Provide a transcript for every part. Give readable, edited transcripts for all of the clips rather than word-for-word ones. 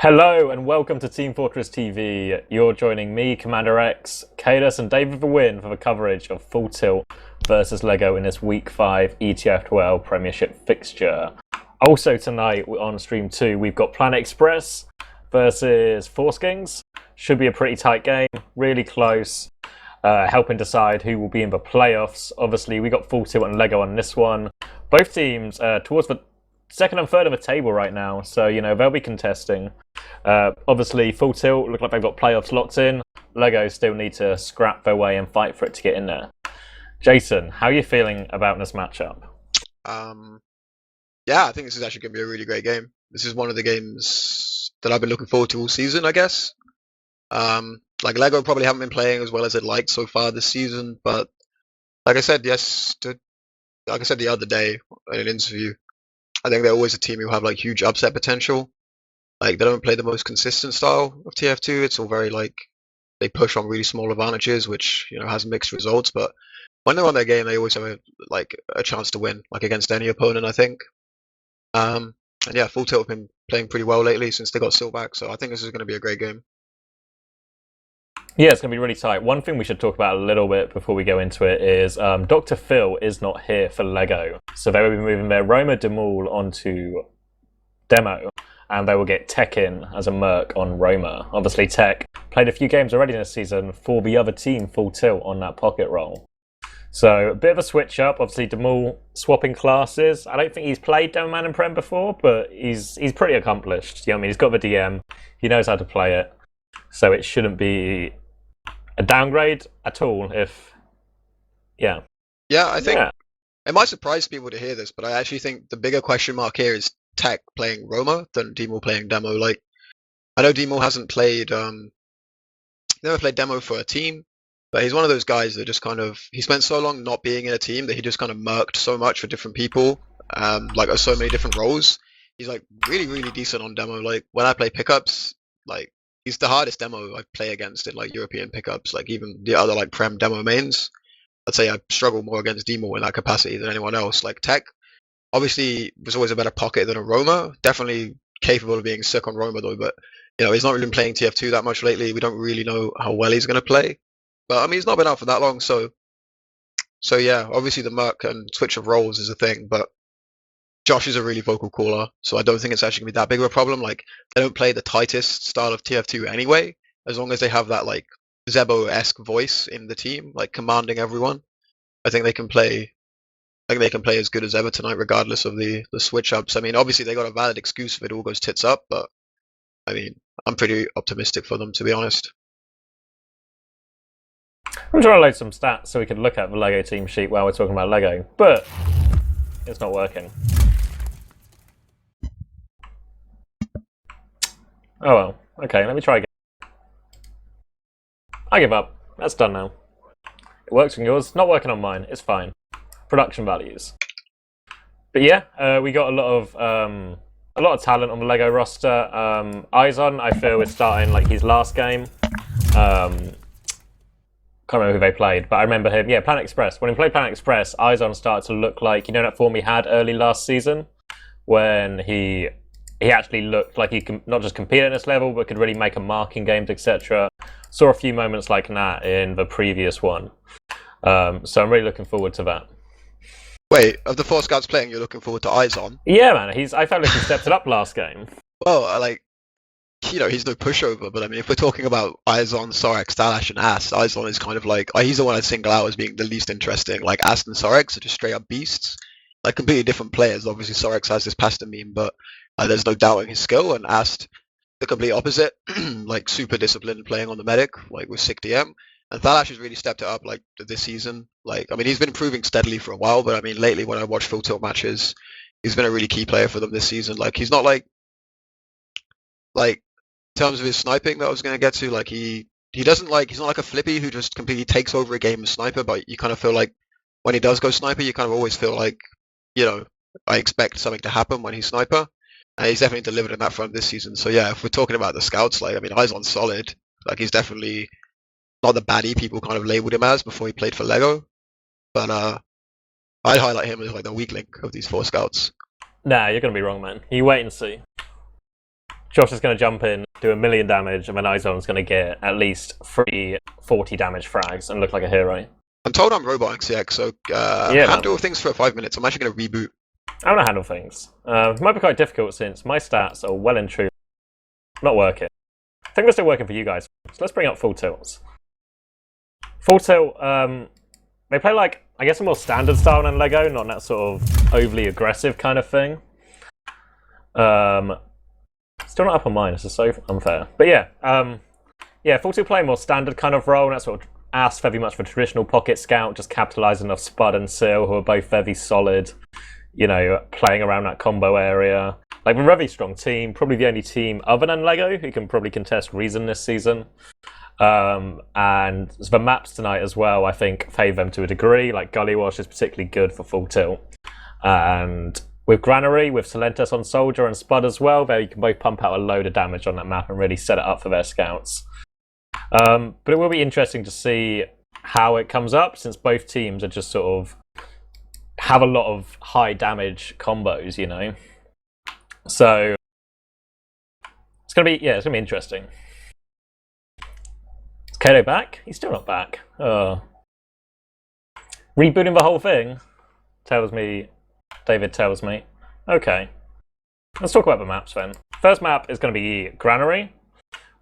Hello and welcome to Team Fortress TV. You're joining me, CommanderX, Kaidus and DavidTheWin for the coverage of Full Tilt versus LEGO in this Week 5 ETF2L Premiership fixture. Also tonight on Stream 2 we've got Planet Express versus Force Kings. Should be a pretty tight game, really close, helping decide who will be in the playoffs. Obviously we got Full Tilt and LEGO on this one. Both teams towards the second and third of the table right now, so they'll be contesting. Obviously, Full Tilt look like they've got playoffs locked in. LEGO still need to scrap their way and fight for it to get in there. Jason, how are you feeling about this matchup? Yeah, I think this is actually going to be a really great game. This is one of the games that I've been looking forward to all season, I guess. Like LEGO probably haven't been playing as well as they'd like so far this season, but like I said, the other day in an interview, I think they're always a team who have like huge upset potential. Like they don't play the most consistent style of TF2. It's all very like they push on really small advantages, which has mixed results. But when they're on their game, they always have a chance to win, like against any opponent, I think. And yeah, Full Tilt have been playing pretty well lately since they got Sil back. So I think this is going to be a great game. Yeah, it's going to be really tight. One thing we should talk about a little bit before we go into it is Dr. Phil is not here for LEGO. So they will be moving their Roma Demul onto Demo, and they will get Tech in as a Merc on Roma. Obviously, Tech played a few games already this season for the other team, Full Tilt, on that pocket role. So a bit of a switch up. Obviously, Demul swapping classes. I don't think he's played Demo Man and Prem before, but he's pretty accomplished. I mean, he's got the DM. He knows how to play it. So it shouldn't be a downgrade at all. Yeah, I think it might surprise people to hear this, but I actually think the bigger question mark here is Tech playing Roma than Demul playing Demo. Like, I know Demul hasn't played, never played Demo for a team, but he's one of those guys that just he spent so long not being in a team that he just kind of merked so much for different people, like so many different roles. He's like really, really decent on Demo. Like when I play pickups, like he's the hardest Demo I play against in like European pickups, like even the other like Prem Demo mains. I'd say I struggle more against Demul in that capacity than anyone else. Like Tech, obviously, was always a better pocket than a Roma. Definitely capable of being sick on Roma though, but he's not really been playing TF2 that much lately. We don't really know how well he's going to play. But I mean, he's not been out for that long, so yeah, obviously the Merc and switch of roles is a thing, but Josh is a really vocal caller, so I don't think it's actually going to be that big of a problem. Like, they don't play the tightest style of TF2 anyway, as long as they have that, like, Zebo-esque voice in the team, like, commanding everyone. I think they can play as good as ever tonight, regardless of the switch-ups. I mean, obviously, they got a valid excuse if it all goes tits up, but, I mean, I'm pretty optimistic for them, to be honest. I'm trying to load some stats so we can look at the LEGO team sheet while we're talking about LEGO, but it's not working. Oh well, okay, let me try again. I give up. That's done now. It works on yours, not working on mine. It's fine. Production values. But yeah, we got a lot of talent on the LEGO roster. iZon, I feel, is starting like his last game. Can't remember who they played, but I remember him. Yeah, Planet Express. When he played Planet Express, iZon started to look like that form he had early last season, when he actually looked like he could not just compete at this level, but could really make a mark in games, etc. Saw a few moments like that in the previous one. So I'm really looking forward to that. Wait, of the 4 scouts playing, you're looking forward to iZon? Yeah, man. I felt like he stepped it up last game. Well, he's no pushover, but I mean, if we're talking about iZon, Sorex, Dalash, and Ast, iZon is kind of like, he's the one I'd single out as being the least interesting. Like, Ast and Sorex are just straight up beasts. Like, completely different players. Obviously, Sorex has this pasta meme, but there's no doubting his skill, and Ast, the complete opposite. Like, super disciplined playing on the medic, like, with sick DM. And Thalash has really stepped it up, like, this season. Like, I mean, he's been improving steadily for a while, but I mean, lately when I watch Full Tilt matches, he's been a really key player for them this season. Like, he's not like, in terms of his sniping that I was going to get to, like, he's not like a Flippy who just completely takes over a game as sniper, but you kind of feel like when he does go sniper, you kind of always feel like, I expect something to happen when he's sniper. And he's definitely delivered on that front this season. So yeah, if we're talking about the scouts, like, I mean, iZon's solid. Like, he's definitely not the baddie people kind of labeled him as before he played for LEGO. But I'd highlight him as like the weak link of these 4 scouts. Nah, you're going to be wrong, man. You wait and see. Josh is going to jump in, do 1,000,000 damage, and then iZon's going to get at least 3 40 damage frags and look like a hero. I'm told I'm roboting CX, so handle things for 5 minutes. I'm actually going to reboot. I want to handle things. It might be quite difficult since my stats are well and truly not working. I think they're still working for you guys. So let's bring up Full Tilts. Full Tilt, they play like, I guess, a more standard style than Lego, not that sort of overly aggressive kind of thing. Still not up on mine, this is so unfair. But yeah, Full Tilt play a more standard kind of role, and that sort of asks very much for traditional pocket scout, just capitalising off Spud and Seal, who are both very solid, you know, playing around that combo area. Like, we're a very strong team, probably the only team other than Lego who can probably contest Reason this season. And the maps tonight as well, I think, favour them to a degree. Like, Gully Wash is particularly good for Full Tilt. And with Granary, with Silentus on Soldier and Spud as well, there you can both pump out a load of damage on that map and really set it up for their scouts. But it will be interesting to see how it comes up, since both teams are just sort of have a lot of high damage combos, you know. So it's gonna be interesting. Is Kato back? He's still not back. Oh. Rebooting the whole thing tells me. David tells me. Okay. Let's talk about the maps then. First map is going to be Granary,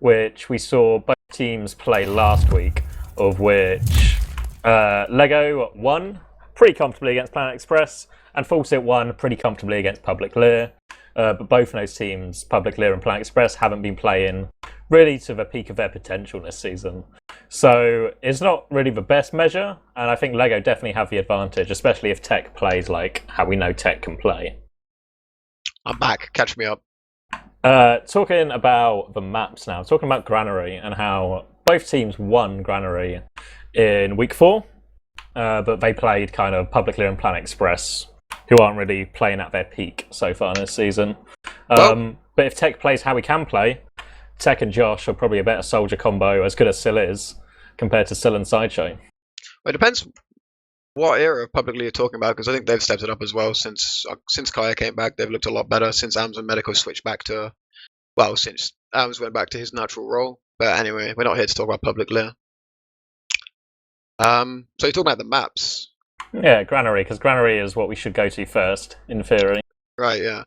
which we saw both teams play last week, of which Lego won pretty comfortably against Planet Express, and Full Tilt won pretty comfortably against Public Lear. But both of those teams, Public Lear and Planet Express, haven't been playing really to the peak of their potential this season. So it's not really the best measure, and I think Lego definitely have the advantage, especially if Tech plays like how we know Tech can play. I'm back. Catch me up. Talking about the maps now, talking about Granary and how both teams won Granary in week 4, but they played kind of Public Lear and Planet Express, who aren't really playing at their peak so far this season. But if Tech plays how we can play, Tech and Josh are probably a better soldier combo, as good as Sil is, compared to Sil and Sideshow. Well, it depends what era of Publicly you're talking about, because I think they've stepped it up as well. Since Kaya came back, they've looked a lot better. Since Ams and Medico switched back to, well, since Ams went back to his natural role. But anyway, we're not here to talk about Public Lear. So you're talking about the maps. Yeah, Granary, because Granary is what we should go to first, in theory. Right, yeah.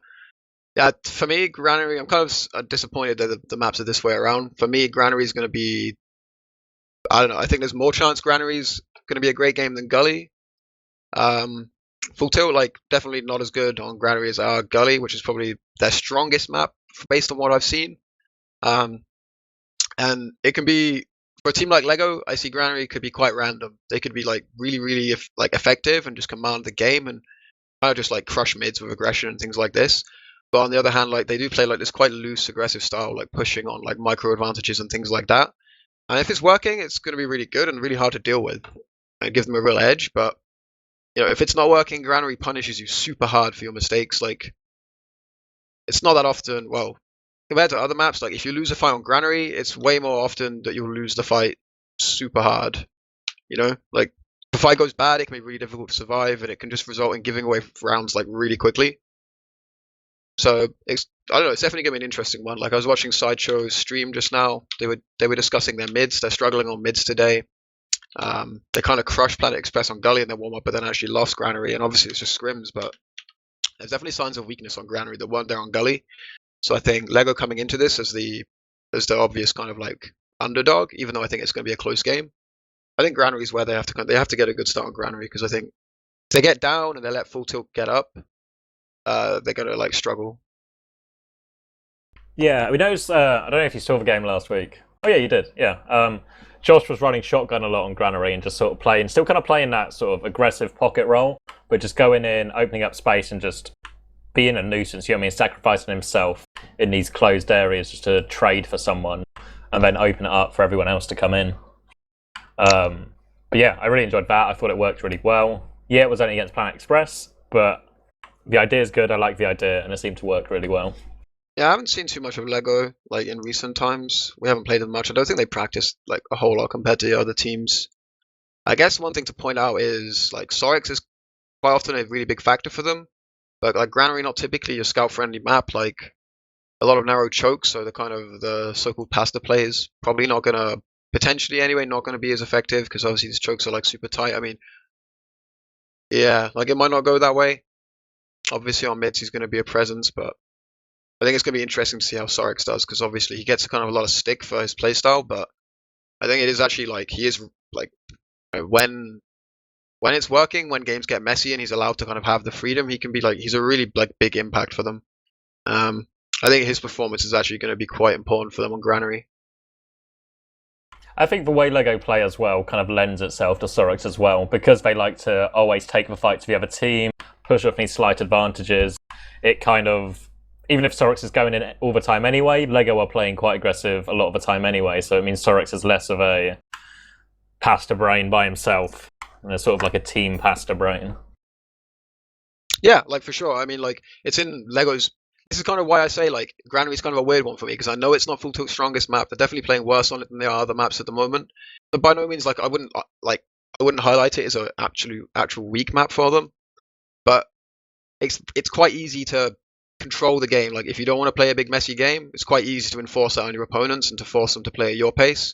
Yeah, for me, Granary, I'm kind of disappointed that the maps are this way around. For me, Granary is going to be, I don't know, I think there's more chance Granary's going to be a great game than Gully. Full Tilt, like, definitely not as good on Granary as Gully, which is probably their strongest map based on what I've seen. And it can be, for a team like Lego, I see Granary could be quite random. They could be like really, really effective and just command the game and kind of just like crush mids with aggression and things like this. But on the other hand, like, they do play like this quite loose, aggressive style, like pushing on like micro advantages and things like that. And if it's working, it's going to be really good and really hard to deal with. It gives them a real edge. But you know, if it's not working, Granary punishes you super hard for your mistakes. Like, it's not that often. Well, compared to other maps, like if you lose a fight on Granary, it's way more often that you'll lose the fight super hard. You know, like if the fight goes bad, it can be really difficult to survive, and it can just result in giving away rounds like really quickly. So I don't know. It's definitely gonna be an interesting one. Like, I was watching Sideshow's stream just now. They were discussing their mids. They're struggling on mids today. They kind of crushed Planet Express on Gully in their warm up, but then actually lost Granary. And obviously it's just scrims, but there's definitely signs of weakness on Granary that weren't there on Gully. So I think Lego coming into this as the obvious kind of like underdog, even though I think it's going to be a close game. I think Granary is where they have to get a good start on Granary, because I think if they get down and they let Full Tilt get up, they're going to like struggle. Yeah, we noticed, I don't know if you saw the game last week. Oh yeah, you did, yeah. Josh was running shotgun a lot on Granary and just sort of still kind of playing that sort of aggressive pocket role, but just going in, opening up space and just being a nuisance, you know what I mean, sacrificing himself in these closed areas just to trade for someone and then open it up for everyone else to come in. But yeah, I really enjoyed that. I thought it worked really well. Yeah, it was only against Planet Express, but the idea is good. I like the idea, and it seemed to work really well. Yeah, I haven't seen too much of Lego like in recent times. We haven't played them much. I don't think they practiced like a whole lot compared to the other teams. I guess one thing to point out is like Sorex is quite often a really big factor for them. But like Granary, not typically your scout friendly map. Like a lot of narrow chokes, so the so-called pasta play is probably not gonna, potentially anyway, not gonna be as effective because obviously these chokes are like super tight. I mean, yeah, like it might not go that way. Obviously on mids he's gonna be a presence, but I think it's gonna be interesting to see how Sorix does because obviously he gets kind of a lot of stick for his playstyle, but I think it is actually like he is like when it's working, when games get messy and he's allowed to kind of have the freedom, he can be like he's a really like big impact for them. I think his performance is actually going to be quite important for them on Granary. I think the way Lego play as well kind of lends itself to Sorix as well, because they like to always take the fight to the other team, push off any slight advantages. It kind of, even if Sorix is going in all the time anyway, Lego are playing quite aggressive a lot of the time anyway, so it means Sorix is less of a pasta brain by himself, and it's sort of like a team pasta brain. Yeah, like for sure. I mean, like it's in Lego's. This is kind of why I say like Granary's kind of a weird one for me because I know it's not Full Tilt's strongest map. They're definitely playing worse on it than they are other maps at the moment. But by no means I wouldn't highlight it as an actual weak map for them. But it's quite easy to control the game. Like if you don't want to play a big messy game, it's quite easy to enforce that on your opponents and to force them to play at your pace.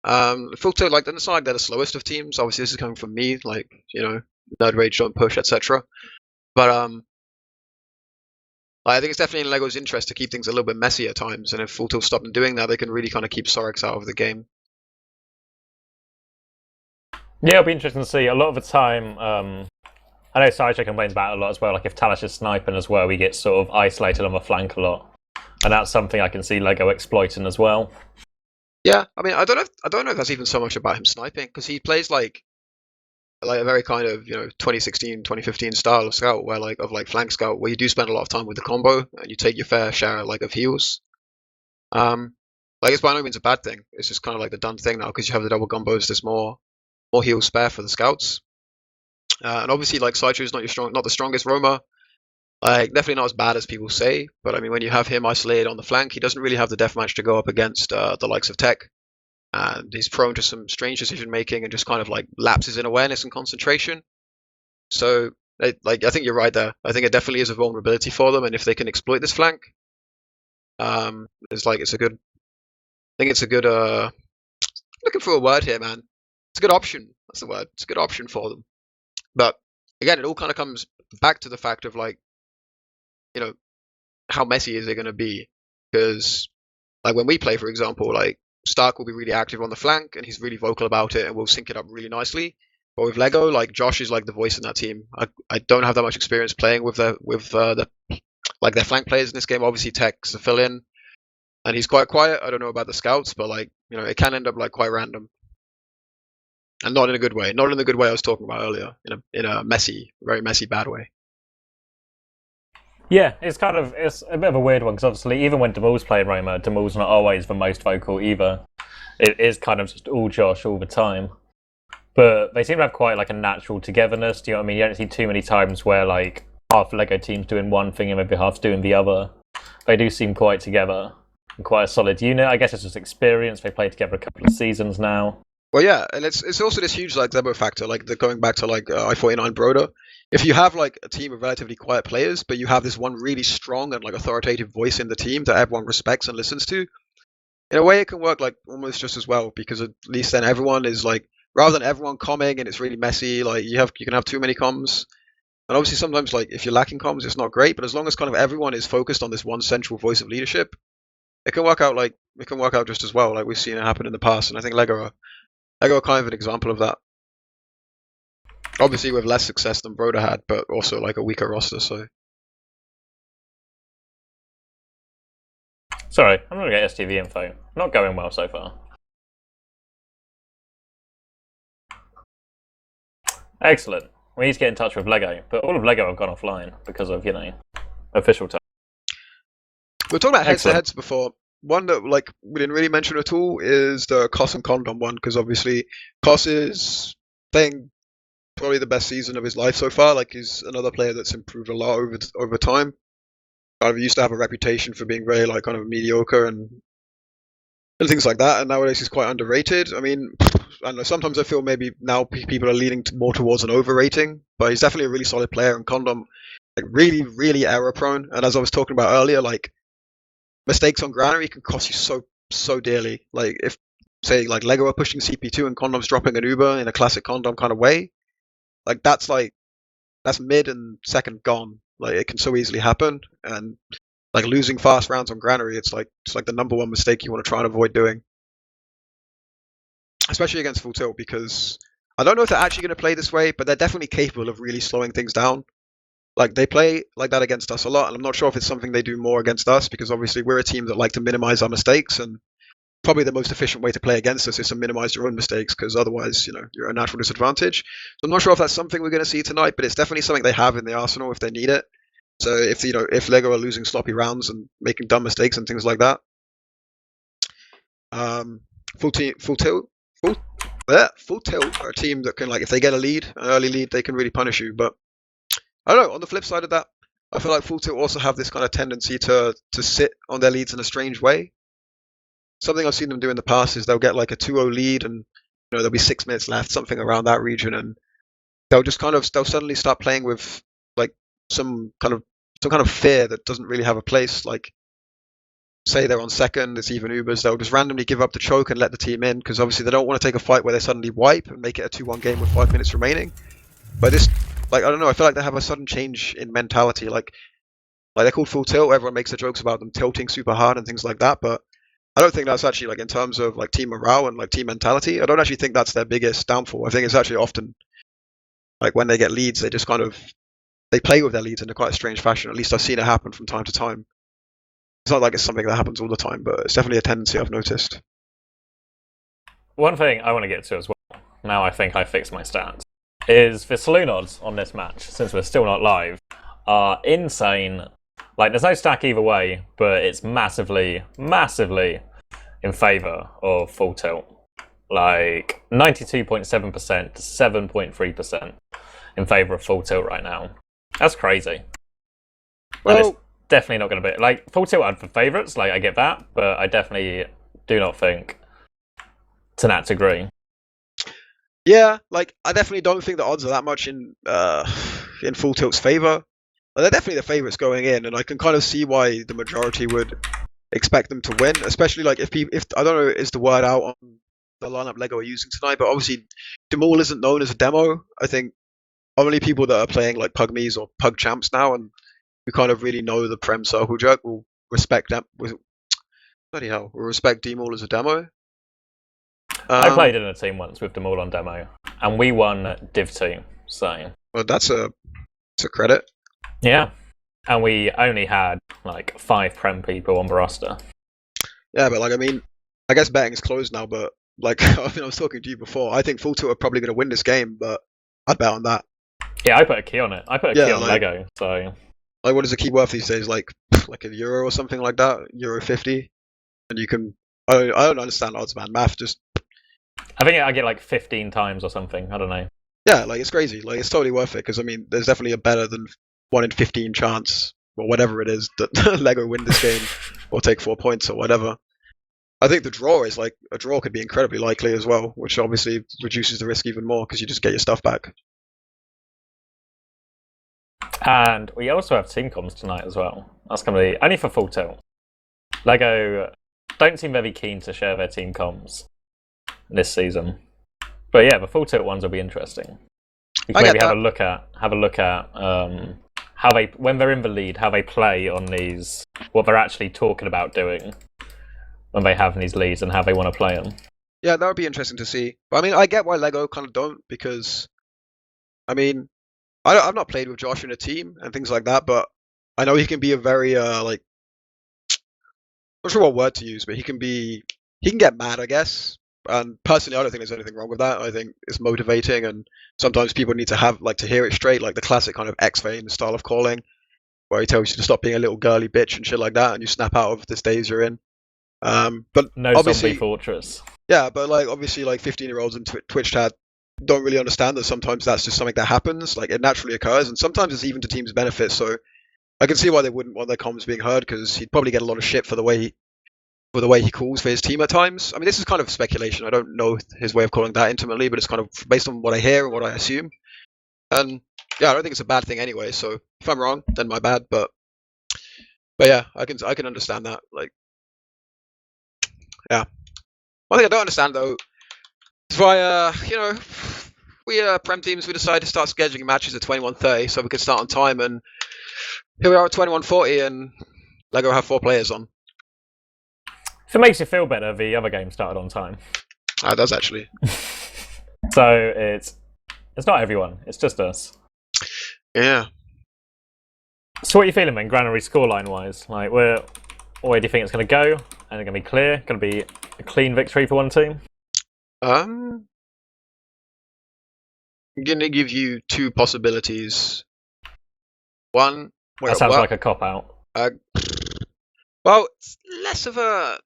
Full Tilt, like it's not like they're the slowest of teams. Obviously, this is coming from me, like nerd rage, don't push, etc. But I think it's definitely in Lego's interest to keep things a little bit messy at times, and if Full Tilt stop them doing that, they can really kind of keep Sorix out of the game. Yeah, it'll be interesting to see. A lot of the time, I know Sideshow complains about it a lot as well. Like if Talash is sniping as well, we get sort of isolated on the flank a lot, and that's something I can see Lego exploiting as well. Yeah, I mean, I don't know if that's even so much about him sniping because he plays like a very kind of 2016 2015 style of scout where like flank scout where you do spend a lot of time with the combo and you take your fair share like of heals. Like it's by no means a bad thing. It's just kind of like the done thing now because you have the double combos. There's more heals spare for the scouts, and obviously like Sideshow is not the strongest roamer. Like definitely not as bad as people say, but I mean when you have him isolated on the flank, he doesn't really have the deathmatch to go up against the likes of Tech. And he's prone to some strange decision making and just kind of like lapses in awareness and concentration. So, I think you're right there. I think it definitely is a vulnerability for them, and if they can exploit this flank, it's a good. I think it's a good. Looking for a word here, man. It's a good option. That's the word. It's a good option for them. But again, it all kind of comes back to the fact of like, how messy is it going to be? Because like when we play, for example, like Stark will be really active on the flank and he's really vocal about it and we'll sync it up really nicely. But with Lego, like Josh is like the voice in that team. I don't have that much experience playing with their flank players in this game. Obviously, Tech's a fill-in, and he's quite quiet. I don't know about the scouts, but like it can end up like quite random, and not in a good way. Not in the good way I was talking about earlier. In a messy, very messy, bad way. Yeah, it's a bit of a weird one because obviously even when Demul's playing Roma, Demul's not always the most vocal either. It is kind of just all Josh all the time. But they seem to have quite like a natural togetherness. Do you know what I mean? You don't see too many times where like half the Lego team's doing one thing and maybe half's doing the other. They do seem quite together and quite a solid unit. I guess it's just experience. They played together a couple of seasons now. Well, yeah, and it's also this huge like Zebo factor, like going back to like I49 Broder. If you have like a team of relatively quiet players, but you have this one really strong and like authoritative voice in the team that everyone respects and listens to, in a way it can work like almost just as well because at least then everyone is like rather than everyone comming and it's really messy, like you can have too many comms. And obviously sometimes like if you're lacking comms, it's not great, but as long as kind of everyone is focused on this one central voice of leadership, it can work out just as well, like we've seen it happen in the past, and I think Lego are kind of an example of that. Obviously with less success than Broder had, but also like a weaker roster, so. Sorry, I'm going to get STV info. Not going well so far. Excellent. We need to get in touch with Lego, but all of Lego have gone offline because of, official time. We were talking about heads-to-heads before. One that like we didn't really mention at all is the COS and CondoM one, because obviously COS is playing probably the best season of his life so far. Like he's another player that's improved a lot over time. He used to have a reputation for being very like kind of mediocre and things like that, and nowadays he's quite underrated. I mean, I don't know. Sometimes I feel maybe now people are leaning more towards an overrating, but he's definitely a really solid player. And CondoM, like really, really error prone. And as I was talking about earlier, like mistakes on Granary can cost you so dearly. Like if say like Lego are pushing CP2 and CondoM's dropping an Uber in a classic CondoM kind of way, that's mid and second gone. Like it can so easily happen, and like losing fast rounds on Granary, it's like the number one mistake you want to try and avoid doing, especially against Full Tilt, because I don't know if they're actually going to play this way, but they're definitely capable of really slowing things down. Like they play like that against us a lot, and I'm not sure if it's something they do more against us, because obviously we're a team that like to minimize our mistakes, and probably the most efficient way to play against us is to minimize your own mistakes, because otherwise, you're at a natural disadvantage. So I'm not sure if that's something we're going to see tonight, but it's definitely something they have in the arsenal if they need it. So if Lego are losing sloppy rounds and making dumb mistakes and things like that, Full Tilt are a team that can, like, if they get an early lead, they can really punish you. But I don't know. On the flip side of that, I feel like Full Tilt also have this kind of tendency to sit on their leads in a strange way. Something I've seen them do in the past is they'll get like a 2-0 lead, and there'll be 6 minutes left, something around that region, and they'll suddenly start playing with like some kind of fear that doesn't really have a place. Like, say they're on second, it's even Ubers, they'll just randomly give up the choke and let the team in, because obviously they don't want to take a fight where they suddenly wipe and make it a 2-1 game with 5 minutes remaining. But this, I don't know, I feel like they have a sudden change in mentality. Like they're called Full Tilt, everyone makes the jokes about them tilting super hard and things like that, but I don't think that's actually, like, in terms of like team morale and like team mentality, I don't actually think that's their biggest downfall. I think it's actually often like when they get leads, they play with their leads in a quite strange fashion. At least I've seen it happen from time to time. It's not like it's something that happens all the time, but it's definitely a tendency I've noticed. One thing I want to get to as well, now I think I fixed my stats, is the saloon odds on this match, since we're still not live, are insane. Like, there's no stack either way, but it's massively, massively in favour of Full Tilt. Like, 92.7% to 7.3% in favour of Full Tilt right now. That's crazy. Well, and it's definitely not going to be... Like, Full Tilt had for favourites, like, I get that, but I definitely do not think Tanats agree. Yeah, like, I definitely don't think the odds are that much in Full Tilt's favour. They're definitely the favourites going in, and I can kind of see why the majority would expect them to win, especially like if I don't know, is the word out on the lineup Lego are using tonight, but obviously Demol isn't known as a demo. I think only people that are playing like Pugmies or Pug Champs now, and who kind of really know the Prem Circle Jerk, will respect them. Bloody hell, will respect Demol as a demo. I played in a team once with Demol on demo, and we won Div 2, so... Well, that's a credit. Yeah, and we only had like 5 Prem people on the roster. Yeah, but like, I mean, I guess betting is closed now, but like, I was talking to you before, I think Full Tilt are probably going to win this game, but I'd bet on that. Yeah, I put a key on it. I put a key on Lego, so... Like, what is the key worth these days? Like €1 or something like that? €1.50? And you can... I don't understand odds, man. Math just... I think I get like 15 times or something. I don't know. Yeah, like, it's crazy. Like, it's totally worth it, because, I mean, there's definitely a better than 1 in 15 chance, or whatever it is, that Lego win this game, or take 4 points, or whatever. I think the draw is like, a draw could be incredibly likely as well, which obviously reduces the risk even more, because you just get your stuff back. And we also have team comms tonight as well. That's going to be only for Full Tilt. Lego don't seem very keen to share their team comms this season. But yeah, the Full Tilt ones will be interesting. We can maybe have a look at how they, when they're in the lead, how they play on these, what they're actually talking about doing when they have these leads, and how they want to play them. Yeah, that would be interesting to see. But I mean, I get why Lego kind of don't, because, I mean, I've not played with Josh in a team and things like that, but I know he can be a very like, not sure what word to use, but he can get mad, I guess. And personally, I don't think there's anything wrong with that. I think it's motivating, and sometimes people need to have, like, to hear it straight, like the classic kind of X-Fame style of calling, where he tells you to stop being a little girly bitch and shit like that, and you snap out of the stage you're in. But no obviously, zombie fortress. Yeah, but like, obviously, like, 15-year-olds in Twitch chat don't really understand that sometimes that's just something that happens. Like, it naturally occurs, and sometimes it's even to teams' benefit. So I can see why they wouldn't want their comms being heard, because he'd probably get a lot of shit for the way he calls for his team at times. I mean, this is kind of speculation. I don't know his way of calling that intimately, but it's kind of based on what I hear and what I assume. And yeah, I don't think it's a bad thing anyway. So if I'm wrong, then my bad. But But yeah, I can understand that. Like, yeah. One thing I don't understand though is why we Prem teams we decided to start scheduling matches at 21:30 so we could start on time, and here we are at 21:40 and Lego have 4 players on. If it makes you feel better, the other game started on time. It does actually. So it's not everyone, it's just us. Yeah. So what are you feeling then, granary scoreline wise? Like, where do you think it's going to go? And it's going to be clear? Going to be a clean victory for one team? I'm gonna give you 2 possibilities. One, That sounds like a cop out. Well, it's less of a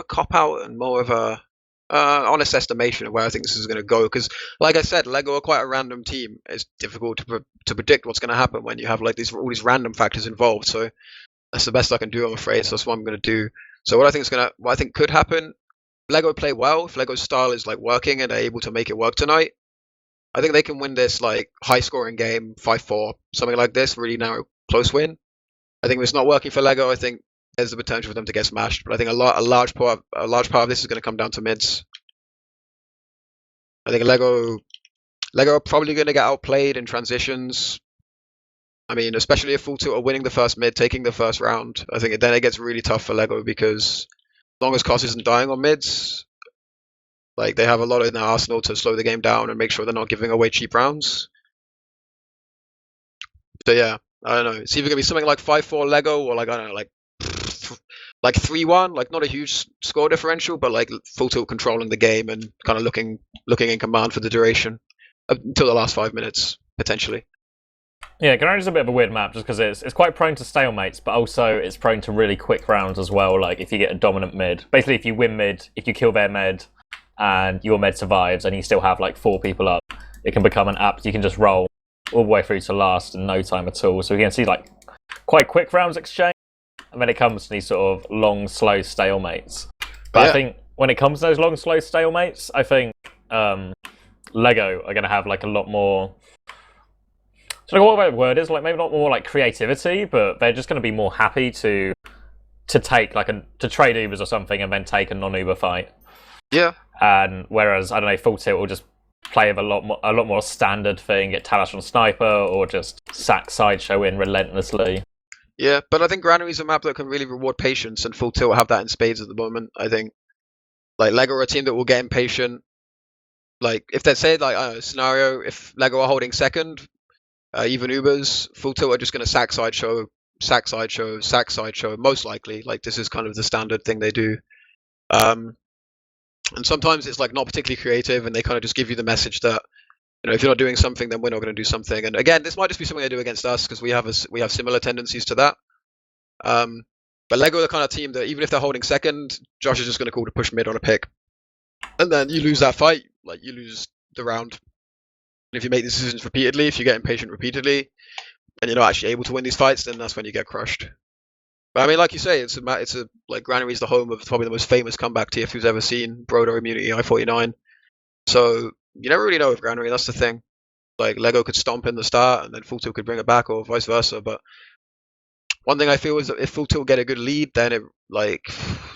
cop out and more of a honest estimation of where I think this is going to go. Because, like I said, Lego are quite a random team. It's difficult to predict what's going to happen when you have like all these random factors involved. So that's the best I can do, I'm afraid. So that's what I'm going to do. So what I think could happen, Lego play well. If Lego's style is like working and they're able to make it work tonight, I think they can win this like high scoring game, 5-4, something like this, really narrow, close win. I think if it's not working for Lego, I think there's the potential for them to get smashed. But I think a large part of this is going to come down to mids. I think Lego are probably going to get outplayed in transitions. I mean, especially if Full Tilt are winning the first mid, taking the first round. I think then it gets really tough for Lego because as long as Cos isn't dying on mids, like they have a lot in their arsenal to slow the game down and make sure they're not giving away cheap rounds. So yeah, I don't know. It's either going to be something like 5-4 Lego or like, I don't know, like 3-1, like not a huge score differential, but like Full Tilt controlling the game and kind of looking in command for the duration until the last 5 minutes, potentially. Yeah, Granari's a bit of a weird map just because it's quite prone to stalemates, but also it's prone to really quick rounds as well. Like if you get a dominant mid, basically if you win mid, if you kill their mid and your mid survives and you still have like 4 people up, it can become an app you can just roll all the way through to last in no time at all. So we can see like quite quick rounds exchange, and then it comes to these sort of long, slow stalemates. But yeah. I think when it comes to those long, slow stalemates, I think Lego are going to have like a lot more. So what the word is, like maybe not more like creativity, but they're just going to be more happy to take like to trade Ubers or something and then take a non-Uber fight. Yeah. And whereas I don't know, Full Tilt will just play with a lot more standard thing, get Talash on sniper, or just sack Sideshow in relentlessly. Yeah, but I think Granary's a map that can really reward patience, and Full Tilt have that in spades at the moment. I think like Lego are a team that will get impatient. Like if they say like a scenario, if Lego are holding second, even Ubers, Full Tilt are just going to sack Sideshow, most likely. Like this is kind of the standard thing they do. And sometimes it's like not particularly creative, and they kind of just give you the message that if you're not doing something, then we're not going to do something. And again, this might just be something they do against us because we have similar tendencies to that. But Lego are the kind of team that even if they're holding second, Josh is just going to call to push mid on a pick, and then you lose that fight, like you lose the round. And if you make decisions repeatedly, if you get impatient repeatedly, and you're not actually able to win these fights, then that's when you get crushed. But I mean, like you say, it's a like Granary's the home of probably the most famous comeback TF2's ever seen, Brodo Immunity I-49. So you never really know with Granary. That's the thing. Like Lego could stomp in the start, and then Full Tilt could bring it back, or vice versa. But one thing I feel is that if Full Tilt get a good lead, then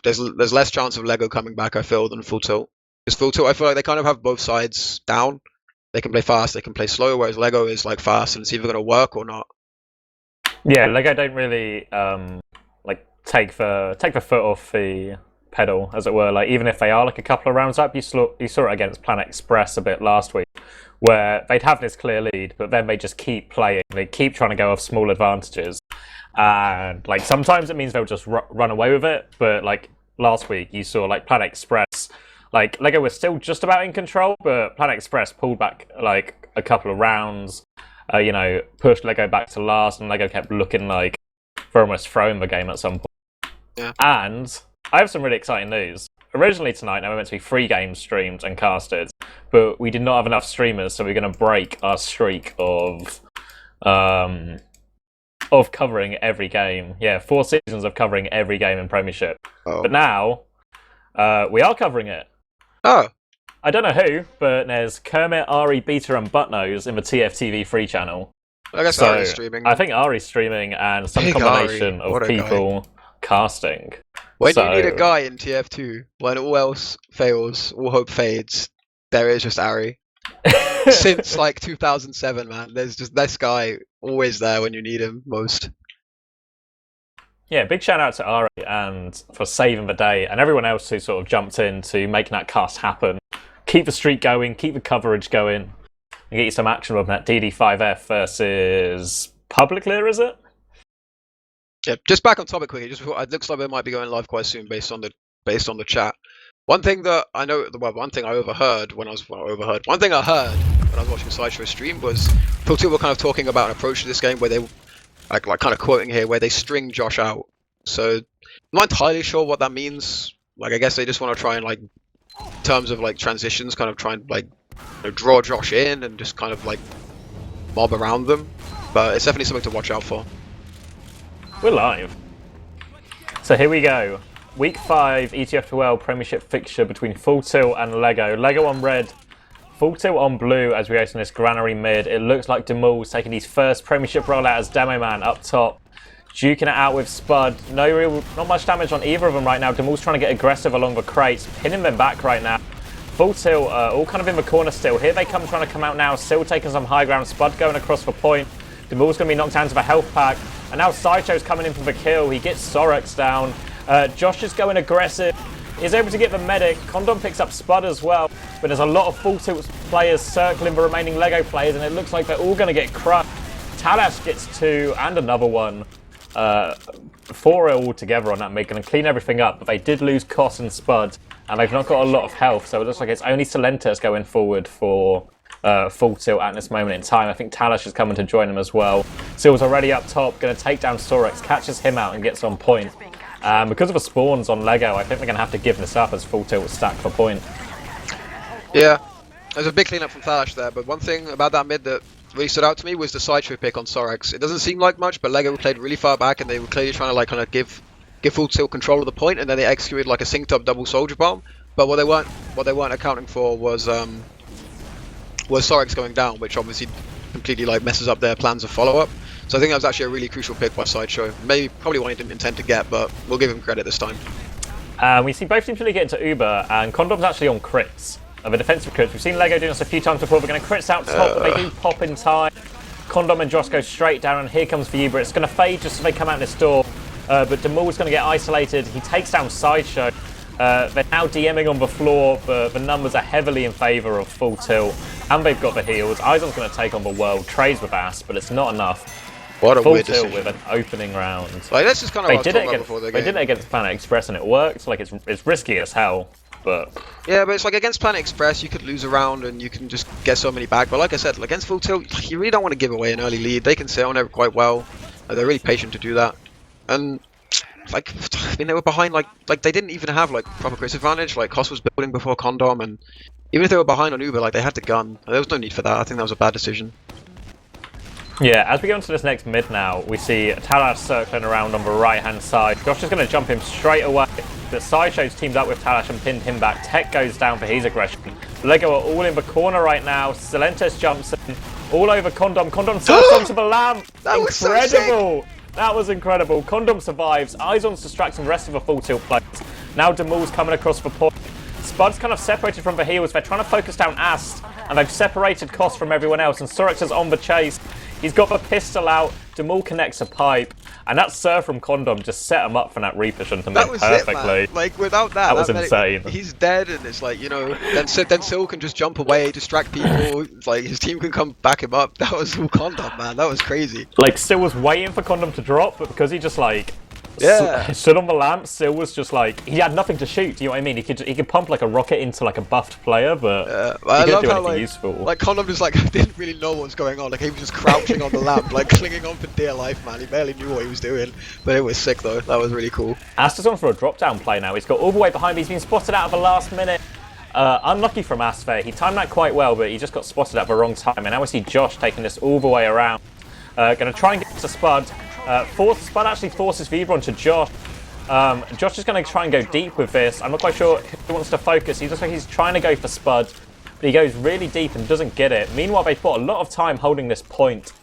there's less chance of Lego coming back, I feel, than Full Tilt. Because Full Tilt, I feel like they kind of have both sides down. They can play fast, they can play slow, whereas Lego is like fast, and it's either going to work or not. Yeah, Lego don't really take the foot off the pedal, as it were. Like even if they are like a couple of rounds up, you saw it against Planet Express a bit last week, where they'd have this clear lead, but then they just keep playing. They keep trying to go off small advantages, and like sometimes it means they'll just run away with it. But like last week, you saw like Planet Express, like Lego was still just about in control, but Planet Express pulled back like a couple of rounds. Pushed Lego back to last, and Lego kept looking like they're almost throwing the game at some point. Yeah. And I have some really exciting news. Originally tonight, now we're meant to be 3 games streamed and casted, but we did not have enough streamers, so we're going to break our streak of covering every game. Yeah, 4 seasons of covering every game in Premiership. Oh. But now we are covering it. Oh. I don't know who, but there's Kermit, Ari, Beta, and Buttnose in the TFTV free channel. I guess So Ari's streaming. I think Ari's streaming and some Big combination Ari, what of a guy. people casting. When So you need a guy in TF2, when all else fails, all hope fades, there is just Ari. Since like 2007, man, there's just this guy always there when you need him most. yeah, big shout out to Ari and for saving the day, and everyone else who sort of jumped in to making that cast happen. Keep the streak going, keep the coverage going, and get you some action on that DD5F versus Public Lear, is it? Yeah, just back on topic quickly. Just before, it looks like we might be going live quite soon based on the chat. One thing that I know, well, one thing I overheard when I was one thing I heard when I was watching Sideshow stream was people were kind of talking about an approach to this game where they like kind of quoting here where they string Josh out. So I'm not entirely sure what that means. Like I guess they just want to try and like in terms of like transitions, kind of try and like draw Josh in and just kind of like mob around them. But it's definitely something to watch out for. We're live. So here we go. Week 5 ETF2L Premiership fixture between Full Tilt and Lego. Lego on red, Full Tilt on blue as we open this granary mid. It looks like Demul's taking his first Premiership rollout as Demo Man up top. Duking it out with Spud. Not much damage on either of them right now. Demul's trying to get aggressive along the crates, pinning them back right now. Full Tilt all kind of in the corner still. Here they come trying to come out now. Still taking some high ground. Spud going across the point. Demul's going to be knocked down to the health pack. And now Sideshow's coming in for the kill. He gets Sorex down. Josh is going aggressive. He's able to get the medic. CondoM picks up Spud as well. But there's a lot of Full Tilt players circling the remaining Lego players. And it looks like they're all going to get crushed. Talash gets 2 and another one. 4 all together on that mid. Going to clean everything up. But they did lose Koss and Spud. And they've not got a lot of health. So it looks like it's only Silentus going forward for Full Tilt at this moment in time. I think Talash is coming to join him as well. Sil's already up top, going to take down Sorex, catches him out and gets on point. Because of the spawns on Lego, I think they're going to have to give this up as Full Tilt was stacked for point. Yeah, there's a big cleanup from Talash there, but one thing about that mid that really stood out to me was the Sideshow pick on Sorex. It doesn't seem like much, but Lego played really far back and they were clearly trying to like kind of give Full Tilt control of the point, and then they executed like a synced up double soldier bomb. But what they weren't accounting for was Sorex going down, which obviously completely like messes up their plans of follow-up. So I think that was actually a really crucial pick by Sideshow. Probably one he didn't intend to get, but we'll give him credit this time. We see both teams really get into Uber, and CondoM's actually on crits. The defensive crits. We've seen Lego doing this a few times before. They're going to crits out top, but they do pop in time. CondoM and Josh go straight down, and here comes the Uber. It's going to fade just as they come out this door, but Demul's going to get isolated. He takes down Sideshow. They're now DMing on the floor, but the numbers are heavily in favour of Full Tilt, and they've got the heals. iZon's going to take on the world, trades with Ass, but it's not enough. What a Full weird Tilt decision. with an opening round. Like that's just kind of They what I was did talking it about before the against. They game. did it against Planet Express, and it worked. Like it's risky as hell, but Yeah, but it's like against Planet Express, you could lose a round and you can just get so many back. But like I said, against Full Tilt, you really don't want to give away an early lead. They can sit on it quite well. They're really patient to do that. And like, I mean, they were behind like they didn't even have like proper crits advantage. Like Koss was building before CondoM, and even if they were behind on Uber, like they had the gun. There was no need for that. I think that was a bad decision. yeah. As we go into this next mid now, we see Talash circling around on the right-hand side. Josh is going to jump him straight away. The Sideshow's teamed up with Talash and pinned him back. Tech goes down for his aggression. Lego are all in the corner right now. Silentus jumps in, all over CondoM. CondoM surfs onto the lamp. That was so incredible. That was incredible. CondoM survives. iZon's distracting the rest of the Full Tilt players. Now Demul's coming across the point. Spud's kind of separated from the heals. They're trying to focus down Ast, and they've separated Koss from everyone else. And Sorex is on the chase. He's got the pistol out. Demul connects a pipe, and that Surf from CondoM just set him up for that repush and to That make was perfectly. it, man. Like without that was meant insane. He's dead, and it's like, you know, then Sil can just jump away, distract people. Like his team can come back him up. That was all CondoM, man. That was crazy. Like, Sil was waiting for CondoM to drop, but because he just like Yeah. stood on the lamp, Sil was just like, he had nothing to shoot. You know what I mean? He could pump like a rocket into like a buffed player, but I he couldn't love do how anything like useful. CondoM just like didn't really know what was going on. Like he was just crouching on the lamp, like clinging on for dear life, man. He barely knew what he was doing, but it was sick though. That was really cool. Asta's on for a drop down play now. He's got all the way behind. He's been spotted out at the last minute. Unlucky from Asfair. He timed that quite well, but he just got spotted at the wrong time. And now we see Josh taking this all the way around. Going to try and get to Spud. Spud actually forces Vibron to Josh. Josh is going to try and go deep with this. I'm not quite sure who he wants to focus. He looks like he's trying to go for Spud, but he goes really deep and doesn't get it. Meanwhile, they've got a lot of time holding this point.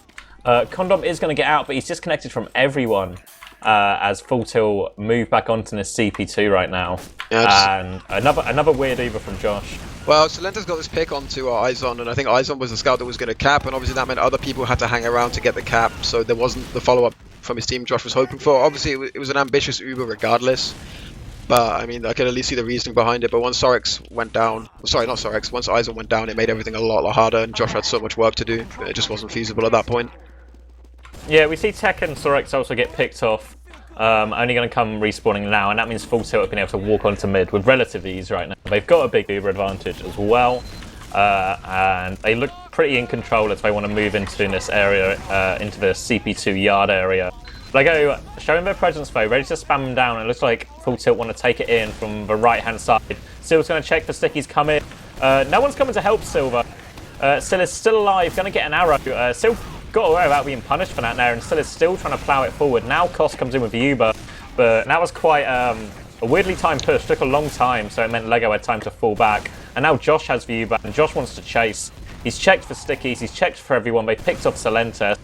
CondoM is going to get out, but he's disconnected from everyone as Full Tilt move back onto this CP2 right now. Yeah, and another weird Uber from Josh. Well, Salenta's got this pick onto iZon, and I think iZon was the scout that was going to cap, and obviously that meant other people had to hang around to get the cap, so there wasn't the follow-up from his team Josh was hoping for. Obviously, it was an ambitious Uber regardless, but I mean, I could at least see the reasoning behind it. But once Sorex went down, sorry, not Sorex, once iZon went down, it made everything a lot harder, and Josh had so much work to do. It just wasn't feasible at that point. Yeah, we see Tech and Sorex also get picked off. Only going to come respawning now, and that means Full Tilt have been able to walk onto mid with relative ease right now. They've got a big Uber advantage as well, and they look pretty in control as they want to move into this area, into the CP2 yard area. Lego showing their presence though, ready to spam them down. It looks like Full Tilt want to take it in from the right-hand side. Silver's going to check for stickies come in. No one's coming to help Silver. Sil is still alive, going to get an arrow. Sil got away without being punished for that there, and Sil is still trying to plough it forward. Now Koss comes in with the Uber, but that was quite a weirdly timed push. Took a long time, so it meant Lego had time to fall back. And now Josh has the Uber, and Josh wants to chase. He's checked for stickies, he's checked for everyone. They picked off Salenta,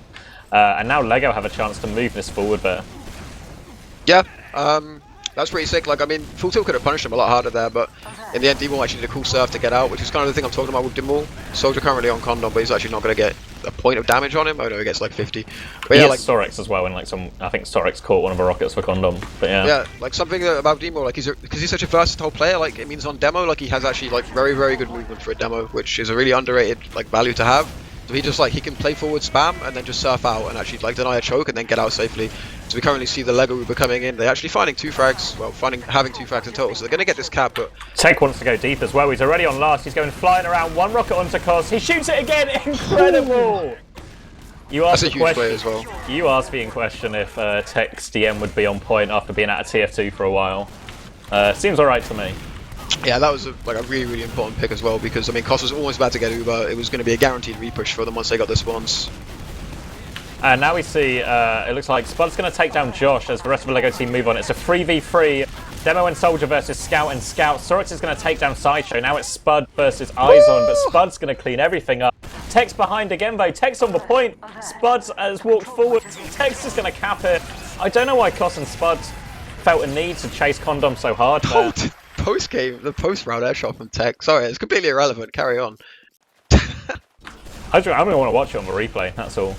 and now Lego have a chance to move this forward there. Yeah, that's pretty sick. Like, I mean, Full Tilt could have punished him a lot harder there, but in the end, Demol actually did a cool surf to get out, which is kind of the thing I'm talking about with Demol. Soldier currently on CondoM, but he's actually not going to get a point of damage on him. Oh no, he gets like 50. But yeah, like Sorex as well, and like I think Sorex caught one of the rockets for CondoM. But yeah. Yeah, like something about Demol, like because he's such a versatile player. Like it means on demo, like he has actually like very good movement for a demo, which is a really underrated like value to have. So he just like he can play forward spam and then just surf out and actually like deny a choke and then get out safely. So we currently see the Lego Uber coming in. They're actually finding 2 frags. Well, having 2 frags in total. So they're gonna get this cap. But Tech wants to go deep as well. He's already on last. He's going flying around. One rocket onto Koss. He shoots it again. Incredible. You asked that's a huge play as well. You asked me in question if Tech's DM would be on point after being out of TF2 for a while. Seems alright to me. Yeah, that was a really important pick as well, because I mean Koss was almost about to get Uber. It was going to be a guaranteed repush for them once they got the spawns. And now we see it looks like Spud's going to take down Josh as the rest of the Lego team move on. It's a 3v3 Demo and Soldier versus Scout and Scout. Sorex is going to take down Sideshow. Now it's Spud versus iZon, but Spud's going to clean everything up. Tech's behind again though. Tech's on the point. Spud has walked forward. Tech's just going to cap it. I don't know why Koss and Spud felt a need to chase CondoM so hard. Post-game, the post-round airshot from Tech. Sorry, it's completely irrelevant. Carry on. I'm going to want to watch it on the replay, that's all.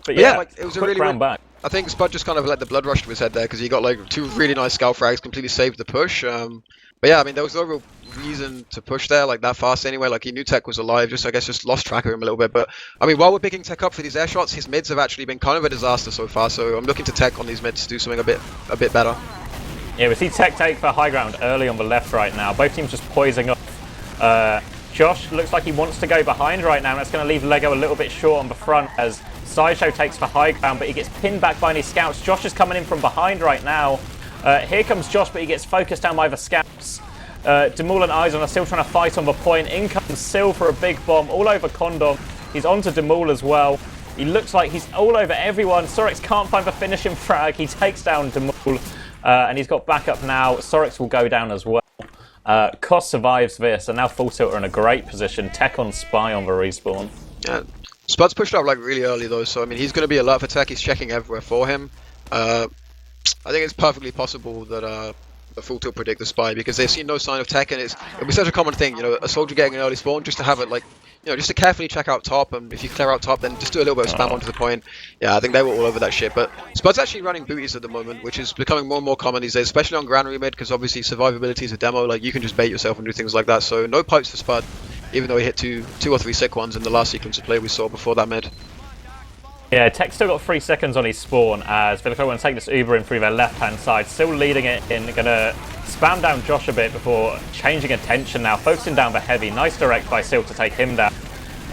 But yeah, like, it was a really round back. I think Spud just kind of let the blood rush to his head there because he got like 2 really nice scout frags, completely saved the push. But yeah, I mean, there was no real reason to push there like that fast anyway. Like he knew Tech was alive, I guess just lost track of him a little bit. But I mean, while we're picking Tech up for these air shots, his mids have actually been kind of a disaster so far. So I'm looking to Tech on these mids to do something a bit better. Yeah, we see Tech take for high ground early on the left right now. Both teams just poising off. Josh looks like he wants to go behind right now, and that's going to leave Lego a little bit short on the front as Sideshow takes for high ground, but he gets pinned back by his scouts. Josh is coming in from behind right now. Here comes Josh, but he gets focused down by the scouts. Demol and iZon are still trying to fight on the point. In comes Sil for a big bomb all over CondoM. He's onto Demol as well. He looks like he's all over everyone. Sorex can't find the finishing frag. He takes down Demol. And he's got backup now. Sorex will go down as well. Koss survives this, and now Full Tilt are in a great position. Tech on Spy on the respawn. Yeah, Spud's pushed up like really early though, so I mean he's going to be alert for Tech. He's checking everywhere for him. I think it's perfectly possible that the Full Tilt predict the Spy because they've seen no sign of Tech, and it'll be such a common thing, you know, a soldier getting an early spawn just to have it like, you know, just to carefully check out top, and if you clear out top, then just do a little bit of spam onto the point. Yeah, I think they were all over that shit. But Spud's actually running booties at the moment, which is becoming more and more common these days, especially on Grand Remid, because obviously survivability is a demo. Like you can just bait yourself and do things like that. So no pipes for Spud, even though he hit two or three sick ones in the last sequence of play we saw before that mid. Yeah, Tech's still got 3 seconds on his spawn as Vilico want to take this Uber in through their left-hand side, still leading it in, gonna spam down Josh a bit before changing attention now, focusing down the heavy. Nice direct by Sil to take him down.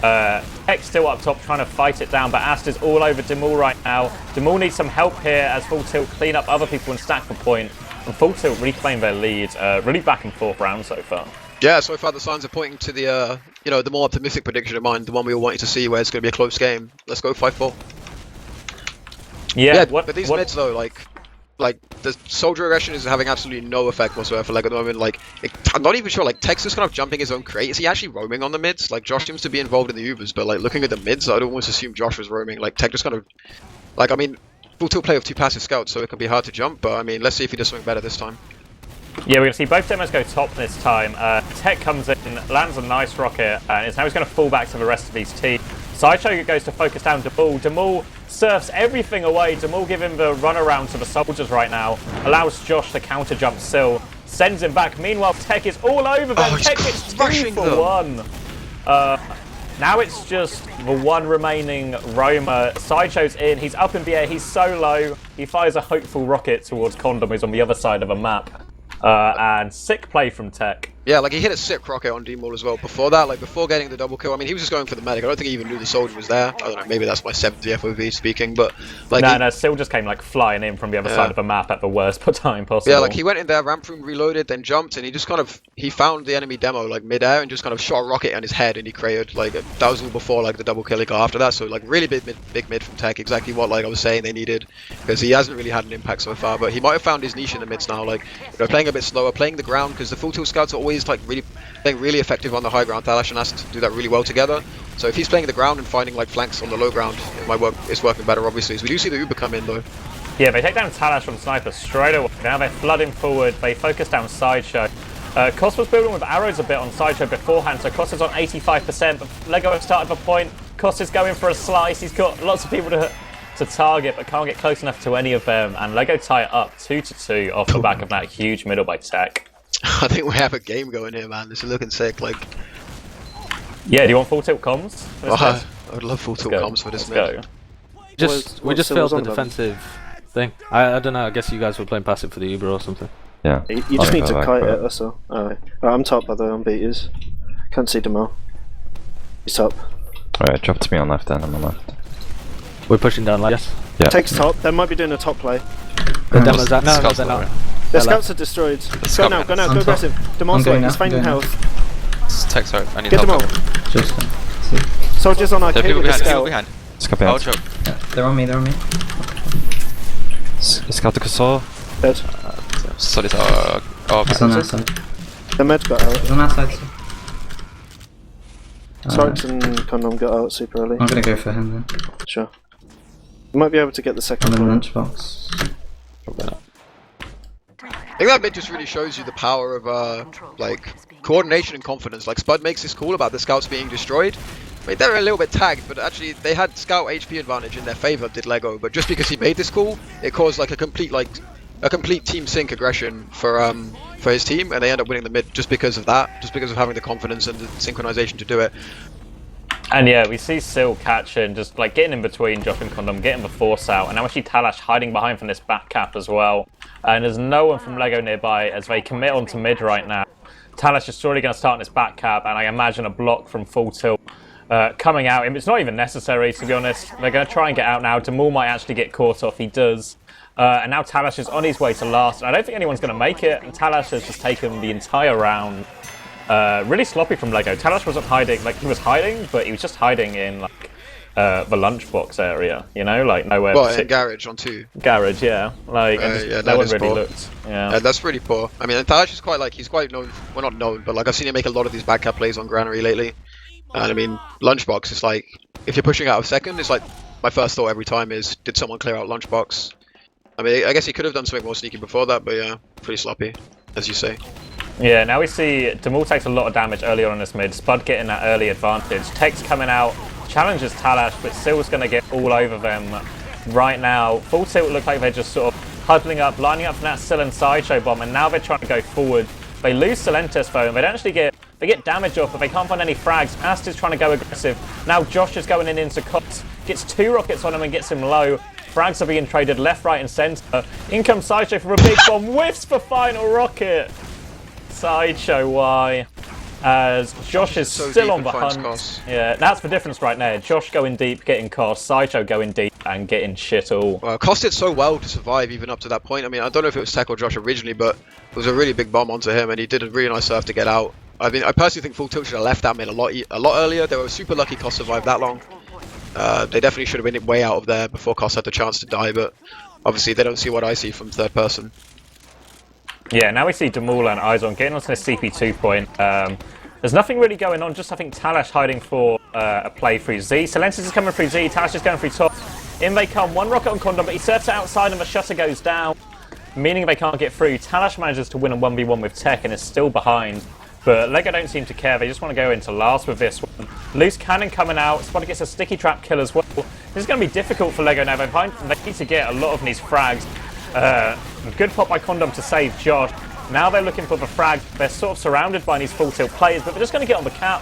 Tech's still up top trying to fight it down, but Ast is all over Demol right now. Demol needs some help here as Full Tilt clean up other people and stack the point, and Full Tilt reclaim their lead. Really back and forth round so far. Yeah, so far the signs are pointing to the, you know, the more optimistic prediction of mine, the one we all wanted to see, where it's going to be a close game. Let's go 5-4. Yeah, but these mids though, like like the soldier aggression is having absolutely no effect whatsoever for Lego at the moment. Like I'm not even sure. Like Tech's just kind of jumping his own crate. Is he actually roaming on the mids? Like Josh seems to be involved in the Ubers, but like looking at the mids, I'd almost assume Josh was roaming. Like Tech just kind of, like I mean, full tilt play with 2 passive scouts, so it can be hard to jump. But I mean, let's see if he does something better this time. Yeah, we're going to see both demos go top this time. Tech comes in, lands a nice rocket, and it's now he's going to fall back to the rest of his team. Sideshow goes to focus down Demul. Demul surfs everything away. Demul giving the runaround to the soldiers right now. Allows Josh to counter jump Sil. Sends him back. Meanwhile, Tech is all over them. Tech gets 2 for 1. Now it's just the one remaining roamer. Sideshow's in. He's up in the air. He's so low. He fires a hopeful rocket towards CondoM, who's on the other side of a map. And sick play from Tech. Yeah, like he hit a sick rocket on D-Maul as well. Before that, like before getting the double kill, I mean, he was just going for the medic. I don't think he even knew the soldier was there. I don't know, maybe that's my 70 FOV speaking, but like... No, Sil just came like flying in from the other side of the map at the worst time possible. Yeah, like he went in there, ramp room, reloaded, then jumped, and he just kind of, he found the enemy demo like mid-air and just kind of shot a rocket on his head, and he created, like, that was all before like the double kill he got after that, so like really big mid from Tech, exactly what like I was saying they needed, because he hasn't really had an impact so far, but he might have found his niche in the mids now, like, you know, playing a bit slower, playing the ground, because the full tilt scouts are always like playing really effective on the high ground. Thalash and Ast do that really well together. So if he's playing the ground and finding like flanks on the low ground, it might work. It's working better, obviously. So we do see the Uber come in though. Yeah, they take down Talash from Sniper straight away. Now they're flooding forward. They focus down Sideshow. Koss was building with arrows a bit on Sideshow beforehand, so Koss is on 85%. But Lego have started the point. Koss is going for a slice. He's got lots of people to target, but can't get close enough to any of them. And Lego tie it up 2-2 off the back of that huge middle by Tech. I think we have a game going here, man. This is looking sick. Like, yeah, do you want full tilt comms? I would love full tilt comms for this mid. We just failed the defensive thing. I don't know. I guess you guys were playing passive for the Uber or something. Yeah. You just need to kite it. That's all. Alright. I'm top by the way on beaters. Can't see Demel. He's top. Alright, drop to me on left then. I'm on left. We're pushing down left. Yes. Yeah. Takes top. They might be doing a top play. The demo's out. No, they're not. Their scouts are destroyed. Go now, go aggressive. Demon's away, he's finding health. Tech, sorry, I need Get help. Just Soldiers on arcade with a scout. Behind. I'll choke. Yeah, they're on me. Scout the Casor. Dead. Sorry, It's on that side. The med got out. It's on that side. Sarks and CondoM got out super early. I'm gonna go for him then. Sure. You might be able to get the second I'm in point. lunchbox. Probably not. I think that mid just really shows you the power of like coordination and confidence. Like Spud makes this call about the scouts being destroyed. I mean, they're a little bit tagged, but actually they had scout HP advantage in their favor, did Lego. But just because he made this call, it caused like a complete team sync aggression for his team, and they end up winning the mid just because of that, just because of having the confidence and the synchronization to do it. And yeah, we see Sil catching, just like getting in between Josh and CondoM, getting the force out, and now we see Talash hiding behind from this back cap as well. And there's no one from Lego nearby as they commit onto mid right now. Talash is surely going to start in this back cap, and I imagine a block from full tilt coming out. It's not even necessary, to be honest. They're going to try and get out now. Demul might actually get caught off. He does. And now Talash is on his way to last. I don't think anyone's going to make it. And Talash has just taken the entire round. Really sloppy from Lego. Talash wasn't hiding, like he was hiding, but he was just hiding in like the lunchbox area, you know, like nowhere. Well, in garage on 2. Garage, yeah. Like yeah, no one really poor. looked. Yeah. That's really poor. I mean, Talash is quite like, he's quite known, well not known, but like I've seen him make a lot of these back cap plays on Granary lately. And I mean, lunchbox is like, if you're pushing out of second, it's like, my first thought every time is, did someone clear out lunchbox? I mean, I guess he could have done something more sneaky before that, but yeah, pretty sloppy, as you say. Yeah, now we see Demul takes a lot of damage early on in this mid. Spud getting that early advantage. Tech's coming out, challenges Talash, but Sil's going to get all over them right now. Full tilt look like they're just sort of huddling up, lining up for that Sil and Sideshow bomb, and now they're trying to go forward. They lose Silentus though, and they don't actually get, they get damage off, but they can't find any frags. Ast is trying to go aggressive. Now Josh is going in into Cops, gets 2 rockets on him and gets him low. Frags are being traded left, right, and centre. In comes Sideshow for a big bomb, whiffs for final rocket. Sideshow Y, as Josh is so still deep on the and finds hunt. Koss. Yeah, that's the difference right there. Josh going deep, getting Koss. Sideshow going deep and getting shit all. Well, Koss did so well to survive even up to that point. I mean, I don't know if it was Tech or Josh originally, but it was a really big bomb onto him, and he did a really nice serve to get out. I mean, I personally think Full Tilt should have left that mid a lot earlier. They were super lucky Koss survived that long. They definitely should have been way out of there before Koss had the chance to die, but obviously they don't see what I see from third person. Yeah, now we see Demul and iZon getting onto this CP2 point. There's nothing really going on, just I think Talash hiding for a play through Z. Silentis is coming through Z, Talash is going through top. In they come, one rocket on CondoM, but he surfs it outside and the shutter goes down, meaning they can't get through. Talash manages to win a 1v1 with Tech and is still behind. But LEGO don't seem to care, they just want to go into last with this one. Loose cannon coming out, Spot gets a sticky trap kill as well. This is going to be difficult for LEGO now, they need to get a lot of these frags. Good pop by CondoM to save Josh. Now they're looking for the frag. They're sort of surrounded by these full tilt players, but they're just going to get on the cap.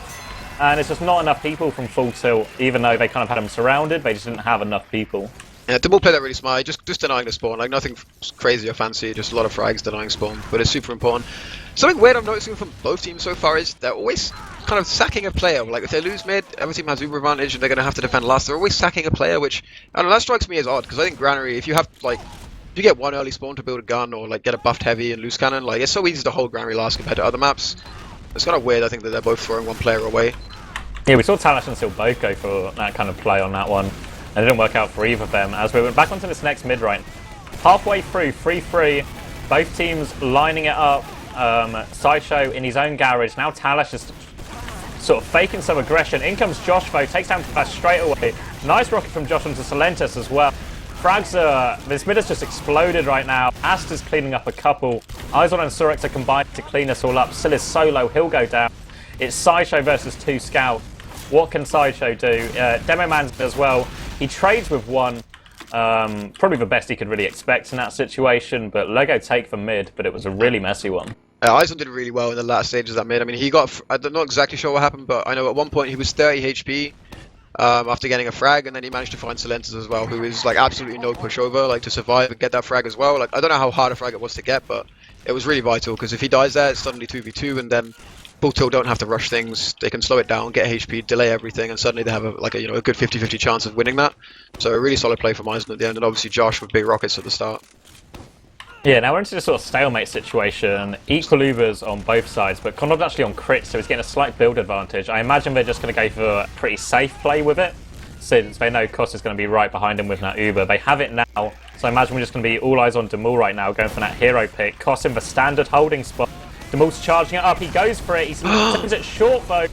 And it's just not enough people from full tilt, even though they kind of had them surrounded, they just didn't have enough people. Yeah, Demul played that really smart, just denying the spawn, like nothing crazy or fancy, just a lot of frags denying spawn, but it's super important. Something weird I'm noticing from both teams so far is they're always kind of sacking a player. Like if they lose mid, every team has uber advantage and they're going to have to defend last. They're always sacking a player, which, I don't know, that strikes me as odd, because I think Granary, if you have, like, if you get one early spawn to build a gun or like get a buffed heavy and loose cannon, like it's so easy to hold Granary last compared to other maps. It's kind of weird, I think, that they're both throwing one player away. Yeah, we saw Talash and Sil both go for that kind of play on that one. And it didn't work out for either of them. As we went back onto this next mid right. Halfway through, 3-3. Both teams lining it up. Sideshow in his own garage. Now Talash is sort of faking some aggression. In comes Josh though, takes down Talash straight away. Nice rocket from Josh onto Silentis as well. Frags this mid has just exploded right now. Asta's cleaning up a couple. iZon and Surex are combined to clean us all up. Sil is solo, he'll go down. It's Sideshow versus 2 Scout. What can Sideshow do? Demo Man's as well. He trades with one. Probably the best he could really expect in that situation, but LEGO take the mid, but it was a really messy one. iZon did really well in the last stages of that mid. I mean, he got, I'm not exactly sure what happened, but I know at one point he was 30 HP after getting a frag, and then he managed to find Silentis as well, who is like absolutely no pushover, like to survive and get that frag as well. Like, I don't know how hard a frag it was to get, but it was really vital, because if he dies there, it's suddenly 2v2, and then full tilt don't have to rush things, they can slow it down, get HP, delay everything, and suddenly they have a good 50-50 chance of winning that. So a really solid play from iZon at the end, and obviously Josh with big rockets at the start. Yeah, now we're into this sort of stalemate situation. Equal Ubers on both sides, but CondoM's actually on crit, so he's getting a slight build advantage. I imagine they're just going to go for a pretty safe play with it, since they know Koss is going to be right behind him with that Uber. They have it now, so I imagine we're just going to be all eyes on Demul right now, going for that hero pick. Koss in the standard holding spot. Demul's charging it up, he goes for it, he sends it short though.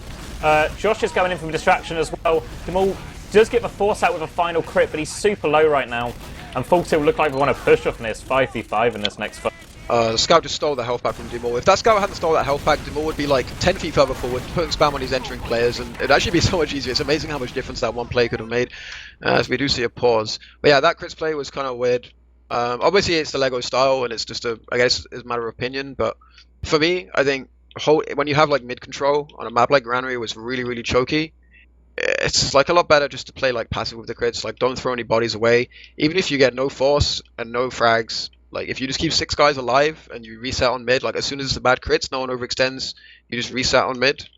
Josh is going in for the distraction as well. Demul does get the force out with a final crit, but he's super low right now. And full tilt look like we want to push off in this 5v5 in this next fight. The scout just stole the health pack from Demul. If that scout hadn't stole that health pack, Demul would be like 10 feet further forward, putting spam on his entering players, and it'd actually be so much easier. It's amazing how much difference that one play could have made. As we do see a pause. But yeah, that crits play was kind of weird. Obviously it's the LEGO style, and it's just I guess it's a matter of opinion, but for me, I think when you have like mid control on a map like Granary, it was really, really choky. It's like a lot better just to play like passive with the crits, like don't throw any bodies away. Even if you get no force and no frags, like if you just keep 6 guys alive and you reset on mid, like as soon as it's a bad crits, no one overextends, you just reset on mid.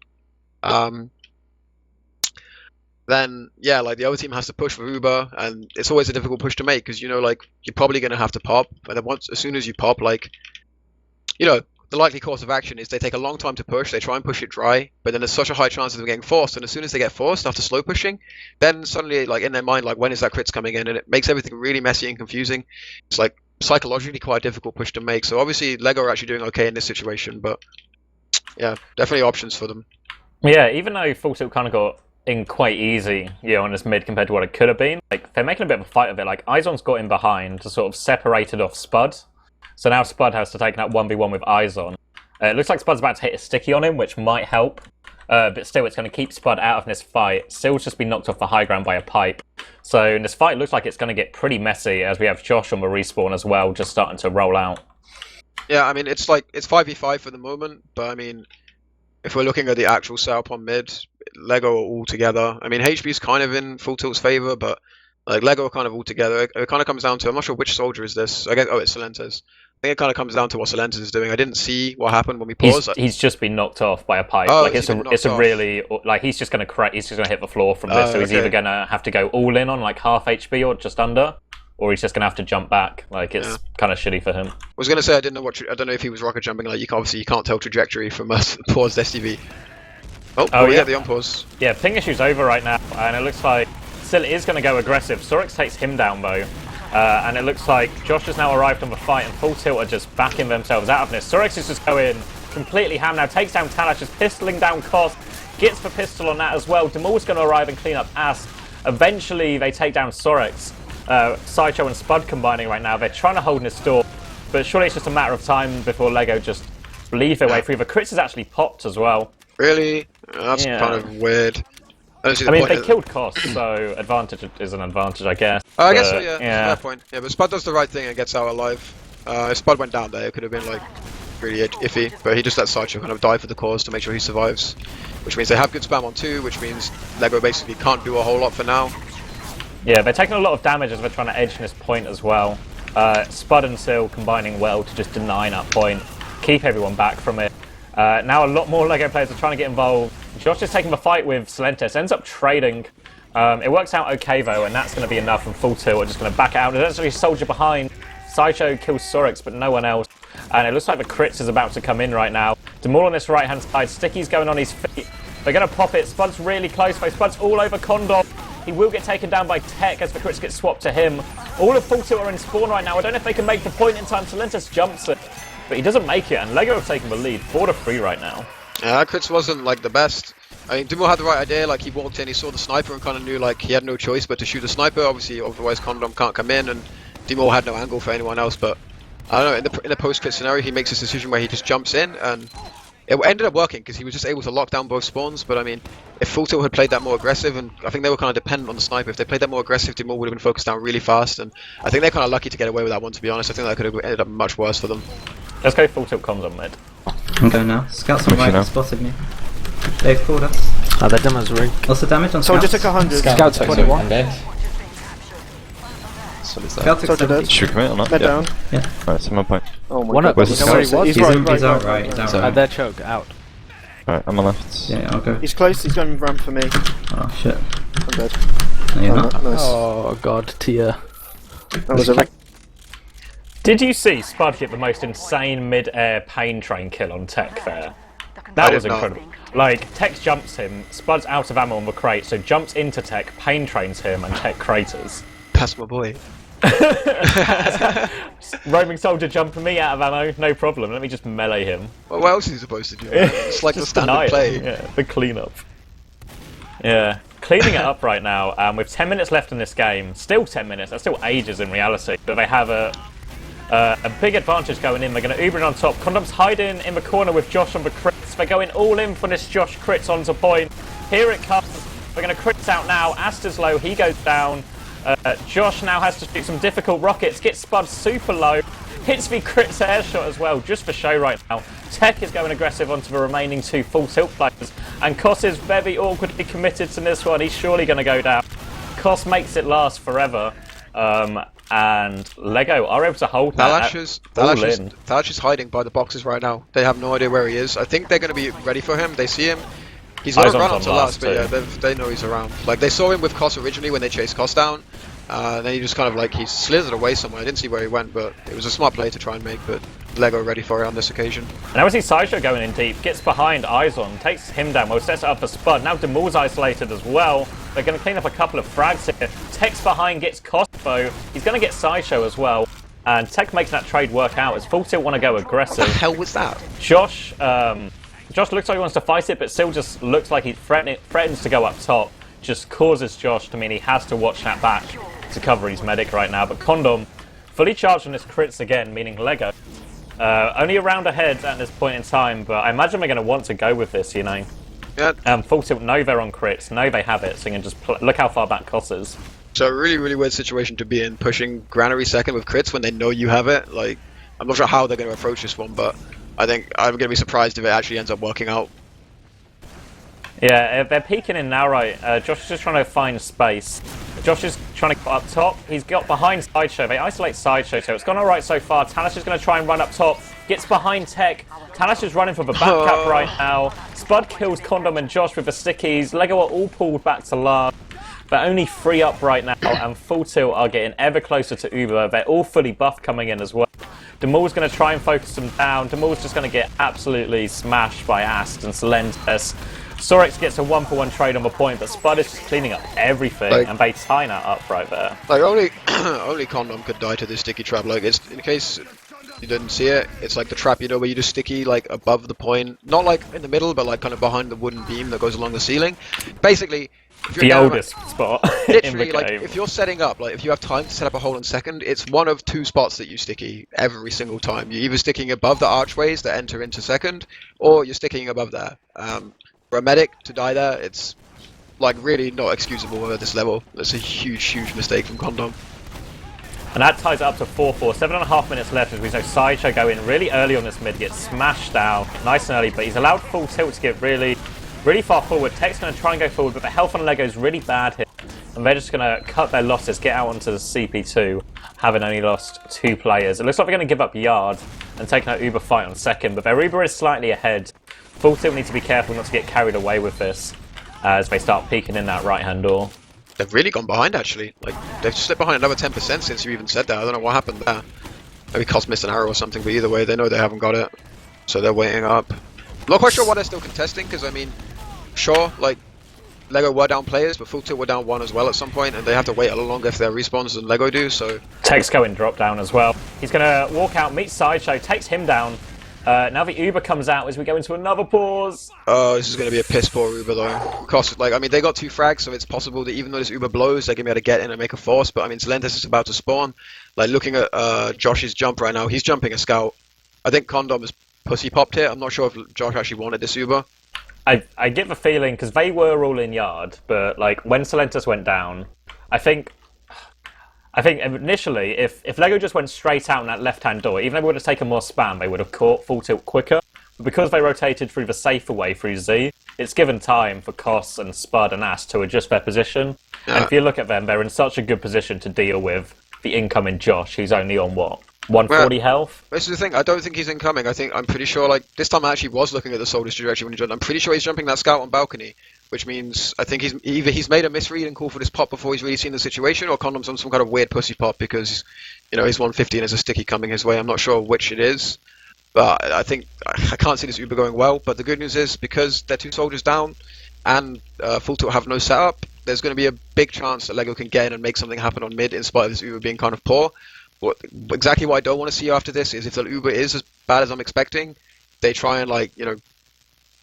Then yeah, like the other team has to push for Uber, and it's always a difficult push to make, because you know, like you're probably gonna have to pop, and then as soon as you pop, like, you know, the likely course of action is they take a long time to push, they try and push it dry, but then there's such a high chance of them getting forced, and as soon as they get forced after slow pushing, then suddenly, like in their mind, like when is that crits coming in, and it makes everything really messy and confusing. It's like psychologically quite a difficult push to make, so obviously LEGO are actually doing okay in this situation, but yeah, definitely options for them. Yeah, even though full tilt kind of got in quite easy, you know, on this mid compared to what it could have been, like they're making a bit of a fight of it. Like iZon's got in behind to sort of separate it off Spud. So now Spud has to take that 1v1 with iZon. It looks like Spud's about to hit a sticky on him, which might help. But still, it's going to keep Spud out of this fight. Still's just been knocked off the high ground by a pipe. So in this fight, it looks like it's going to get pretty messy, as we have Josh on the respawn as well, just starting to roll out. Yeah, I mean, it's like, it's 5v5 for the moment, but I mean, if we're looking at the actual setup on mid, LEGO are all together. I mean, HB's kind of in full tilt's favor, but like LEGO are kind of all together. It kind of comes down to, I'm not sure which soldier is this. I guess, oh, it's Silentis. I think it kind of comes down to what Silentis is doing. I didn't see what happened when we paused. He's just been knocked off by a pipe. Oh, like it's a really, like he's just going to hit the floor from this. So he's either going to have to go all in on like half HP or just under, or he's just going to have to jump back. Like it's kind of shitty for him. I was going to say I didn't know I don't know if he was rocket jumping. Like you can't tell trajectory from paused STV. Oh yeah, the unpause. Yeah, ping issue's over right now, and it looks like Sil is going to go aggressive. Surex takes him down though. And it looks like Josh has now arrived on the fight, and Full Tilt are just backing themselves out of this. Sorex is just going completely ham now, takes down Talash, just pistoling down Koss, gets the pistol on that as well. Demor's going to arrive and clean up Ast. Eventually, they take down Sorex. Sideshow and Spud combining right now. They're trying to hold in this door, but surely it's just a matter of time before Lego just leave their way through. The crits has actually popped as well. Really? That's kind of weird. I mean, they killed Koss, so advantage is an advantage, I guess. I guess so, yeah. Fair point. Yeah, but Spud does the right thing and gets out alive. If Spud went down there, it could have been like really iffy, but he just let Sideshow kind of die for the cause to make sure he survives. Which means they have good spam on 2, which means Lego basically can't do a whole lot for now. Yeah, they're taking a lot of damage as they're trying to edge in this point as well. Spud and Sil combining well to just deny that point, keep everyone back from it. Now a lot more Lego players are trying to get involved. Josh is taking the fight with Silentes, ends up trading. It works out okay though, and that's going to be enough from Full Tilt. We're just going to back out. There's actually a soldier behind. Sideshow kills Sorex, but no one else. And it looks like the crits is about to come in right now. Demol on this right-hand side. Sticky's going on his feet. They're going to pop it. Spud's really close. Spud's all over CondoM. He will get taken down by Tech as the crits get swapped to him. All of Full Tilt are in spawn right now. I don't know if they can make the point in time. Silentes jumps it, but he doesn't make it, and Lego have taken the lead 4-3 right now. Yeah, that crits wasn't like the best. I mean, Demol had the right idea. Like, he walked in, he saw the sniper and kind of knew like he had no choice but to shoot the sniper. Obviously, otherwise CondoM can't come in, and Demol had no angle for anyone else. But I don't know, in the post-crit scenario, he makes this decision where he just jumps in, and it ended up working because he was just able to lock down both spawns. But I mean, if Full Tilt had played that more aggressive, and I think they were kind of dependent on the sniper, if they played that more aggressive, Demol would have been focused down really fast. And I think they're kind of lucky to get away with that one, to be honest. I think that could have ended up much worse for them. Let's go Full Tilt comms on mid. I'm going now. Scouts on right spotted me. They've called us. Their demo's ring. What's the damage on Soldier Scouts? took 100. Scout 21. Scout took Soldier 70. dead. Should we commit or not? Mid down. Yeah. Alright, so my point. Oh my One god. up. Where's the You know where he Scout? was? He's He's right. out right. He's out right. Their choke out. Alright, I'm on left. Yeah, I'll go. He's close, he's going ramp for me. Oh shit. I'm dead. No, you're Oh, not. nice. Oh god, Tia. That was a Did you see Spud get the most insane mid-air pain train kill on Tech there? That was incredible. Like, Tech jumps him, Spud's out of ammo on the crate, so jumps into Tech, pain trains him, and Tech craters. That's my boy. Roaming soldier jumping me out of ammo, no problem. Let me just melee him. Well, what else is he supposed to do? It's like the Just deny standard it. play. Yeah, the cleanup. Yeah, cleaning it up right now. With 10 minutes left in this game, still 10 minutes. That's still ages in reality. But they have a big advantage going in. They're going to Uber in on top. CondoM's hiding in the corner with Josh on the crits. They're going all in for this Josh crits onto point. Here it comes. They're going to crits out now. Asta's low. He goes down. Josh now has to shoot some difficult rockets. Gets Spud super low. Hits the crits air shot as well, just for show right now. Tech is going aggressive onto the remaining 2 Full Tilt players. And Koss is very awkwardly committed to this one. He's surely going to go down. Koss makes it last forever. And Lego are able to hold that. Talash is hiding by the boxes right now. They have no idea where he is. I think they're going to be ready for him. They see him. He's going to run onto last, but yeah, they know he's around. Like, they saw him with Koss originally when they chased Koss down. Then he just kind of like, he slithered away somewhere. I didn't see where he went, but it was a smart play to try and make, but Lego ready for it on this occasion. And now we see Sideshow going in deep, gets behind iZon, takes him down, well, sets it up for Spud. Now Demol's isolated as well. They're going to clean up a couple of frags here. Tech's behind, gets Cospo. He's going to get Sideshow as well. And Tech makes that trade work out as Full Tilt want to go aggressive. What the hell was that? Josh looks like he wants to fight it, but still just looks like he threatens to go up top. Just causes Josh to mean he has to watch that back to cover his medic right now. But CondoM fully charged on his crits again, meaning Lego. Only a round ahead at this point in time, but I imagine we're going to want to go with this, you know. Yeah. Full Tilt know they're on crits, know they have it, so you can just look how far back Koss is. So a really, really weird situation to be in, pushing Granary second with crits when they know you have it. Like, I'm not sure how they're going to approach this one, but I think I'm going to be surprised if it actually ends up working out. Yeah, they're peeking in now, right? Josh is just trying to find space. Josh is trying to get up top. He's got behind Sideshow. They isolate Sideshow, so it's gone alright so far. Talash is going to try and run up top. Gets behind Tech. Talash is running for the backup right now. Spud kills CondoM and Josh with the stickies. Lego are all pulled back to last. They're only 3 up right now, and Full Tilt are getting ever closer to Uber. They're all fully buffed coming in as well. Demol's going to try and focus them down. Demol's just going to get absolutely smashed by Ast and Silentes. Sorex gets a 1-for-1 trade on the point, but Spud is just cleaning up everything, and they tie that up right there. Like only only CondoM could die to this sticky trap. Like it's in case you didn't see it, it's like the trap, you know, where you just sticky like above the point, not like in the middle, but like kind of behind the wooden beam that goes along the ceiling. Basically, if you're The down, oldest spot in literally, the like game. if you're setting up, like if you have time to set up a hole in second, it's one of two spots that you sticky every single time. You're either sticking above the archways that enter into second, or you're sticking above there. For a medic to die there, it's like really not excusable at this level. That's a huge mistake from CondoM. And that ties it up to 4-4. 7.5 minutes left as we saw Sideshow go in really early on this mid, get smashed down nice and early, but he's allowed full tilt to get really far forward. Tech's going to try and go forward, but the health on Lego is really bad here. And they're just going to cut their losses, get out onto the CP2, having only lost 2 players. It looks like they're going to give up Yard and take an Uber fight on second, but their Uber is slightly ahead. Full tilt need to be careful not to get carried away with this as they start peeking in that right-hand door. They've really gone behind, actually. Like, they've slipped behind another 10% since you even said that. I don't know what happened there. Maybe Cos missed an arrow or something, but either way, they know they haven't got it. So they're waiting up. I'm not quite sure why they're still contesting, because, I mean, sure, like, Lego were down players, but Full Tilt were down 1 as well at some point, and they have to wait a little longer if their respawns than Lego do, so... Tech's going drop down as well. He's going to walk out, meet Sideshow, takes him down. Now the Uber comes out as we go into another pause. Oh, this is going to be a piss poor Uber though. Cos, like, I mean, they got 2 frags, so it's possible that even though this Uber blows, they're going to be able to get in and make a force. But I mean, Zelentis is about to spawn. Like, looking at Josh's jump right now, he's jumping a scout. I think CondoM has pussy popped here. I'm not sure if Josh actually wanted this Uber. I get the feeling, because they were all in Yard, but like when Zelentis went down, I think initially, if Lego just went straight out in that left-hand door, even if they would have taken more spam, they would have caught Full Tilt quicker. But because they rotated through the safer way through Z, it's given time for Kos and Spud and Ass to adjust their position. Yeah. And if you look at them, they're in such a good position to deal with the incoming Josh, who's only on, what, 140 health? This is the thing, I don't think he's incoming. I'm pretty sure, like, this time I actually was looking at the Soldiers direction when he jumped. I'm pretty sure he's jumping that scout on balcony. Which means I think he's made a misread and called for this pop before he's really seen the situation, or CondoM's on some kind of weird pussy pop because, you know, he's 150 and there's a sticky coming his way. I'm not sure which it is, but I think I can't see this Uber going well. But the good news is because they're 2 soldiers down and Full Tilt have no setup, there's going to be a big chance that Lego can get in and make something happen on mid in spite of this Uber being kind of poor. Exactly what I don't want to see after this is if the Uber is as bad as I'm expecting, they try and, like, you know,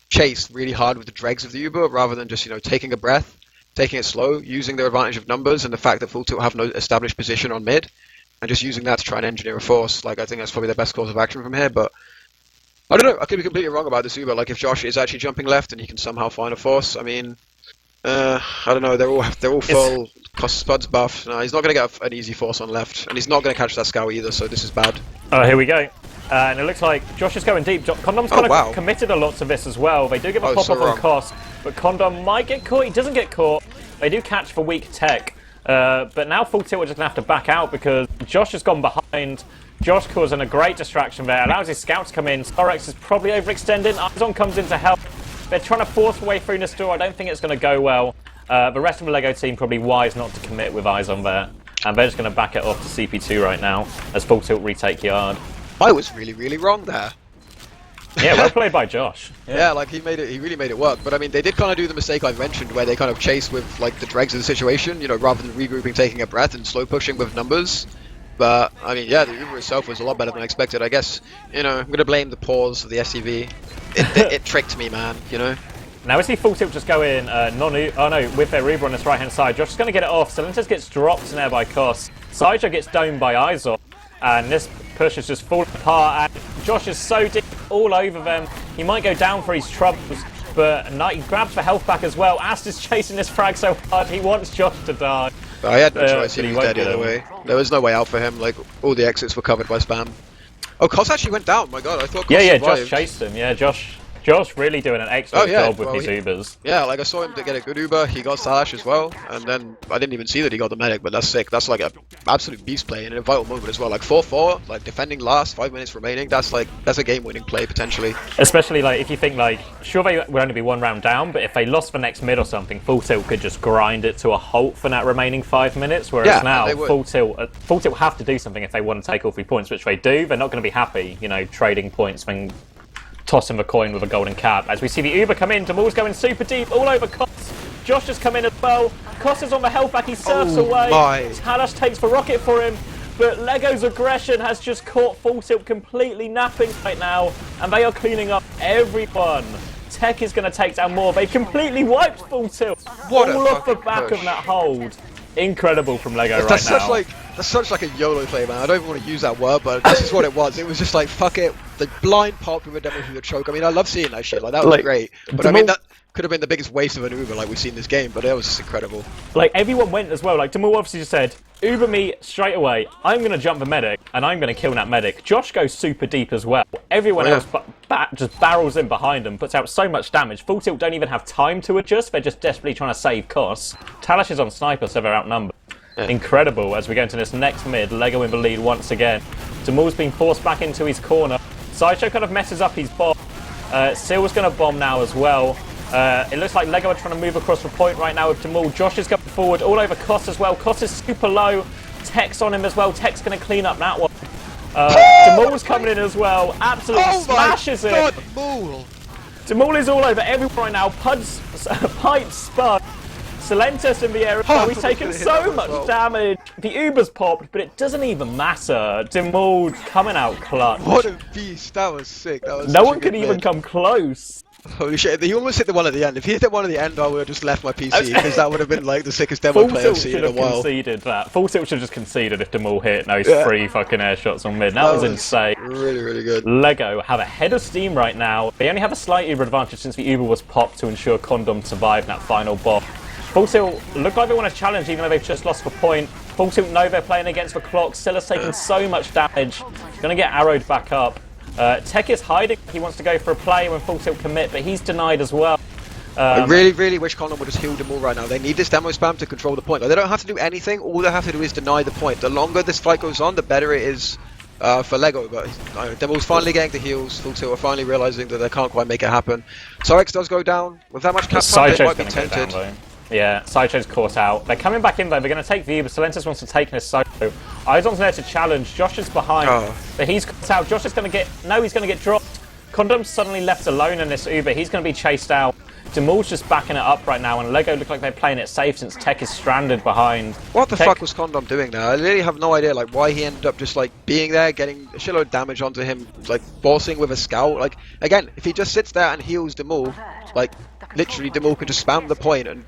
chase really hard with the dregs of the Uber rather than just, you know, taking a breath, taking it slow, using their advantage of numbers and the fact that Full Tilt have no established position on mid, and just using that to try and engineer a force. Like, I think that's probably their best course of action from here, but I don't know, I could be completely wrong about this Uber. Like, if Josh is actually jumping left and he can somehow find a force, I mean, I don't know, they're all full. Spud's buff. No, he's not going to get an easy force on left, and he's not going to catch that scout either, so this is bad. Oh, here we go. And it looks like Josh is going deep. CondoM's kind of committed a lot to this as well. They do give a pop-up on Kos, but CondoM might get caught. He doesn't get caught. They do catch for weak tech. But now Full Tilt are just going to have to back out because Josh has gone behind. Josh causing a great distraction there. Allows his scout to come in. CommanderX is probably overextending. iZon comes in to help. They're trying to force a way through this door. I don't think it's going to go well. The rest of the Lego team probably wise not to commit with iZon there. And they're just going to back it off to CP2 right now as Full Tilt retake Yard. I was really wrong there. Yeah, well played by Josh. Yeah, like he really made it work. But I mean, they did kind of do the mistake I mentioned where they kind of chased with like the dregs of the situation, you know, rather than regrouping, taking a breath and slow pushing with numbers. But I mean, yeah, the Uber itself was a lot better than I expected. I guess, you know, I'm going to blame the pause of the SCV. It tricked me, man, you know. Now we see Full Tilt just go in, with their Uber on this right hand side. Josh is going to get it off. Zelentis gets dropped in there by Kos. Sideshow gets domed by iZon. And this push is just falling apart, and Josh is so deep all over them. He might go down for his troubles, but he grabs the health back as well. Ast is chasing this frag so hard, he wants Josh to die. But I had no choice, he was dead either way. There was no way out for him, like, all the exits were covered by spam. Oh, Kos actually went down, my god, I thought Kos survived. Josh chased him, Josh really doing an excellent job with his Ubers. Yeah, like I saw him to get a good Uber, he got Salash as well, and then I didn't even see that he got the medic, but that's sick. That's like an absolute beast play in a vital moment as well. Like 4-4, like defending last, 5 minutes remaining, that's a game-winning play potentially. Especially like if you think like, sure they would only be 1 round down, but if they lost the next mid or something, Full Tilt could just grind it to a halt for that remaining 5 minutes, whereas now Full Tilt have to do something if they want to take all 3 points, which they do. They're not going to be happy, you know, trading points when tossing the coin with a golden cap. As we see the Uber come in, Demul's going super deep, all over Kos. Josh has come in as well. Kos is on the health back, he surfs away. Kaidus takes the rocket for him. But Lego's aggression has just caught Full Tilt completely napping right now. And they are cleaning up everyone. Tech is going to take down more. They've completely wiped Full Tilt. All off the back of that hold. Incredible from Lego right now. That's such like a YOLO play, man. I don't even want to use that word, but this is what it was. It was just like, fuck it. The blind pop with a demo through the choke. I mean, I love seeing that shit. Like, that was great. But I mean, that could have been the biggest waste of an Uber like we've seen this game, but it was just incredible. Like, everyone went as well. Like, Demul obviously just said, Uber me straight away. I'm going to jump the medic, and I'm going to kill that medic. Josh goes super deep as well. Everyone else just barrels in behind him, puts out so much damage. Full Tilt don't even have time to adjust. They're just desperately trying to save Kos. Talash is on sniper, so they're outnumbered. Incredible as we go into this next mid. Lego in the lead once again. Demul's been forced back into his corner. Sideshow kind of messes up his bomb. Seal's going to bomb now as well. It looks like Lego are trying to move across the point right now with Demul. Josh is going forward all over Kos as well. Kos is super low. Tech's on him as well. Tech's going to clean up that one. Demul's coming in as well. Absolutely smashes it. Demul is all over everyone right now. Pipes spud. Silentus in the air. He's taken so much damage. The Uber's popped, but it doesn't even matter. Demul coming out clutch. What a beast. That was sick. That was no one could even come close. Holy shit, he almost hit the one at the end. If he hit the one at the end, I would have just left my PC, because that would have been like the sickest demo play I've seen in a while. Conceded that. Full Tilt should have just conceded if Demul hit. Now he's 3 fucking air shots on mid. That was insane. Really, really good. Lego have a head of steam right now. They only have a slight Uber advantage since the Uber was popped to ensure CondoM survived that final bomb. Full Tilt look like they want to challenge even though they've just lost the point. Full Tilt know they're playing against the clock. Silla's taking so much damage. Going to get arrowed back up. Tech is hiding. He wants to go for a play when Full Tilt commit, but he's denied as well. I really, really wish CondoM would just heal them all right now. They need this demo spam to control the point. Like, they don't have to do anything. All they have to do is deny the point. The longer this fight goes on, the better it is for Lego. But Demul's finally getting the heals. Full Tilt are finally realizing that they can't quite make it happen. So X does go down. With that much cap time, they might be tempted. Yeah, Sideshow's caught out. They're coming back in though. They're going to take the Uber. Silentus wants to take this solo. iZon's there to challenge. Josh is behind. But he's caught out. Josh is going to get... No, he's going to get dropped. CondoM's suddenly left alone in this Uber. He's going to be chased out. Demul's just backing it up right now, and Lego look like they're playing it safe since Tech is stranded behind. What the fuck was CondoM doing there? I really have no idea like why he ended up just like being there, getting a shitload of damage onto him, like bossing with a scout. Like, again, if he just sits there and heals Demul, like, literally Demul could just spam the point and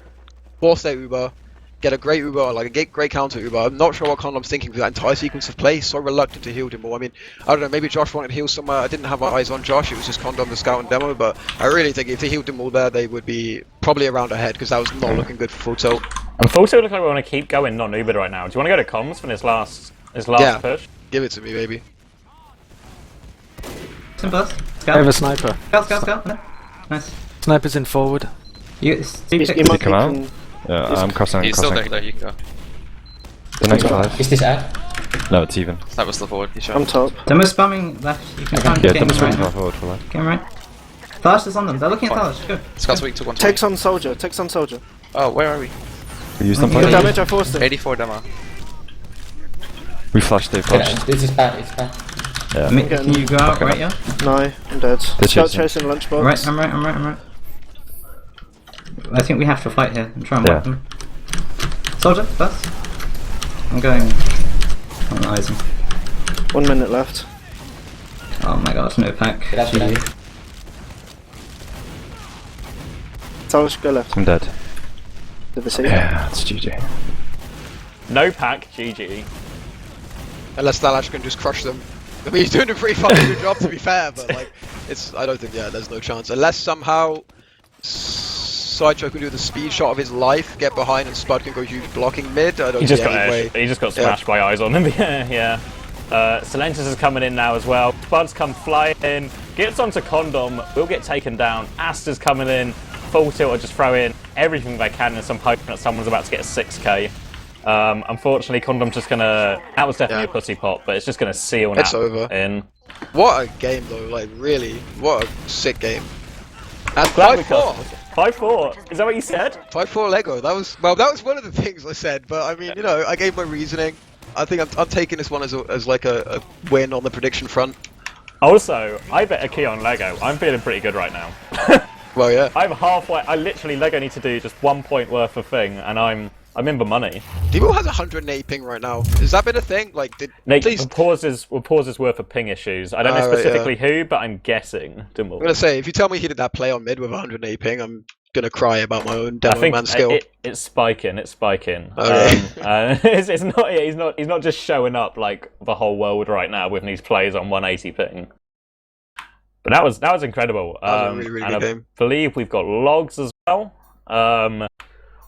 force their Uber, get a great Uber, or like a great counter Uber. I'm not sure what CondoM's thinking for that entire sequence of play. He's so reluctant to heal Demul. I mean, I don't know, maybe Josh wanted to heal somewhere. I didn't have my eyes on Josh, it was just CondoM, the scout and demo, but I really think if they healed Demul there, they would be probably around ahead, because that was not looking good for Full Tilt. And Full Tilt look like we want to keep going non-Ubered right now. Do you want to go to comms for this last push? Give it to me, baby. Some buzz. I have a sniper. Scout. No. Nice. Sniper's in forward. He Did he come out? Yeah, I'm crossing. He's still there, you can go. The next 5. Is this ad? No, it's even. That was still forward. I'm top. Demo spamming left. You can try and get him right. Forward for that. Get him right. Thalash is on them. They're looking at Thalash. Go. Scott's weak to 120. Takes on soldier. Takes on soldier. Oh, where are we? We used them. Good damage. I forced it. 84 demo. We flashed. They flashed. This is bad, it's bad. Yeah. Can you go out right, yeah? No, I'm dead. Scout chasing lunchbox. Right, I'm right. I think we have to fight here and try and wipe them. Soldier, first. I'm going on iZon. 1 minute left. Oh my god, no pack. Talash, go left. I'm dead. Did they see Yeah, it's GG. No pack, GG. Unless Thalash can just crush them. I mean, he's doing a pretty fucking good job, to be fair, but like, I don't think, there's no chance. Unless somehow Sideshow can do the speed shot of his life, get behind, and Spud can go huge blocking mid. I don't see any way. He just got smashed by iZon in the air, yeah. Silentus is coming in now as well. Spud's come flying in, gets onto CondoM, will get taken down. Aster's coming in, Full Tilt will just throw in everything they can in some hope that someone's about to get a 6k. Unfortunately, CondoM's just gonna... That was definitely a pussy pop, but it's just gonna seal now. It's over. In. What a game though, like really, what a sick game. And 5-4! 5-4, is that what you said? 5-4 Lego, that was one of the things I said, but I mean, I gave my reasoning. I think I'm taking this one as like a win on the prediction front. Also, I bet a key on Lego. I'm feeling pretty good right now. Well, yeah. I'm halfway. I literally Lego need to do just 1 point worth of thing, and I'm in the money. Demo has 180 ping right now. Has that been a thing? Like, Nate, please. pauses worth of ping issues. I don't know specifically who, but I'm guessing. I'm gonna say, if you tell me he did that play on mid with 180 ping, I'm gonna cry about my own demo I think man skill. it's spiking. It's spiking. Okay. It's not. He's not just showing up like the whole world right now with these plays on 180 ping. But that was incredible. That was a really good game. I believe we've got logs as well.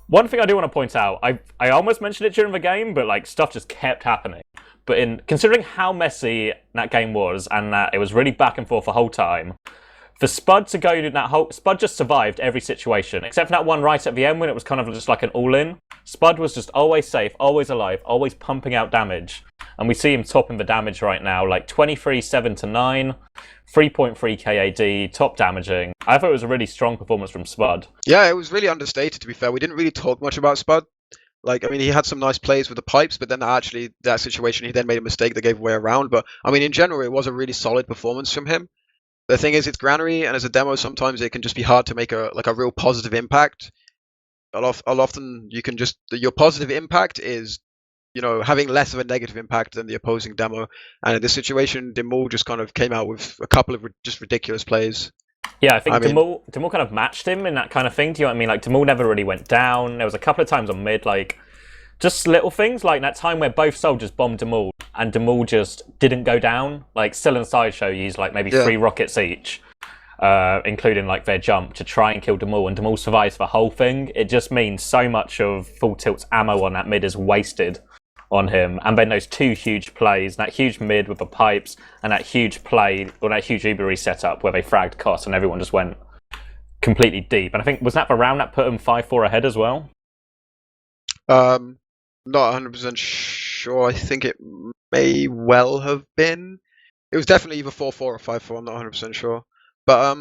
One thing I do want to point out, I almost mentioned it during the game, but like stuff just kept happening. But in considering how messy that game was and that it was really back and forth the whole time, for Spud to go to that whole Spud just survived every situation except for that one right at the end when it was kind of just like an all-in. Spud was just always safe, always alive, always pumping out damage, and we see him topping the damage right now, like 23 7 to 9. 3.3 KAD, top damaging. I thought it was a really strong performance from Spud. Yeah, it was really understated, to be fair. We didn't really talk much about Spud. Like, I mean, he had some nice plays with the pipes, but then actually, that situation, he then made a mistake that gave away around. But, I mean, in general, it was a really solid performance from him. The thing is, it's granary, and as a demo, sometimes it can just be hard to make a real positive impact. Often, you can just... Your positive impact is, you know, having less of a negative impact than the opposing demo. And in this situation, Demul just kind of came out with a couple of just ridiculous plays. Yeah, I think Demul kind of matched him in that kind of thing. Do you know what I mean? Like, Demul never really went down. There was a couple of times on mid, like, just little things, like that time where both soldiers bombed Demul, and Demul just didn't go down. Like, Still and Sideshow used, like, maybe 3 rockets each, including, like, their jump to try and kill Demul, and Demul survives the whole thing. It just means so much of Full Tilt's ammo on that mid is wasted on him, and then those 2 huge plays, that huge mid with the pipes, and that huge play, or that huge Uber setup where they fragged Koss and everyone just went completely deep. And I think, was that the round that put him 5-4 ahead as well? Not 100% sure. I think it may well have been. It was definitely either 4-4 or 5-4. I'm not 100% sure. But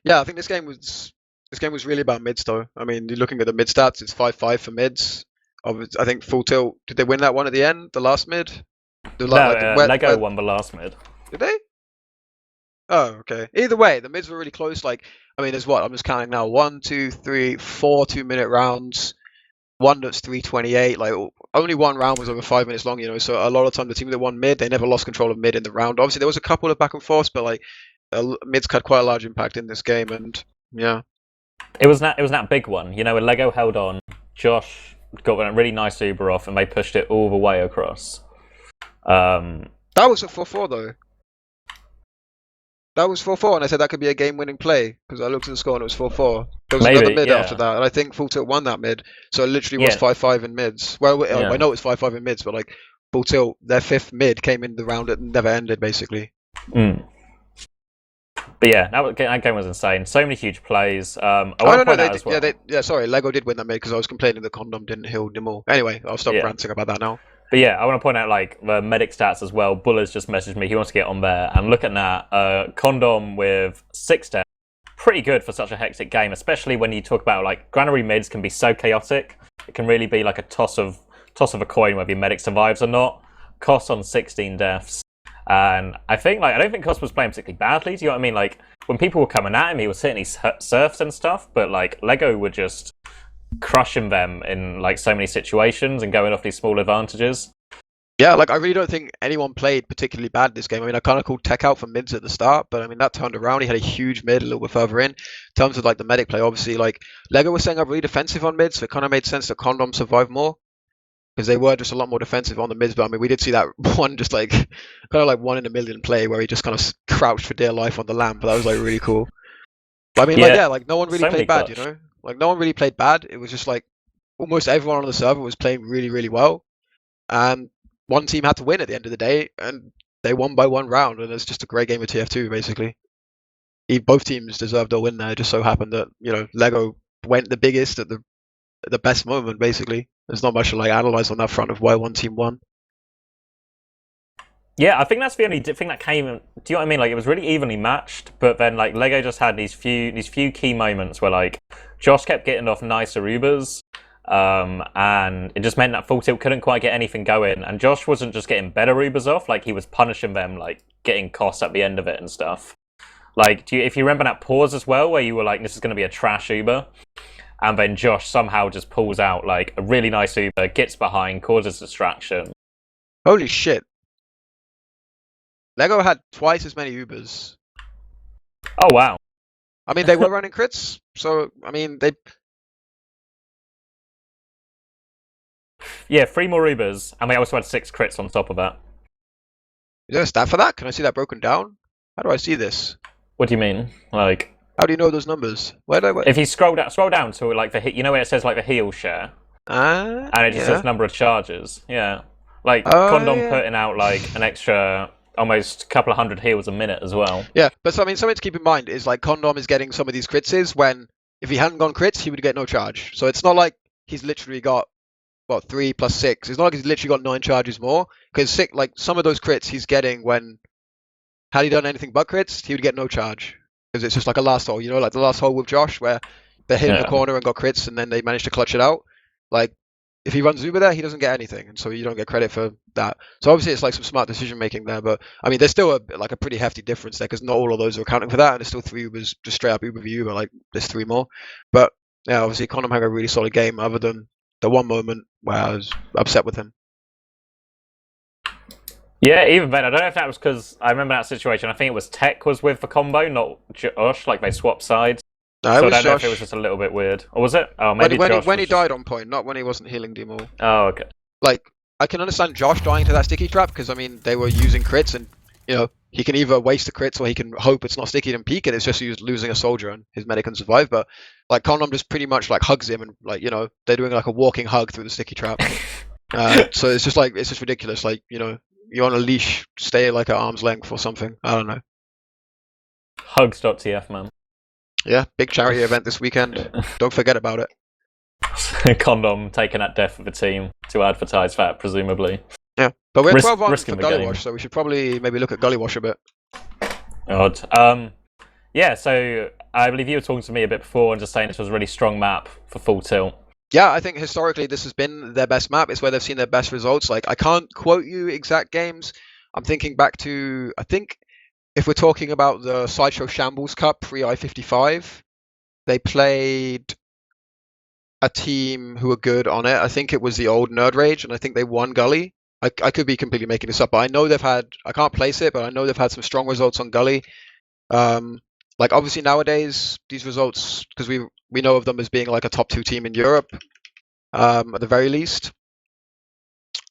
yeah, I think this game was really about mids though. I mean, you're looking at the mid stats. It's 5-5 for mids. I think Full Tilt, did they win that one at the end? The last mid? Lego won the last mid. Did they? Oh, okay. Either way, the mids were really close. Like, I mean, there's what? I'm just counting now. 1, 2, 3, 4 2-minute rounds. One that's 3:28. Like, only one round was over 5 minutes long, you know. So a lot of time, the team that won mid, they never lost control of mid in the round. Obviously, there was a couple of back and forths, but like, mids had quite a large impact in this game, and yeah. It was that big one, you know, when Lego held on, Josh got a really nice Uber off, and they pushed it all the way across. That was a 4-4 though. That was 4-4, and I said that could be a game-winning play because I looked at the score and it was 4-4. There was another mid after that, and I think Full Tilt won that mid, so it literally was 5-5 in mids. Well, I know it's 5-5 in mids, but like Full Tilt, their 5th mid came in the round that never ended, basically. But yeah, that game was insane. So many huge plays. Sorry, Lego did win that mid because I was complaining that CondoM didn't heal Demul. Anyway, I'll stop ranting about that now. But yeah, I want to point out like the medic stats as well. Buller's just messaged me. He wants to get on there and look at that. CondoM with 6 deaths. Pretty good for such a hectic game, especially when you talk about like granary mids can be so chaotic. It can really be like a toss of a coin whether your medic survives or not. Koss on 16 deaths. And I don't think Koss was playing particularly badly. Do you know what I mean? Like, when people were coming at him, he was hitting his surfs and stuff, but like Lego were just crushing them in like so many situations and going off these small advantages. Yeah, like I really don't think anyone played particularly bad this game. I mean, I kind of called Tech out for mids at the start, but I mean that turned around. He had a huge mid a little bit further in. In terms of like the medic play, obviously, like Lego was saying I'm really defensive on mids, so it kind of made sense that CondoM survived more. Because they were just a lot more defensive on the mids, but I mean, we did see that one just like, kind of like 1 in a million play where he just kind of crouched for dear life on the lamp. That was like really cool. But I mean, like no one really played bad, you know? Like no one really played bad. It was just like, almost everyone on the server was playing really, really well. And one team had to win at the end of the day, and they won by 1 round, and it's just a great game of TF2, basically. Both teams deserved a win there. It just so happened that, you know, Lego went the biggest at the best moment, basically. There's not much to like analyze on that front of why one team won. Yeah, I think that's the only thing that came. Do you know what I mean? Like, it was really evenly matched, but then like Lego just had these few key moments where like Josh kept getting off nicer Ubers, and it just meant that Full Tilt couldn't quite get anything going. And Josh wasn't just getting better Ubers off, like he was punishing them, like getting costs at the end of it and stuff. Like, if you remember that pause as well, where you were like, this is going to be a trash Uber, and then Josh somehow just pulls out like a really nice Uber, gets behind, causes distraction. Holy shit. Lego had twice as many Ubers. Oh, wow. I mean, they were running crits, so, I mean, they... Yeah, 3 more Ubers, and they also had 6 crits on top of that. Is there a stat for that? Can I see that broken down? How do I see this? What do you mean? Like... How do you know those numbers? Where do I... If you scroll down to like the you know where it says like the heal share, and it just says number of charges. Yeah, like CondoM putting out like an extra almost couple of hundred heals a minute as well. Yeah, but so, I mean, something to keep in mind is like CondoM is getting some of these crits when if he hadn't gone crits, he would get no charge. So it's not like he's literally got 3 plus 6. It's not like he's literally got 9 charges more because like some of those crits he's getting when had he done anything but crits, he would get no charge. Because it's just like a last hole, you know, like the last hole with Josh, where they hit in the corner and got crits, and then they managed to clutch it out. Like, if he runs Uber there, he doesn't get anything, and so you don't get credit for that. So obviously, it's like some smart decision making there, but I mean, there's still a pretty hefty difference there, because not all of those are accounting for that, and there's still 3 Ubers, just straight up Uber v Uber, like there's 3 more. But yeah, obviously, CondoM had a really solid game, other than the one moment where I was upset with him. Yeah, even then, I don't know if that was because I remember that situation. I think it was Tech was with the combo, not Josh. Like they swapped sides. No, so I it was don't know Josh. if it was just a little bit weird, or was it? Oh, maybe when he died on point, not when he wasn't healing Demo. Oh, okay. Like I can understand Josh dying to that sticky trap because I mean they were using crits, and you know he can either waste the crits or he can hope it's not sticky and peek, and it's just losing a soldier and his medic can survive. But like CondoM just pretty much like hugs him, and like you know they're doing like a walking hug through the sticky trap. So it's just ridiculous. Like you know. You're on a leash, stay like at arm's length or something. I don't know. Hugs.tf, man. Yeah, big charity event this weekend. Don't forget about it. CondoM taking that death of the team to advertise that, presumably. Yeah, but we're 12 on for Gully game. Wash, so we should probably maybe look at Gully Wash a bit. Odd. Yeah, so I believe you were talking to me a bit before and just saying this was a really strong map for Full Tilt. Yeah, I think historically this has been their best map. It's where they've seen their best results. Like, I can't quote you exact games. I'm thinking back to, I think, if we're talking about the Sideshow Shambles Cup pre-I-55, they played a team who were good on it. I think it was the old Nerd Rage, and I think they won Gully. I could be completely making this up, but I know they've had, I can't place it, but I know they've had some strong results on Gully. Like, obviously nowadays, these results, because we know of them as being like a top 2 team in Europe, at the very least.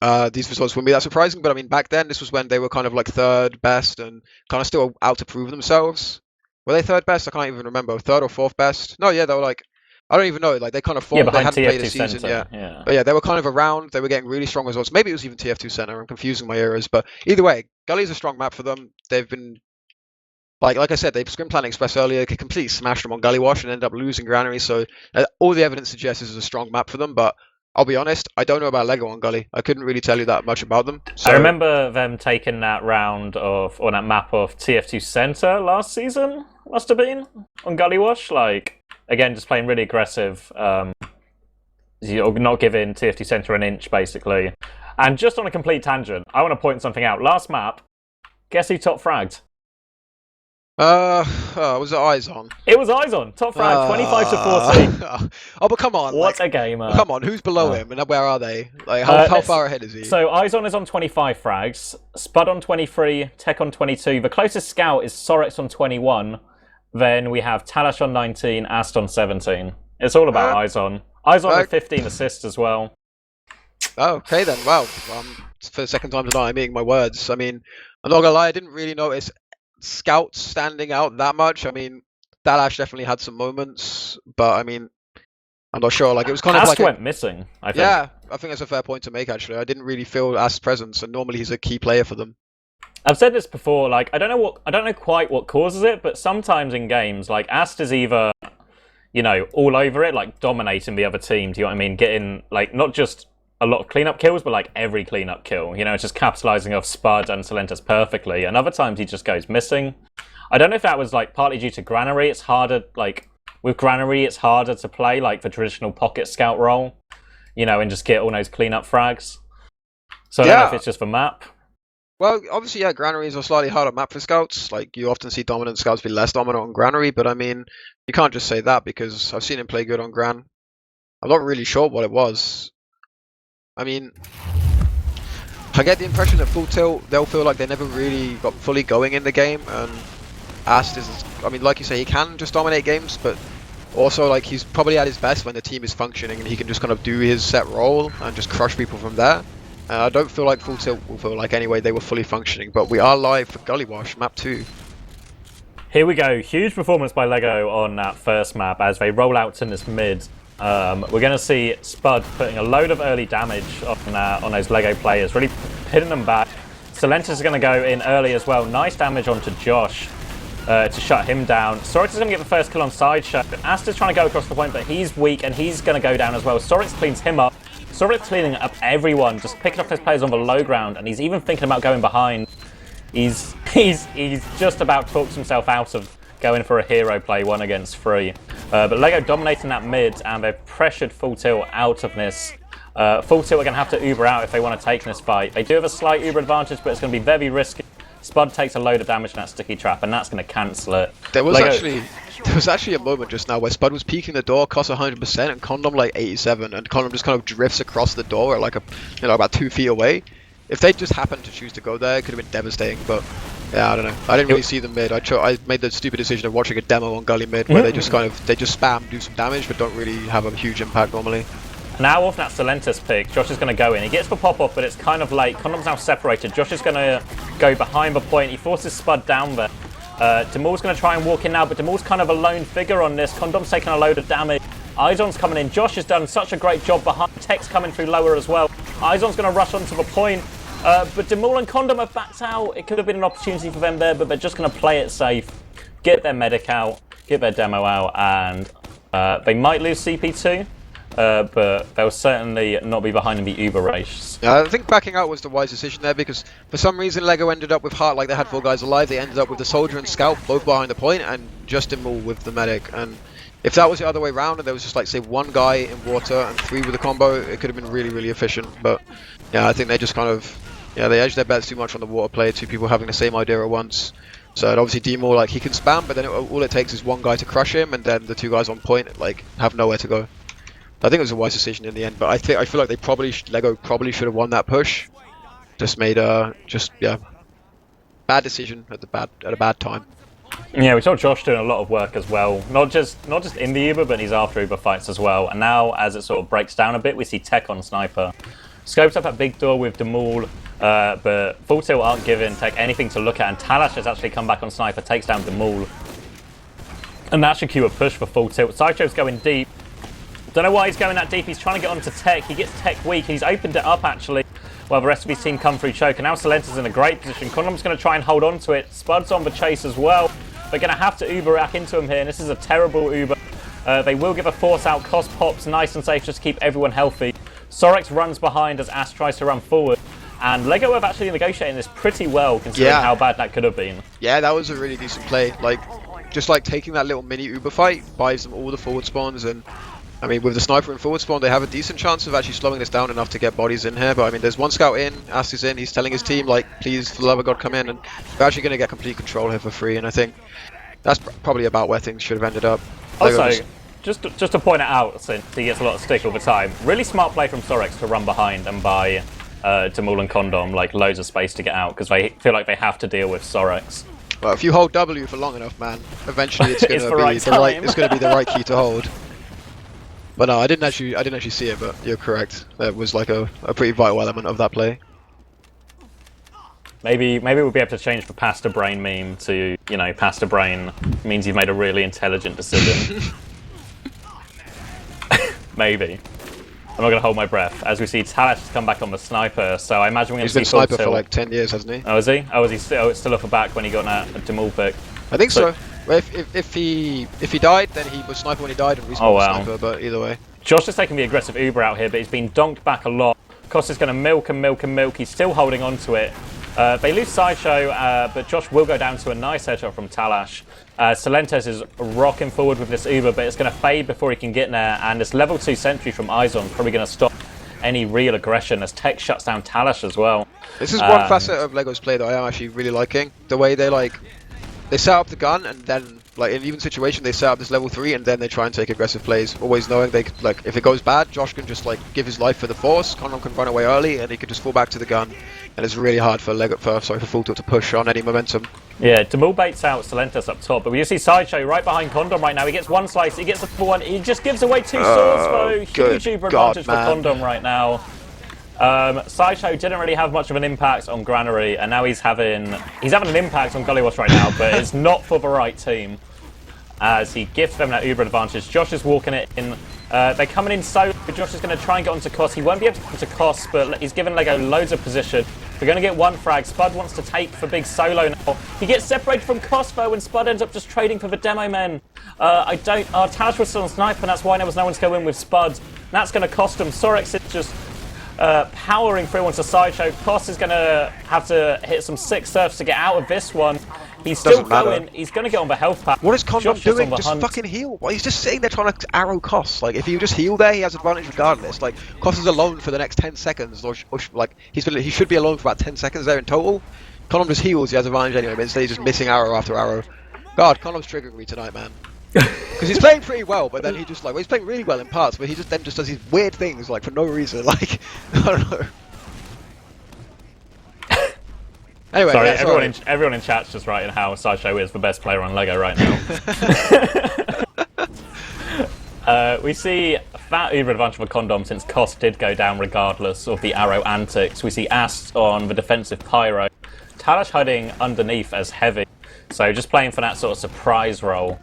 These results wouldn't be that surprising, but I mean, back then, this was when they were kind of like 3rd best and kind of still out to prove themselves. Were they 3rd best? I can't even remember. 3rd or 4th best? No, yeah, they were like, I don't even know. Like, they kind of formed, they hadn't played a season yet. Yeah. But yeah, they were kind of around. They were getting really strong results. Maybe it was even TF2 Center. I'm confusing my eras. But either way, Gully's a strong map for them. They've been like I said, they scrim Planet Express earlier, completely smashed them on Gully Wash and ended up losing Granary. So all the evidence suggests this is a strong map for them. But I'll be honest, I don't know about Lego on Gully. I couldn't really tell you that much about them. So, I remember them taking that round of, or that map of TF2 Center last season, must have been, on Gully Wash. Like, again, just playing really aggressive, not giving TF2 Center an inch, basically. And just on a complete tangent, I want to point something out. Last map, guess who top fragged? Was it iZon? It was iZon, top frag, 25 to 14. Oh, but come on. What a gamer. Come on, who's below him and where are they? Like, how far ahead is he? So, iZon is on 25 frags, Spud on 23, Tech on 22. The closest scout is Sorex on 21. Then we have Talash on 19, Ast on 17. It's all about iZon. iZon with 15 assists as well. Oh, okay then. Wow. For the second time tonight, I'm eating my words. I mean, I'm not gonna lie, I didn't really notice scouts standing out that much. I mean, Talash definitely had some moments, but I mean, I'm not sure. Like, it was kind of like went missing, I think. Yeah, I think that's a fair point to make, actually. I didn't really feel Ast's presence, and normally he's a key player for them. I've said this before, like, I don't know quite what causes it, but sometimes in games, like, Ast is either, you know, all over it, like, dominating the other team, do you know what I mean? Getting, like, not just a lot of cleanup kills, but, like, every cleanup kill. You know, just capitalizing off Spud and Silentus perfectly. And other times he just goes missing. I don't know if that was, like, partly due to Granary. It's harder, like, with Granary, it's harder to play, like, the traditional pocket scout role. you know, and just get all those clean-up frags. So I don't know if it's just for map. Well, obviously, yeah, granaries are slightly harder map for scouts. Like, you often see dominant scouts be less dominant on granary, but I mean, you can't just say that because I've seen him play good on gran. I'm not really sure what it was. I mean, I get the impression that full tilt, they'll feel like they never really got fully going in the game, and Ast is, I mean, like you say, he can just dominate games, but also, like, he's probably at his best when the team is functioning and he can just kind of do his set role and just crush people from there. I don't feel like full tilt will feel like anyway they were fully functioning, but we are live for Gully Wash, map 2. Here we go, huge performance by LEGO on that first map as they roll out to this mid. We're going to see Spud putting a load of early damage on those LEGO players, really hitting them back. Solentis is going to go in early as well, nice damage onto Josh to shut him down. Sorix is going to get the first kill on Sideshow. Asta's trying to go across the point, but he's weak and he's going to go down as well. Sorix cleans him up. Sorix cleaning up everyone, just picking up his players on the low ground, and he's even thinking about going behind. He's just about talks himself out of going for a hero play 1 against 3. But LEGO dominating that mid, and they've pressured Full Tilt out of this. Full Tilt are going to have to Uber out if they want to take this fight. They do have a slight Uber advantage, but it's going to be very risky. Spud takes a load of damage in that sticky trap, and that's going to cancel it. There was actually a moment just now where Spud was peeking the door, cost 100%, and CondoM like 87, and CondoM just kind of drifts across the door at like about 2 feet away. If they just happened to choose to go there, it could have been devastating. But yeah, I don't know. I didn't really see the mid. I made the stupid decision of watching a demo on Gully mid where they just spam, do some damage, but don't really have a huge impact normally. Now off that Solentis pick, Josh is going to go in. He gets the pop-off, but it's kind of late. CondoM's now separated. Josh is going to go behind the point. He forces Spud down there. Demul's going to try and walk in now, but Demul's kind of a lone figure on this. CondoM's taking a load of damage. iZon's coming in. Josh has done such a great job behind. Tech's coming through lower as well. iZon's going to rush onto the point. But Demul and CondoM have backed out. It could have been an opportunity for them there, but they're just going to play it safe. Get their medic out, get their demo out, and they might lose CP2. But they'll certainly not be behind in the Uber race. Yeah, I think backing out was the wise decision there because for some reason LEGO ended up with Heart like they had 4 guys alive. They ended up with the Soldier and Scout both behind the point and just Demul with the medic. And if that was the other way around and there was just like say 1 guy in water and 3 with a combo, it could have been really, really efficient. But yeah, I think they just kind of, yeah, they edged their bets too much on the water play, 2 people having the same idea at once. So it obviously Demul, like he can spam, but then all it takes is 1 guy to crush him and then the 2 guys on point like have nowhere to go. I think it was a wise decision in the end, but I feel like LEGO probably should have won that push. Just made bad decision at a bad time. Yeah, we saw Josh doing a lot of work as well. Not just in the Uber, but he's after Uber fights as well. And now, as it sort of breaks down a bit, we see Tech on Sniper. Scopes up at Big Door with Demul, but Full Tilt aren't giving Tech anything to look at, and Talash has actually come back on Sniper, takes down Demul. And that should cue a push for Full Tilt. Sideshow's going deep. Don't know why he's going that deep. He's trying to get onto Tech. He gets Tech weak. He's opened it up, actually, while the rest of his team come through choke. And now Solentis in a great position. CondoM's going to try and hold on to it. Spud's on the chase as well. They're going to have to Uber back into him here, and this is a terrible Uber. They will give a force out. Cost pops nice and safe just to keep everyone healthy. Sorix runs behind as Ast tries to run forward. And LEGO have actually negotiated this pretty well, considering how bad that could have been. Yeah, that was a really decent play. Just taking that little mini Uber fight buys them all the forward spawns, and I mean, with the sniper and forward spawn, they have a decent chance of actually slowing this down enough to get bodies in here. But I mean, there's 1 scout in, Ast is in, he's telling his team, like, please, for the love of God, come in. And we're actually going to get complete control here for free. And I think that's probably about where things should have ended up. Also, just to point it out, since he gets a lot of stick all the time, really smart play from Sorix to run behind and buy Demul and CondoM, like, loads of space to get out, because they feel like they have to deal with Sorix. Well, if you hold W for long enough, man, eventually it's going to be the right key to hold. But no, I didn't actually see it, but you're correct. That was like a pretty vital element of that play. Maybe we'll be able to change the pasta brain meme to, you know, pasta brain means you've made a really intelligent decision. Maybe. I'm not going to hold my breath. As we see, Talash has come back on the sniper, so I imagine we're going to see He's been sniper for like 10 years, hasn't he? Oh, is he? Oh, is he still off the back when he got that Demul pick? I think so. Well, if he died, then he was sniper when he died and respawned sniper, but either way. Josh is taking the aggressive Uber out here, but he's been donked back a lot. Costa's going to milk and milk and milk. He's still holding on to it. They lose Sideshow, but Josh will go down to a nice headshot from Talash. Silentes is rocking forward with this Uber, but it's going to fade before he can get there, and this level 2 sentry from iZon probably going to stop any real aggression as Tech shuts down Talash as well. This is one facet of Lego's play that I am actually really liking. The way they set up the gun and then in an even situation they set up this level 3 and then they try and take aggressive plays, always knowing they could, if it goes bad, Josh can just give his life for the force, CondoM can run away early and he can just fall back to the gun, and it's really hard for Full Tilt to push on any momentum. Yeah, Demul baits out Silentes up top, but we just see Sideshow right behind CondoM right now. He gets one slice, he gets the full one, he just gives away 2 swords though. Huge Uber advantage for CondoM right now. Sideshow didn't really have much of an impact on Granary, and now he's having an impact on Gullywash right now, but it's not for the right team as he gifts them that Uber advantage. Josh is walking it in. They're coming in solo. Josh is going to try and get onto Koss. He won't be able to get onto Koss, but he's given Lego loads of position. We're going to get one frag. Spud wants to take for big solo now. He gets separated from Koss though, and Spud ends up just trading for the demo men. Talash was still on sniper, and that's why there was no one to go in with Spud. That's going to cost him. Sorex is just powering through onto Sideshow. Koss is going to have to hit some sick surfs to get out of this one. He's still going. He's going to get on the health pack. What is CondoM doing? Just fucking heal. Well, he's just sitting there trying to arrow Koss. If you just heal there, he has advantage regardless. Koss is alone for the next 10 seconds, or he should be alone for about 10 seconds there in total. CondoM just heals. He has advantage anyway, but instead he's just missing arrow after arrow. God, CondoM's triggering me tonight, man. Because he's playing pretty well, but then he just he's playing really well in parts, but he just does these weird things for no reason. I don't know. Anyway, sorry, yeah, everyone in chat's just writing how Sideshow is the best player on Lego right now. We see a fat Uber advantage for CondoM since Koss did go down regardless of the arrow antics. We see Ast on the defensive Pyro. Talash hiding underneath as heavy, so just playing for that sort of surprise role.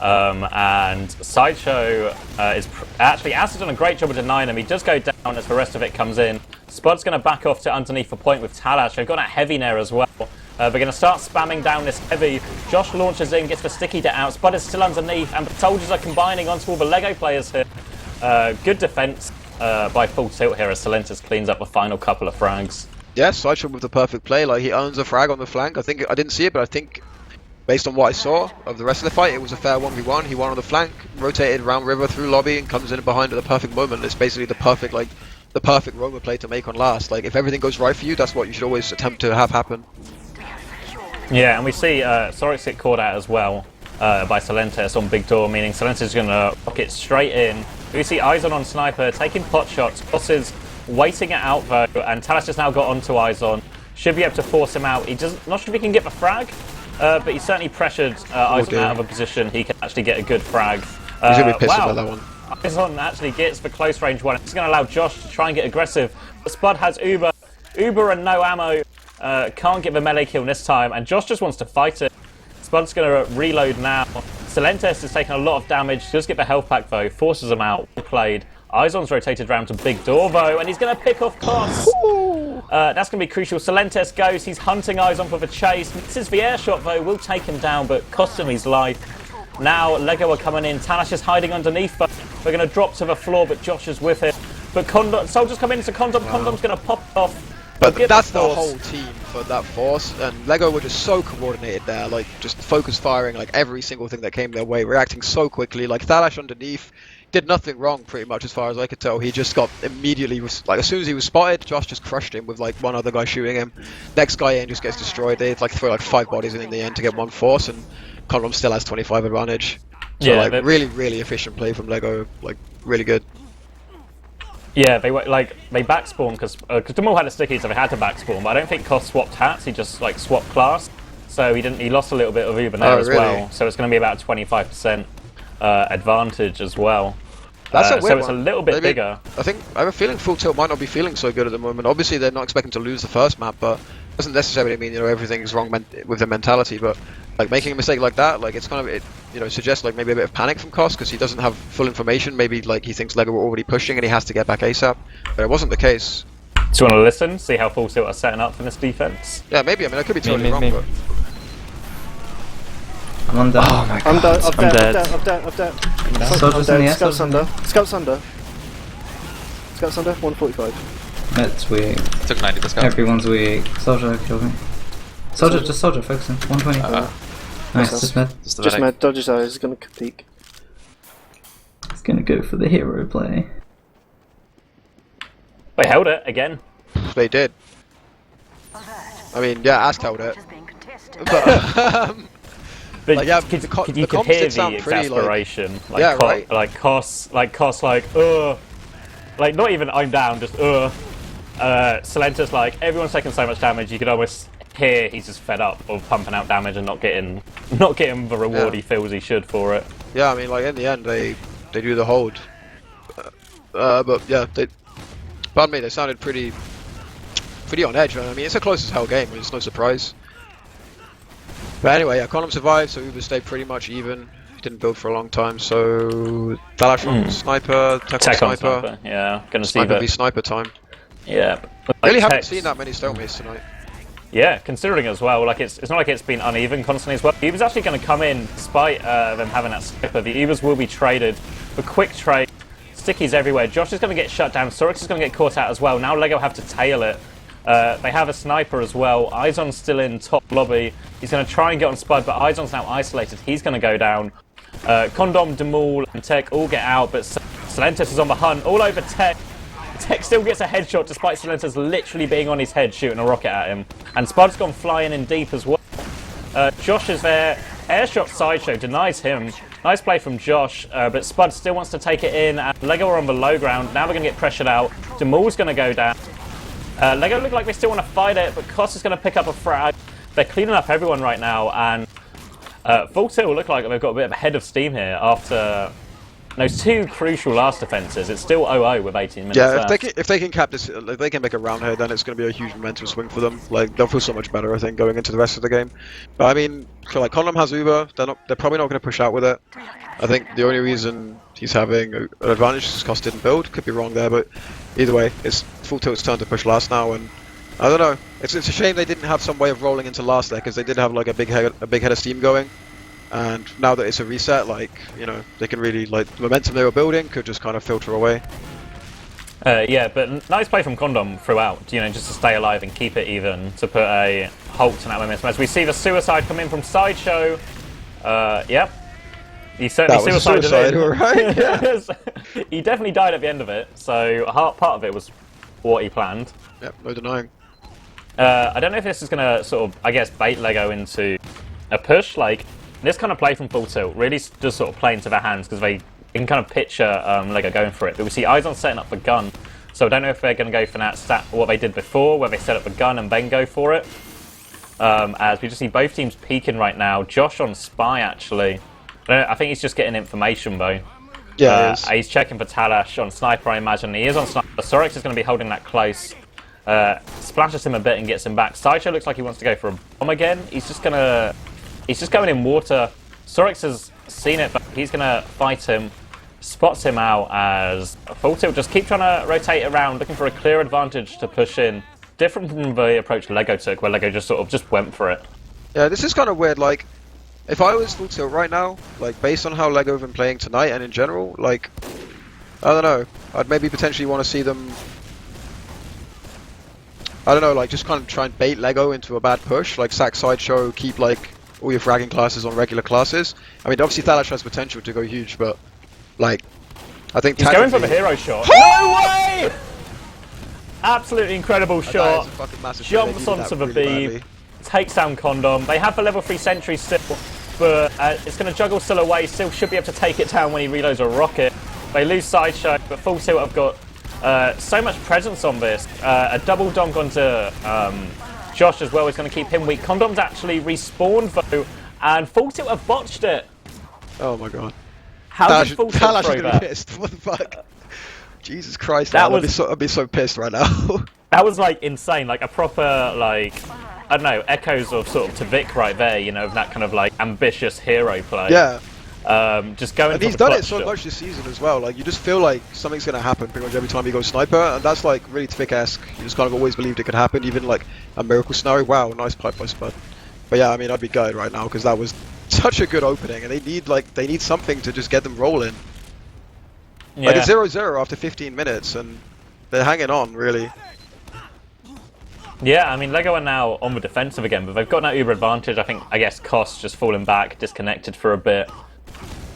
And Sideshow is actually Ast has done a great job of denying him. He does go down as the rest of it comes in. Spud's going to back off to underneath the point with Talash. They've got that heavy there as well. They're going to start spamming down this heavy. Josh launches in, gets the sticky to out. Spud is still underneath, and the soldiers are combining onto all the Lego players here. Good defense by Full Tilt here as Silentes cleans up the final couple of frags. Yeah, Sideshow with the perfect play. He owns a frag on the flank. I didn't see it, but I think based on what I saw of the rest of the fight, it was a fair 1v1. He won on the flank, rotated round river through lobby, and comes in behind at the perfect moment. It's basically the perfect Roma play to make on last. If everything goes right for you, that's what you should always attempt to have happen. Yeah, and we see Sorex get caught out as well by Silentes on big door, meaning Silentes is going to rocket straight in. We see iZon on sniper, taking pot shots. Koss is waiting it out though, and Talash has now got onto iZon. Should be able to force him out. Not sure if he can get the frag, but he certainly pressured iZon out of a position. He can actually get a good frag. He's going to be pissed about that one. iZon actually gets the close range one. It's going to allow Josh to try and get aggressive. But Spud has Uber and no ammo. Can't get the melee kill this time, and Josh just wants to fight it. Spud's going to reload now. Silentes is taking a lot of damage. Does get the health pack though. Forces him out. Well played. iZon's rotated round to big door though, and he's going to pick off Koss. That's going to be crucial. Silentes goes. He's hunting iZon for the chase. Misses the air shot though. Will take him down, but cost him his life. Now Lego are coming in. Talash is hiding underneath. But we're going to drop to the floor, but Josh is with it. But soldiers come into CondoM. CondoM's going to pop off. But that's the whole team for that force, and Lego were just so coordinated there, just focus firing every single thing that came their way, reacting so quickly. Thalash underneath did nothing wrong pretty much as far as I could tell. He just got immediately, as soon as he was spotted, Josh just crushed him with one other guy shooting him. Next guy in just gets destroyed. They throw 5 bodies in the end to get 1 force, and CondoM still has 25 advantage. So yeah, really efficient play from Lego, really good. Yeah, they backspawned because Demul had a sticky, so they had to backspawn. But I don't think Koss swapped hats. He just swapped class, so he lost a little bit of Uber there as well. So it's going to be about 25% advantage as well. That's a weird so it's a little bit bigger. I have a feeling Full Tilt might not be feeling so good at the moment. Obviously, they're not expecting to lose the first map, but it doesn't necessarily mean everything's wrong with their mentality. But making a mistake like that, it's kind of suggests maybe a bit of panic from Koss because he doesn't have full information. Maybe he thinks Lego were already pushing and he has to get back ASAP. But it wasn't the case. Do you want to listen? See how Full Tilt are setting up for this defense? Yeah, maybe. I could be totally wrong, but I'm under. Oh my god. I'm dead. Soldiers in the air. Scouts under. Scouts under. 145. Med's weak. Took 90 discount. Everyone's weak. Soldier killed me. Soldier, just soldier, focus him. 120. Nice, just med. Just med, dodges eyes, is gonna peek. He's gonna go for the hero play. They held it again. They did. I mean, yeah, Ask held it. But, But like, yeah, you the could comps hear did the sound pretty, exasperation. Like, yeah, right. Like Koss, ugh. Like, not even I'm down, just ugh. Salentus, like, everyone's taking so much damage, you could almost hear he's just fed up of pumping out damage and not getting the reward he feels he should for it. Yeah, I mean, like, in the end, they do the hold. But, yeah, pardon me, they sounded pretty on edge, man. I mean, it's a close as hell game, it's no surprise. But anyway, yeah, CondoM survived, so Uber stayed pretty much even. He didn't build for a long time, so Dalash on sniper, Tech on sniper. Yeah, gonna see Sniper that. v sniper time. Yeah. Like Really haven't Tech's- seen that many stalemates tonight. Yeah, considering as well, like it's not like it's been uneven constantly as well. Ubers actually going to come in despite them having that sniper. The Ubers will be traded for quick trade. Stickies everywhere. Josh is going to get shut down. Sorix is going to get caught out as well. Now Lego have to tail it. They have a sniper as well. iZon's still in top lobby. He's going to try and get on Spud, but iZon's now isolated. He's going to go down. CondoM, Demul, and Tech all get out, but Salentus is on the hunt all over Tech. Tech still gets a headshot despite Salentus literally being on his head shooting a rocket at him. And Spud's gone flying in deep as well. Josh is there. Airshot Sideshow denies him. Nice play from Josh, but Spud still wants to take it in. And Lego are on the low ground. Now we're going to get pressured out. Demul's going to go down. Lego look like they still want to fight it, but Koss is going to pick up a frag. They're cleaning up everyone right now, and Full Tilt look like they've got a bit of a head of steam here after those two crucial last defenses. It's still 0-0 with 18 minutes left. Yeah, if they can cap this, if they can make a round here, then it's going to be a huge momentum swing for them. Like, they'll feel so much better, I think, going into the rest of the game. But I mean, like, CondoM has Uber. They're probably not going to push out with it. I think the only reason he's having an advantage is Koss didn't build. Could be wrong there, but either way, it's Full Tilt's turn to push last now, and I don't know. It's a shame they didn't have some way of rolling into last there, because they did have like a big head of steam going. And now that it's a reset, like, you know, they can really, like, the momentum they were building could just kind of filter away. Yeah, but nice play from CondoM throughout, you know, just to stay alive and keep it even, to put a halt to that momentum. As we see the suicide come in from Sideshow. Yep. He certainly suicided in. Right? Yeah. He definitely died at the end of it, so part of it was what he planned. Yep, no denying. I don't know if this is going to sort of, I guess, bait Lego into a push. Like, this kind of play from Full Tilt really just sort of play into their hands, because they can kind of picture Lego going for it. But we see iZon setting up the gun, so I don't know if they're going to go for that what they did before, where they set up the gun and then go for it. As we just see both teams peeking right now. Josh on Spy, actually. I think he's just getting information, though. Yeah, he's checking for Talash on Sniper, I imagine. He is on Sniper. Sorix is going to be holding that close. Splashes him a bit and gets him back. Sideshow looks like he wants to go for a bomb again. He's just going in water. Sorix has seen it, but he's going to fight him. Spots him out as Full Tilt just keep trying to rotate around, looking for a clear advantage to push in. Different from the approach Lego took, where Lego just sort of just went for it. Yeah, this is kind of weird. Like, if I was Full Tilt right now, like, based on how Lego have been playing tonight and in general, like, I don't know, I'd maybe potentially want to see them, I don't know, like, just kind of try and bait Lego into a bad push, like, sack Sideshow, keep, like, all your fragging classes on regular classes. I mean, obviously Thalash has potential to go huge, but, like, I think he's going for the hero shot. No way! Absolutely incredible shot. Jumps onto the beam, takes down CondoM. They have the level 3 sentry still, but it's going to juggle still away. Still should be able to take it down when he reloads a rocket. They lose Sideshow, but Full Tilt have got so much presence on this. A double donk onto Josh as well is going to keep him weak. CondoM's actually respawned though, and Full Tilt have botched it. Oh my god. How did Full Tilt throw that? Pissed. What the fuck? Jesus Christ, I'd be so pissed right now. That was like insane, like a proper, like, I don't know, echoes of sort of Tavik right there, you know, of that kind of like ambitious hero play. Yeah. Just going. And he's done it so much this season as well. Like, you just feel like something's going to happen pretty much every time you go sniper, and that's like really Tavik-esque. You just kind of always believed it could happen, even like a miracle scenario. Wow, nice pipe by Spud. But yeah, I mean, I'd be gutted right now because that was such a good opening, and they need something to just get them rolling. Yeah. Like, it's 0-0 after 15 minutes, and they're hanging on, really. Yeah, I mean, Lego are now on the defensive again, but they've got no uber advantage. I guess Cost just falling back, disconnected for a bit.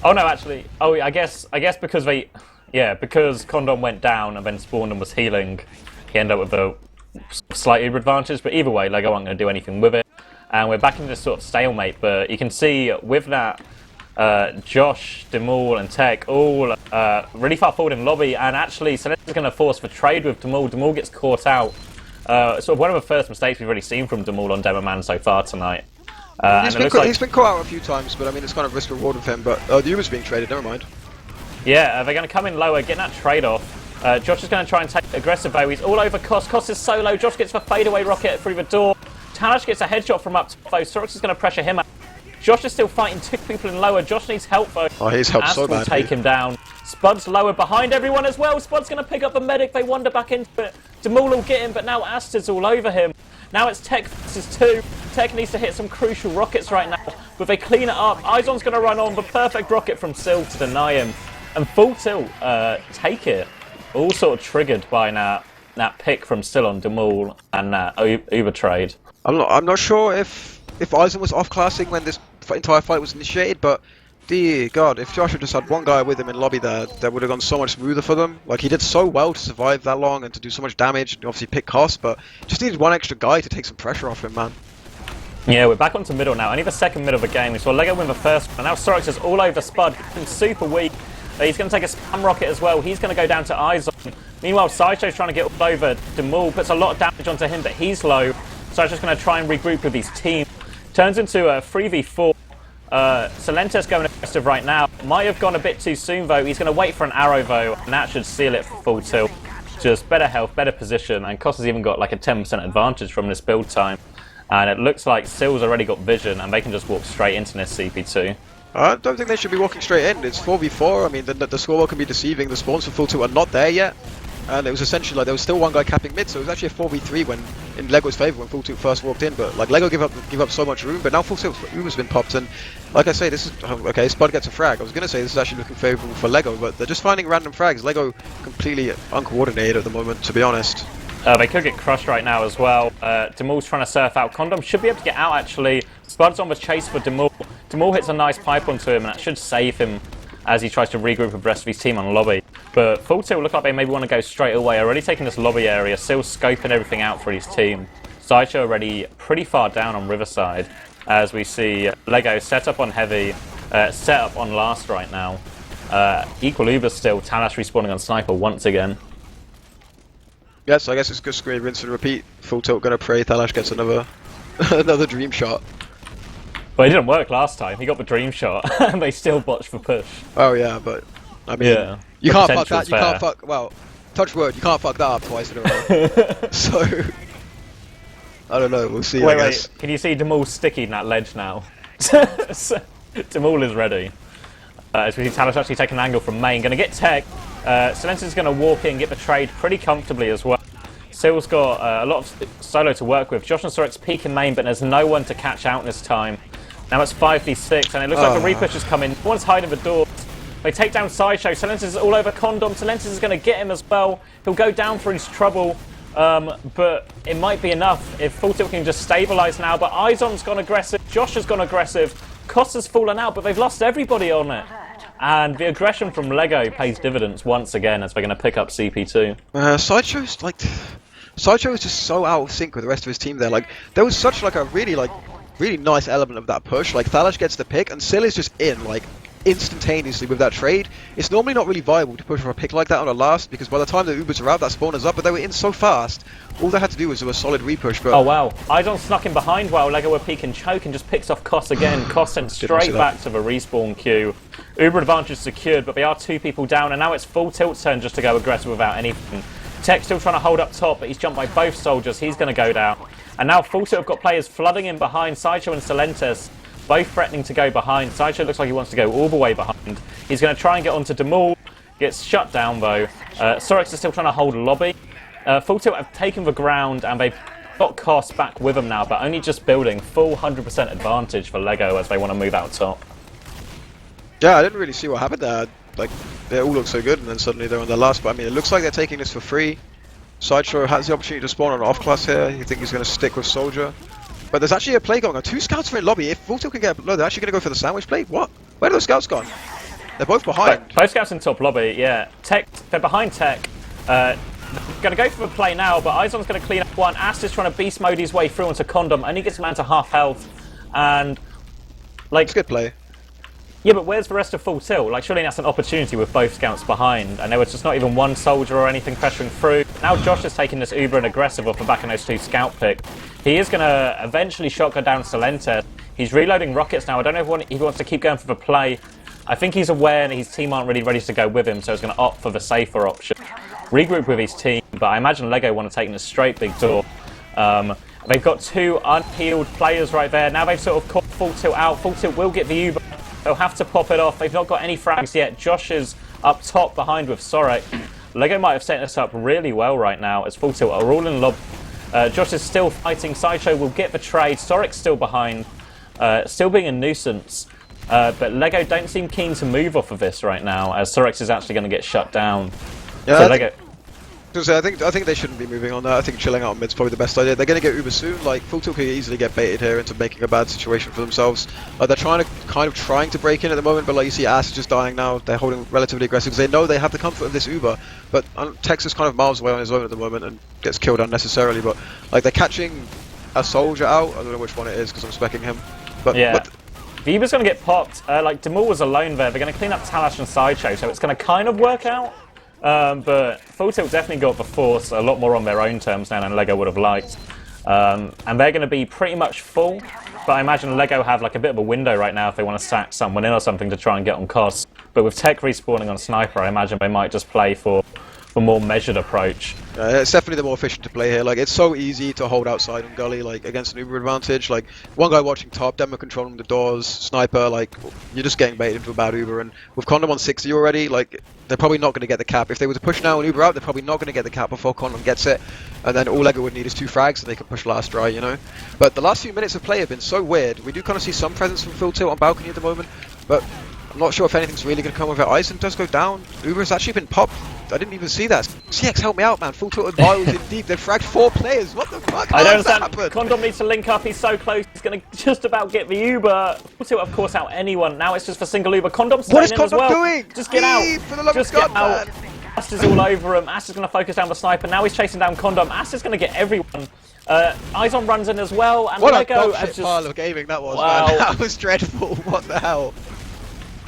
Oh no, actually, I guess because because CondoM went down and then spawned and was healing, he ended up with a slight uber advantage. But either way, Lego aren't going to do anything with it, and we're back into this sort of stalemate. But you can see with that, Josh, Demul, and Tech all really far forward in lobby, and actually, Celeste is going to force for trade with Demul. Demul gets caught out. Sort of one of the first mistakes we've really seen from Demul on Demo Man so far tonight. He's been caught out a few times, but I mean, it's kind of risk reward with him. But the Uber's being traded, never mind. Yeah, they're going to come in lower, getting that trade off. Josh is going to try and take aggressive though. He's all over Cost. Cost is solo. Josh gets the fadeaway rocket through the door. Talash gets a headshot from up top though. Sorix is going to pressure him out. Josh is still fighting 2 people in lower. Josh needs help though. Oh, he's helped so badly. Take him down. Spud's lower behind everyone as well. Spud's going to pick up the medic. They wander back into it. Demul will get him, but now Aster's all over him. Now it's Tech versus 2. Tech needs to hit some crucial rockets right now, but they clean it up. iZon's going to run on the perfect rocket from Sil to deny him. And Full Tilt take it. All sort of triggered by that pick from Sil on Demul and that Uber trade. I'm not sure if iZon was off-classing when this entire fight was initiated, but dear God, if Josh had just had one guy with him in lobby there, that would have gone so much smoother for them. Like, he did so well to survive that long and to do so much damage, and obviously pick costs, but just needed one extra guy to take some pressure off him, man. Yeah, we're back onto middle now. Only the second mid of the game. We saw Lego win the first one, and now Sorix is all over Spud. He's super weak. He's going to take a spam rocket as well. He's going to go down to iZon. Meanwhile, Sideshow's trying to get all over. Demul puts a lot of damage onto him, but he's low. Sideshow's going to try and regroup with his team. Turns into a 3v4. Silentes going aggressive right now. Might have gone a bit too soon though. He's going to wait for an arrow though, and that should seal it for Full Tilt. Just better health, better position, and Cost has even got like a 10% advantage from this build time. And it looks like Sil's already got vision, and they can just walk straight into this CP2. I don't think they should be walking straight in. It's 4v4. I mean, the score can be deceiving. The spawns for Full Tilt are not there yet. And it was essentially like there was still one guy capping mid, so it was actually a 4v3 when in Lego's favour when Full Tilt first walked in. But like Lego give up so much room, but now Full Tilt Uber's been popped, and like I say, this is okay. Spud gets a frag. I was gonna say this is actually looking favourable for Lego, but they're just finding random frags. Lego completely uncoordinated at the moment, to be honest. They could get crushed right now as well. Demul's trying to surf out. CondoM should be able to get out actually. Spud's on the chase for Demul. Demul hits a nice pipe onto him, and that should save him as he tries to regroup with the rest of his team on lobby. But Full Tilt look like they maybe want to go straight away. Already taking this lobby area, still scoping everything out for his team. Sideshow already pretty far down on Riverside, as we see Lego set up on heavy, set up on last right now. Equal Uber still, Talash respawning on Sniper once again. Yes, I guess it's just great rinse and repeat. Full Tilt gonna pray Talash gets another another dream shot. Well, it didn't work last time. He got the dream shot, and they still botched the push. Oh yeah, but I mean, yeah, you can't fuck that. You can't fuck. Well, touch wood. You can't fuck that up twice in a row. So I don't know. We'll see. Wait. Can you see Demul sticky in that ledge now? Demul is ready. As we see Talash actually take an angle from main, going to get tech. Silentes is going to walk in, get the trade pretty comfortably as well. Sil's got a lot of solo to work with. Josh and Sorix peek in main, but there's no one to catch out this time. Now it's 5v6, and it looks like a repush has come in. No one's hiding the doors. They take down Sideshow. Silentes is all over CondoM. Silentes is going to get him as well. He'll go down for his trouble, but it might be enough if Full Tilt can just stabilise now. But iZon's gone aggressive. Josh has gone aggressive. Cost has fallen out, but they've lost everybody on it. And the aggression from Lego pays dividends once again as they're going to pick up CP2. Sideshow is just so out of sync with the rest of his team there. Like, there was such like a really nice element of that push. Like, Thalash gets the pick and Sil is just in like instantaneously with that trade. It's normally not really viable to push for a pick like that on a last, because by the time the Ubers are out, that spawner's up, but they were in so fast. All they had to do was do a solid repush. But oh wow, iZon snuck in behind while Lego were peek and choke and just picks off Cost again. Cost sent straight back to the respawn queue. Uber advantage secured, but they are 2 people down, and now it's Full Tilt's turn just to go aggressive without anything. Tech still trying to hold up top, but he's jumped by both soldiers. He's going to go down. And now Full Tilt have got players flooding in behind. Sideshow and Silentes both threatening to go behind. Sideshow looks like he wants to go all the way behind. He's going to try and get onto Demul. Gets shut down though. Sorix is still trying to hold lobby. Full Tilt have taken the ground, and they've got Cost back with them now, but only just building. Full 100% advantage for Lego as they want to move out top. Yeah, I didn't really see what happened there. Like, they all look so good, and then suddenly they're on their last. But I mean, it looks like they're taking this for free. Sideshow has the opportunity to spawn on an off class here. You think he's going to stick with Soldier? But there's actually a play going on. 2 scouts are in lobby. If Full Tilt can get a blow, they're actually going to go for the sandwich play. What? Where are those scouts gone? They're both behind. Both scouts in top lobby, yeah. Tech, they're behind Tech. Going to go for the play now, but iZon's going to clean up one. Ast is trying to beast mode his way through onto CondoM, only gets him down to half health. And, like... It's a good play. Yeah, but where's the rest of Full Tilt? Like, surely that's an opportunity with both scouts behind, and there was just not even one soldier or anything pressuring through. Now Josh is taking this uber and aggressive off the back of those 2 scout picks. He is going to eventually shotgun down Salente. He's reloading rockets now. I don't know if he wants to keep going for the play. I think he's aware and his team aren't really ready to go with him, so he's going to opt for the safer option. Regroup with his team, but I imagine Lego want to take this straight big door. They've got 2 unhealed players right there. Now they've sort of caught Full Tilt out. Full Tilt will get the uber. They'll have to pop it off. They've not got any frags yet. Josh is up top behind with Sorek. Lego might have set this up really well right now as Full Tilt are all in lob. Josh is still fighting. Sideshow will get the trade. Sorek's still behind, still being a nuisance. But Lego don't seem keen to move off of this right now as Sorex is actually going to get shut down. Yeah, so Lego... I think they shouldn't be moving on that. I think chilling out on mid's probably the best idea. They're going to get uber soon. Like Full Tilt could easily get baited here into making a bad situation for themselves. They're trying to break in at the moment, but like you see, Ass is just dying now. They're holding relatively aggressive because they know they have the comfort of this uber. But Tex is kind of miles away on his own at the moment and gets killed unnecessarily. But like they're catching a soldier out. I don't know which one it is because I'm specking him. But yeah. The uber's going to get popped. Like Demul was alone there. They're going to clean up Talash and Sideshow, so it's going to kind of work out. But Full Tilt definitely got the force a lot more on their own terms now than Lego would have liked. And they're going to be pretty much full, but I imagine Lego have like a bit of a window right now if they want to sack someone in or something to try and get on cost. But with Tech respawning on Sniper, I imagine they might just play for a more measured approach. It's definitely the more efficient to play here. Like it's so easy to hold outside on Gully, like against an uber advantage. Like one guy watching top, Demo controlling the doors, Sniper, like you're just getting baited into a bad uber. And with CondoM on 60 already, like they're probably not going to get the cap. If they were to push now and uber out, they're probably not going to get the cap before CondoM gets it. And then all Lego would need is 2 frags and they can push last dry, you know. But the last few minutes of play have been so weird. We do kind of see some presence from Full Tilt on balcony at the moment, but I'm not sure if anything's really going to come of it. iZon does go down. Uber has actually been popped. I didn't even see that. CX, help me out, man. Full Tilt and miles in deep. They've fragged 4 players. What the fuck? I don't understand. CondoM needs to link up. He's so close. He's going to just about get the Uber. Full Tilt, of course, out anyone. Now it's just for single Uber. CondoM's staying in as well. What is CondoM doing? Just get out. For the love just of God, get out. man. Ast is all over him. Ast is going to focus down the Sniper. Now he's chasing down CondoM. Ast is going to get everyone. iZon runs in as well. And what Lego a bullshit pile of gaming that was, wow. man. That was dreadful. What the hell?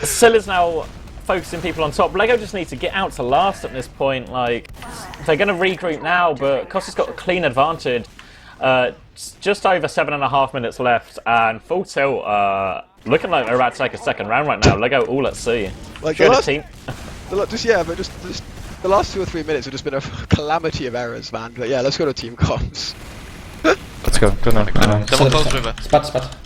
Sil is now focusing people on top. Lego just need to get out to last at this point. Like, they're going to regroup now, but Costa's got a clean advantage. Just over 7.5 minutes left, and Full Tilt looking like they're about to take a second round right now. Lego all at sea. Like the last 2 or 3 minutes have just been a calamity of errors, man. But yeah, let's go to team comms. Let's go. Go now. Double close river. Spot.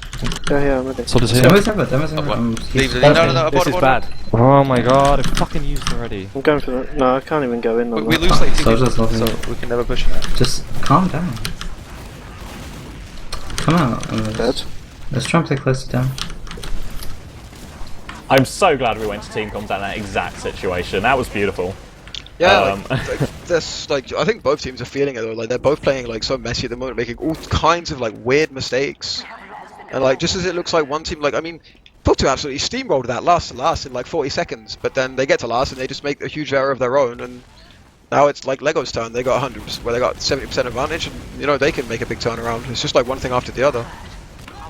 Yeah, I'm ready. So does he? Demo's ever, Demo's ever. No, This is bad. Oh my god, I fucking used already. I'm going for that. No, I can't even go in. We lose like 2 Soldier's people, nothing. so we can never push it. Just calm down. Come out. Dead. Let's try and play closer down. I'm so glad we went to team comms in that exact situation. That was beautiful. Yeah, I think both teams are feeling it though. Like they're both playing like so messy at the moment, making all kinds of like weird mistakes. And like just as it looks like one team, like I mean, Full Tilt absolutely steamrolled that last in like 40 seconds. But then they get to last and they just make a huge error of their own. And now it's like Lego's turn. They got 100%, where they got 70% advantage, and you know they can make a big turnaround. It's just like one thing after the other.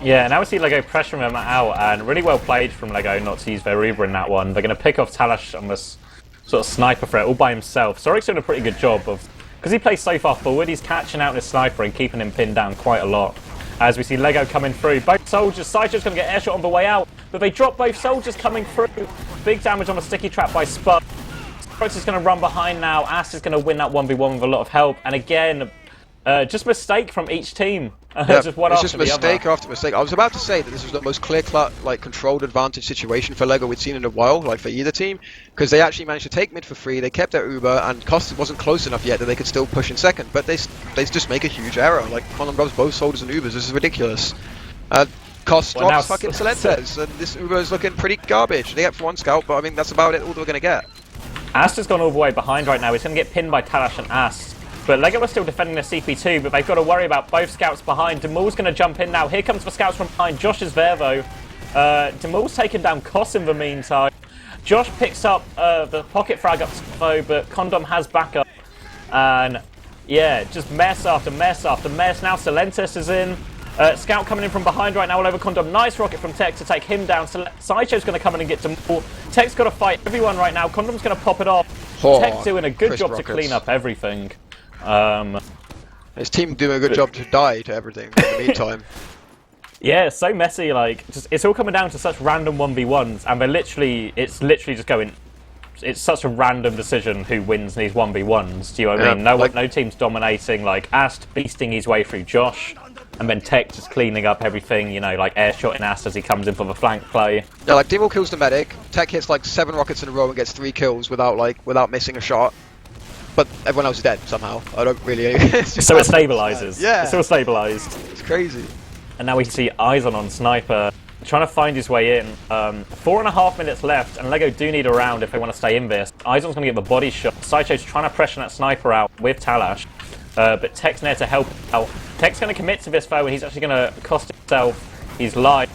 Yeah, now we see Lego pressuring them out, and really well played from Lego not to use their Uber in that one. They're going to pick off Talash on this sort of sniper threat all by himself. Sorek's doing a pretty good job of, because he plays so far forward, he's catching out his sniper and keeping him pinned down quite a lot. As we see Lego coming through, both soldiers, Sideshow's going to get airshot on the way out, but they drop both soldiers coming through. Big damage on the sticky trap by Spud. Sorex is going to run behind now. Ast is going to win that 1v1 with a lot of help, and again, just mistake from each team. Yeah, just one it's after just mistake the other. after mistake. I was about to say that this was the most clear-cut, like controlled advantage situation for Lego we'd seen in a while, like for either team, because they actually managed to take mid for free. They kept their Uber, and Costa wasn't close enough yet that they could still push in second. But they just make a huge error. Like CondoM rubs both soldiers and Ubers. This is ridiculous. Cost Well, drops fucking Salentes, and this Uber is looking pretty garbage. They get for one scout, but I mean that's about it. All they're gonna get. Ast has gone all the way behind right now. He's going to get pinned by Talash and Ast. But Lego are still defending the CP2, but they've got to worry about both scouts behind. Demul's going to jump in now. Here comes the scouts from behind. Josh is there, though. Demul's taken down Koss in the meantime. Josh picks up the pocket frag up, though, but CondoM has backup. And, yeah, just mess after mess after mess. Now Silentis is in. Scout coming in from behind right now all over CondoM. Nice rocket from Tech to take him down. Sideshow's going to come in and get Demul. Tech's got to fight everyone right now. CondoM's going to pop it off. Tech's doing a good job to clean up everything. His team doing a good job to die to everything in the meantime. Yeah, it's so messy, like, it's all coming down to such random 1v1s, and it's literally just going, it's such a random decision who wins these 1v1s, do you know what I mean? No team's dominating, like, Ast beasting his way through Josh, and then Tech just cleaning up everything, you know, like air-shotting Ast as he comes in for the flank play. Yeah, like, Demul kills the medic, Tech hits like 7 rockets in a row and gets 3 kills without missing a shot. But everyone else is dead somehow. I don't really... So it stabilizes. Yeah. It's all stabilized. It's crazy. And now we see iZon on Sniper, trying to find his way in. 4.5 minutes left, and Lego do need a round if they want to stay in this. iZon's going to get the body shot. Sideshow's trying to pressure that Sniper out with Talash, but Tech's there to help out. Tech's going to commit to this though, and he's actually going to cost himself his life.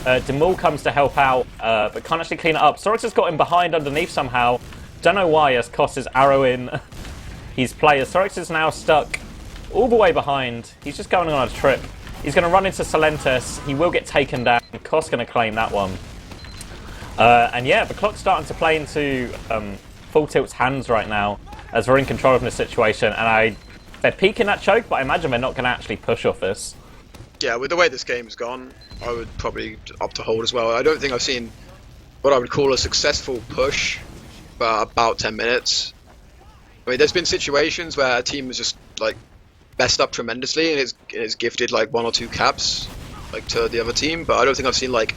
Demul comes to help out, but can't actually clean it up. Sorix has got him behind underneath somehow. Don't know why, as Koss is arrowing his players. Sorix is now stuck all the way behind. He's just going on a trip. He's going to run into Silentis. He will get taken down. Koss going to claim that one. And yeah, the clock's starting to play into Full Tilt's hands right now, as we're in control of this situation. And they're peeking that choke, but I imagine they're not going to actually push off this. Yeah, with the way this game's gone, I would probably opt to hold as well. I don't think I've seen what I would call a successful push for about 10 minutes. I mean, there's been situations where a team has just like messed up tremendously and it's gifted like 1 or 2 caps like to the other team, but I don't think I've seen like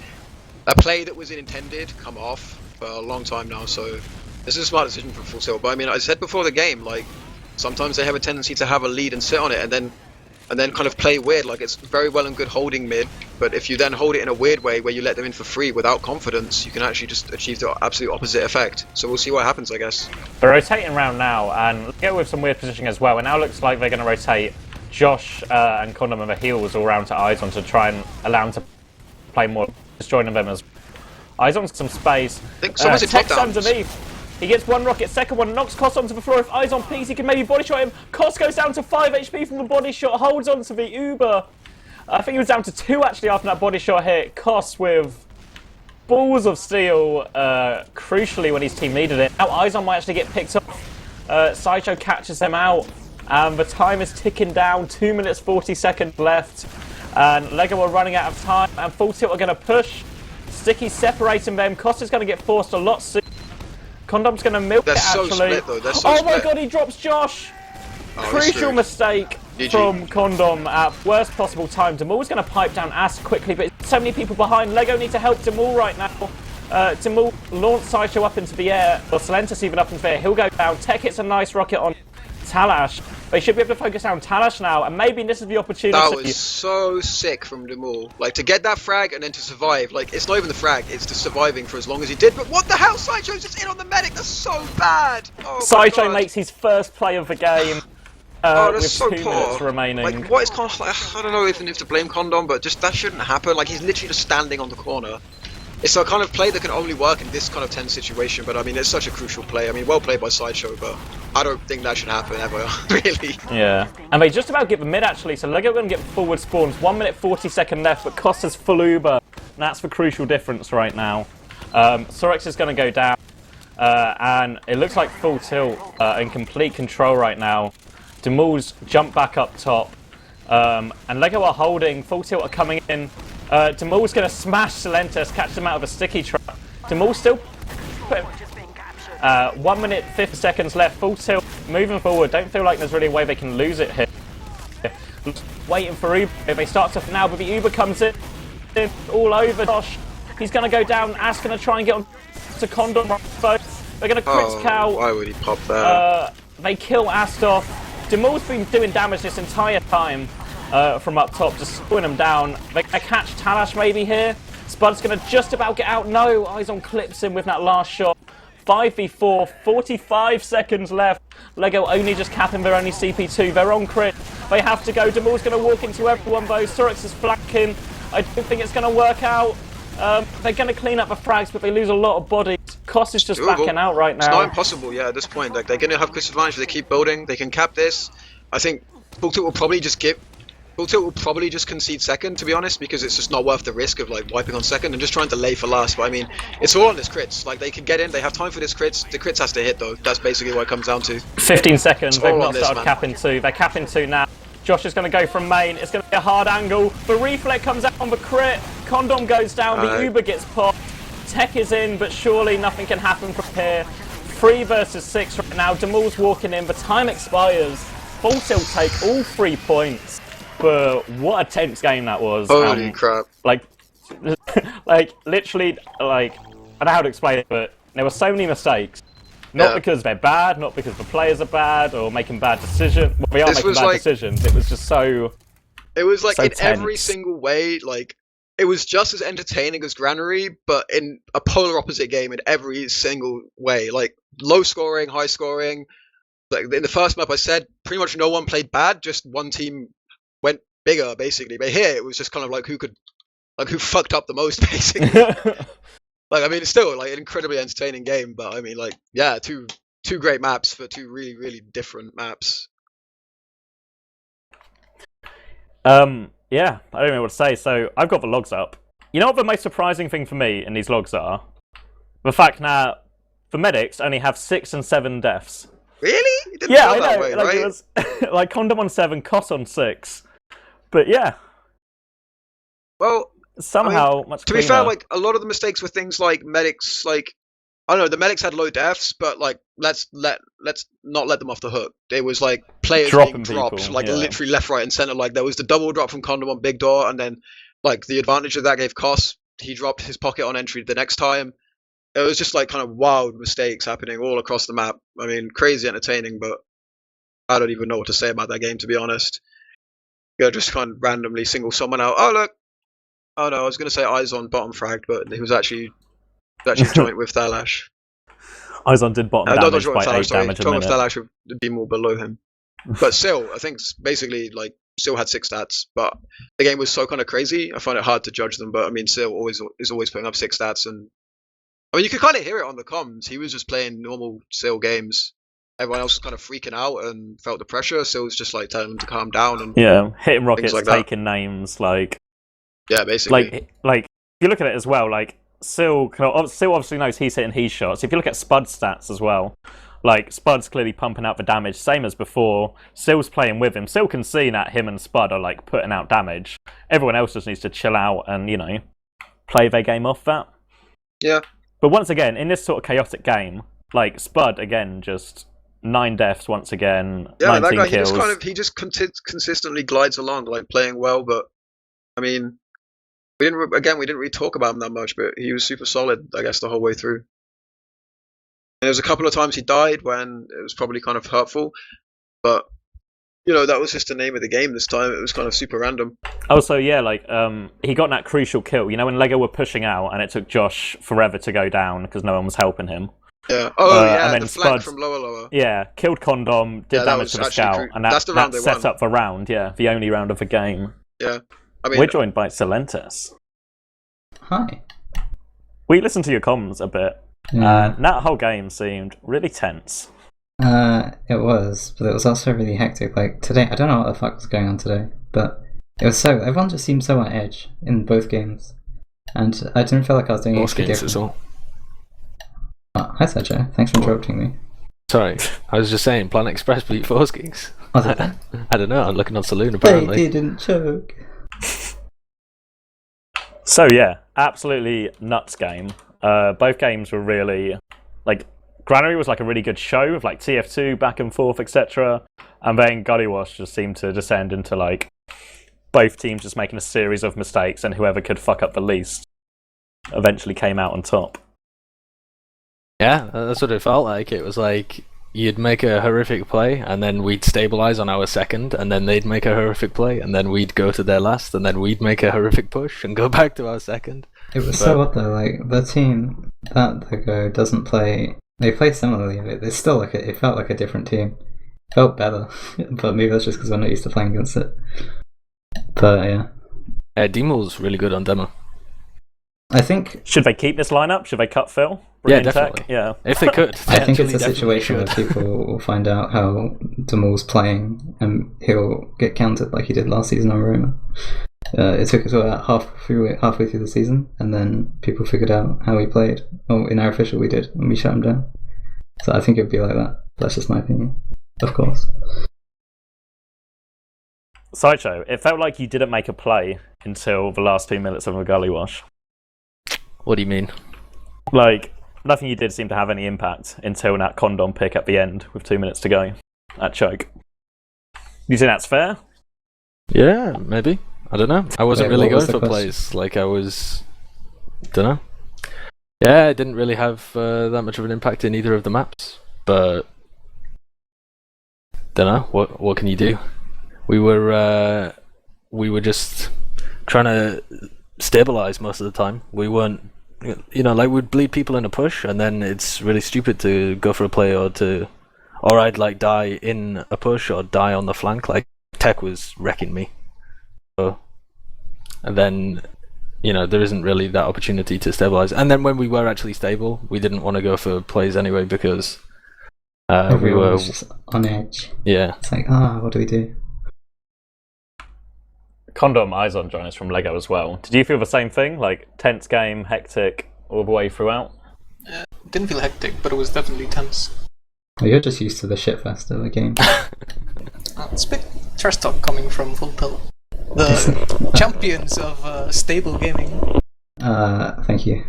a play that was intended come off for a long time now. So this is a smart decision from Full Tilt. But I mean, I said before the game, like sometimes they have a tendency to have a lead and sit on it and then kind of play weird. Like, it's very well and good holding mid, but if you then hold it in a weird way where you let them in for free without confidence, you can actually just achieve the absolute opposite effect. So we'll see what happens, I guess. They're rotating around now, and let's go with some weird positioning as well. It now looks like they're going to rotate Josh and CondoM and the heals all around to iZon to try and allow him to play more, destroying them as iZon's some space. I think someone's in Tech's top-downs. underneath. He gets 1 rocket, second one, knocks Koss onto the floor. If iZon peeks, he can maybe body shot him. Koss goes down to 5 HP from the body shot, holds on to the Uber. I think he was down to 2 actually after that body shot hit. Koss with balls of steel, crucially when his team needed it. Now iZon might actually get picked off. Sideshow catches them out, and the time is ticking down. 2 minutes 40 seconds left, and Lego are running out of time, and Full Tilt are going to push. Sticky's separating them. Koss is going to get forced a lot soon. CondoM's going to milk it, actually. Split, though. They're so oh split. my god, he drops Josh! Oh, Crucial mistake GG. from CondoM at worst possible time. Demul's going to pipe down Ast quickly, but so many people behind. Lego need to help Demul right now. Demul launched Sideshow up into the air, or Silentis even up into the air. He'll go down. Tech hits a nice rocket on Talash. They should be able to focus on Talash now, and maybe this is the opportunity. That was so sick from Demul. Like, to get that frag and then to survive. Like, it's not even the frag, it's the surviving for as long as he did. But what the hell? Sideshow's just in on the medic. That's so bad. Oh, Sideshow makes his first play of the game. That's with so 2 poor. minutes remaining. Like, what is I don't know even if to blame CondoM, but just that shouldn't happen. Like, he's literally just standing on the corner. It's a kind of play that can only work in this kind of tense situation, but I mean, it's such a crucial play. I mean, well played by Sideshow, but I don't think that should happen ever, really. Yeah, and they just about get the mid actually, so Lego are going to get forward spawns. 1 minute 40 seconds left, but Costa's full Uber. And that's the crucial difference right now. Sorix is going to go down, and it looks like Full Tilt in complete control right now. Demul's jumped back up top, and Lego are holding. Full Tilt are coming in. Demul's going to smash Silentis, catch them out of a sticky trap. Demul's still... 1 minute 50 seconds left. Full Tilt moving forward. Don't feel like there's really a way they can lose it here. Waiting for Uber. They start to now, but the Uber comes in all over Josh. He's going to go down. Ash going to try and get on to CondoM. They're going to crit Cal. Why would he pop that? They kill Astoff. Demul's been doing damage this entire time from up top, just slowing him down. They catch Talash maybe here. Spud's going to just about get out. No, iZon clips him with that last shot. 5v4, 45 seconds left. Lego only just capping their only CP2. They're on crit. They have to go. Demul's going to walk into everyone though. Sorix is flanking. I don't think it's going to work out. They're going to clean up the frags, but they lose a lot of bodies. Koss is just backing out right now. It's not impossible, yeah, at this point. Like, they're going to have Chris advantage. They keep building. They can cap this. I think Full Tilt will probably just concede second, to be honest, because it's just not worth the risk of like wiping on second and just trying to lay for last. But I mean, it's all on this crits. Like, they can get in. They have time for this crits. The crits has to hit though. That's basically what it comes down to. 15 seconds. They've not started man. capping 2. They're capping 2 now. Josh is going to go from main. It's going to be a hard angle. The reflect comes out on the crit. CondoM goes down. The Uber gets popped. Tech is in, but surely nothing can happen from here. 3 versus 6 right now. Demul's walking in. The time expires. Full Tilt take all 3 points. But what a tense game that was. Holy crap. Like, literally, I don't know how to explain it, but there were so many mistakes. Not because they're bad, not because the players are bad, or making bad decisions. Well, they are making bad decisions. It was just so... It was like, so in tense. every single way, like, it was just as entertaining as Granary, but in a polar opposite game in every single way. Like, low scoring, high scoring. Like, in the first map I said, pretty much no one played bad, just one team went bigger, basically. But here, it was just kind of like who fucked up the most, basically. Like, I mean, it's still like an incredibly entertaining game, but I mean, like, yeah, two great maps for 2 really, really different maps. Yeah, I don't know what to say. So I've got the logs up. You know what the most surprising thing for me in these logs are? The fact now the medics only have 6 and 7 deaths. Really? It didn't Yeah, feel I that know. way, Like, right? it was like CondoM on 7, Koss on 6. But yeah, Well, somehow I mean, much to cleaner. be fair, like, a lot of the mistakes were things like medics, like, I don't know, the medics had low deaths, but like, let's not let them off the hook. It was like players Dropping being dropped, people, like, yeah. literally left, right, and center. Like, there was the double drop from CondoM on Big Door, and then like the advantage of that gave Koss. He dropped his pocket on entry the next time. It was just like kind of wild mistakes happening all across the map. I mean, crazy entertaining, but I don't even know what to say about that game, to be honest. You know, just kind of randomly single someone out. Oh look. Oh no, I was gonna say iZon bottom fragged, but he was actually joint with Thalash. iZon did bottom Not damage joint by with 8 Thalash, sorry. damage a Joint with minute. Thalash would be more below him. But still, I think basically like Seal had 6 stats, but the game was so kind of crazy. I find it hard to judge them, but I mean, Seal is always putting up 6 stats, and I mean, you could kind of hear it on the comms. He was just playing normal Seal games. Everyone else was kind of freaking out and felt the pressure. Seal was just like telling them to calm down and Yeah, hitting rockets, like that. taking names, like yeah, basically. like if you look at it as well, like Seal obviously knows he's hitting his shots. If you look at Spud's stats as well, like Spud's clearly pumping out the damage, same as before. Seal's playing with him. Seal can see that him and Spud are like putting out damage. Everyone else just needs to chill out and, you know, play their game off that. Yeah. But once again, in this sort of chaotic game, like Spud again, just 9 deaths once again, Yeah, 19 that guy, kills. he just consistently glides along, like playing well. But I mean, we didn't really talk about him that much, but he was super solid, I guess, the whole way through. And there was a couple of times he died when it was probably kind of hurtful, but you know, that was just the name of the game this time. It was kind of super random. Also, yeah, like he got that crucial kill. You know, when Lego were pushing out and it took Josh forever to go down because no one was helping him. Yeah. Oh yeah, and then the flank Spud, from lower. Yeah, killed CondoM, did Yeah, that damage was to the actually scout, and that's the round that they set won. up the round. Yeah, the only round of the game. Yeah. I mean, We're joined by Silentis. Hi. We listened to your comms a bit, Yeah. and that whole game seemed really tense. It was, but it was also really hectic. Like today, I don't know what the fuck was going on today, but it was so everyone just seemed so on edge in both games, and I didn't feel like I was doing anything different. As well. Oh, hi Sideshow, thanks for interrupting me. Sorry, I was just saying, Planet Express beat Force Kings. Was it? I don't know, I'm looking on Saloon They apparently. didn't choke. So yeah, absolutely nuts game. Both games were really, like, Granary was like a really good show of like TF2 back and forth, etc. And then Gullywash just seemed to descend into like both teams just making a series of mistakes, and whoever could fuck up the least eventually came out on top. Yeah, that's what it felt like. It was like you'd make a horrific play, and then we'd stabilize on our second, and then they'd make a horrific play, and then we'd go to their last, and then we'd make a horrific push and go back to our second. It was so odd though. Like the team that they go doesn't play They play similarly. It's still like it felt like a different team. It felt better, but maybe that's just because we're not used to playing against it. But yeah. Demo's really good on demo. I think. Should they keep this lineup? Should they cut Phil? Yeah, Bring in definitely. Tech? Yeah. If they could. I think it's a definitely situation where should. people will find out how Demo's playing and he'll get countered like he did last season on Roma. It took us about halfway through the season, and then people figured out how he played. Oh, in our official we did, and we shut him down. So I think it would be like that. That's just my opinion, of course. Sideshow, it felt like you didn't make a play until the last 2 minutes of a gully wash. What do you mean? Like, nothing you did seemed to have any impact until that CondoM pick at the end with 2 minutes to go. That choke. You think that's fair? Yeah, maybe. I don't know. I wasn't really what was going the for question? plays. Like, I was... Don't know. Yeah, it didn't really have that much of an impact in either of the maps. But... Don't know. What can you do? We were just trying to stabilize most of the time. We weren't... like we'd bleed people in a push, and then it's really stupid to go for a play or I'd like die in a push or die on the flank. Like Tech was wrecking me, and then there isn't really that opportunity to stabilize. And then when we were actually stable, we didn't want to go for plays anyway because we Everyone were was just on edge. yeah. It's like, what do we do? CondoM, iZon joined us from Lego as well. Did you feel the same thing? Like, tense game, hectic, all the way throughout? Didn't feel hectic, but it was definitely tense. Well, you're just used to the shitfest of the game. It's a bit trash talk coming from Full Tilt. The champions of stable gaming. Thank you.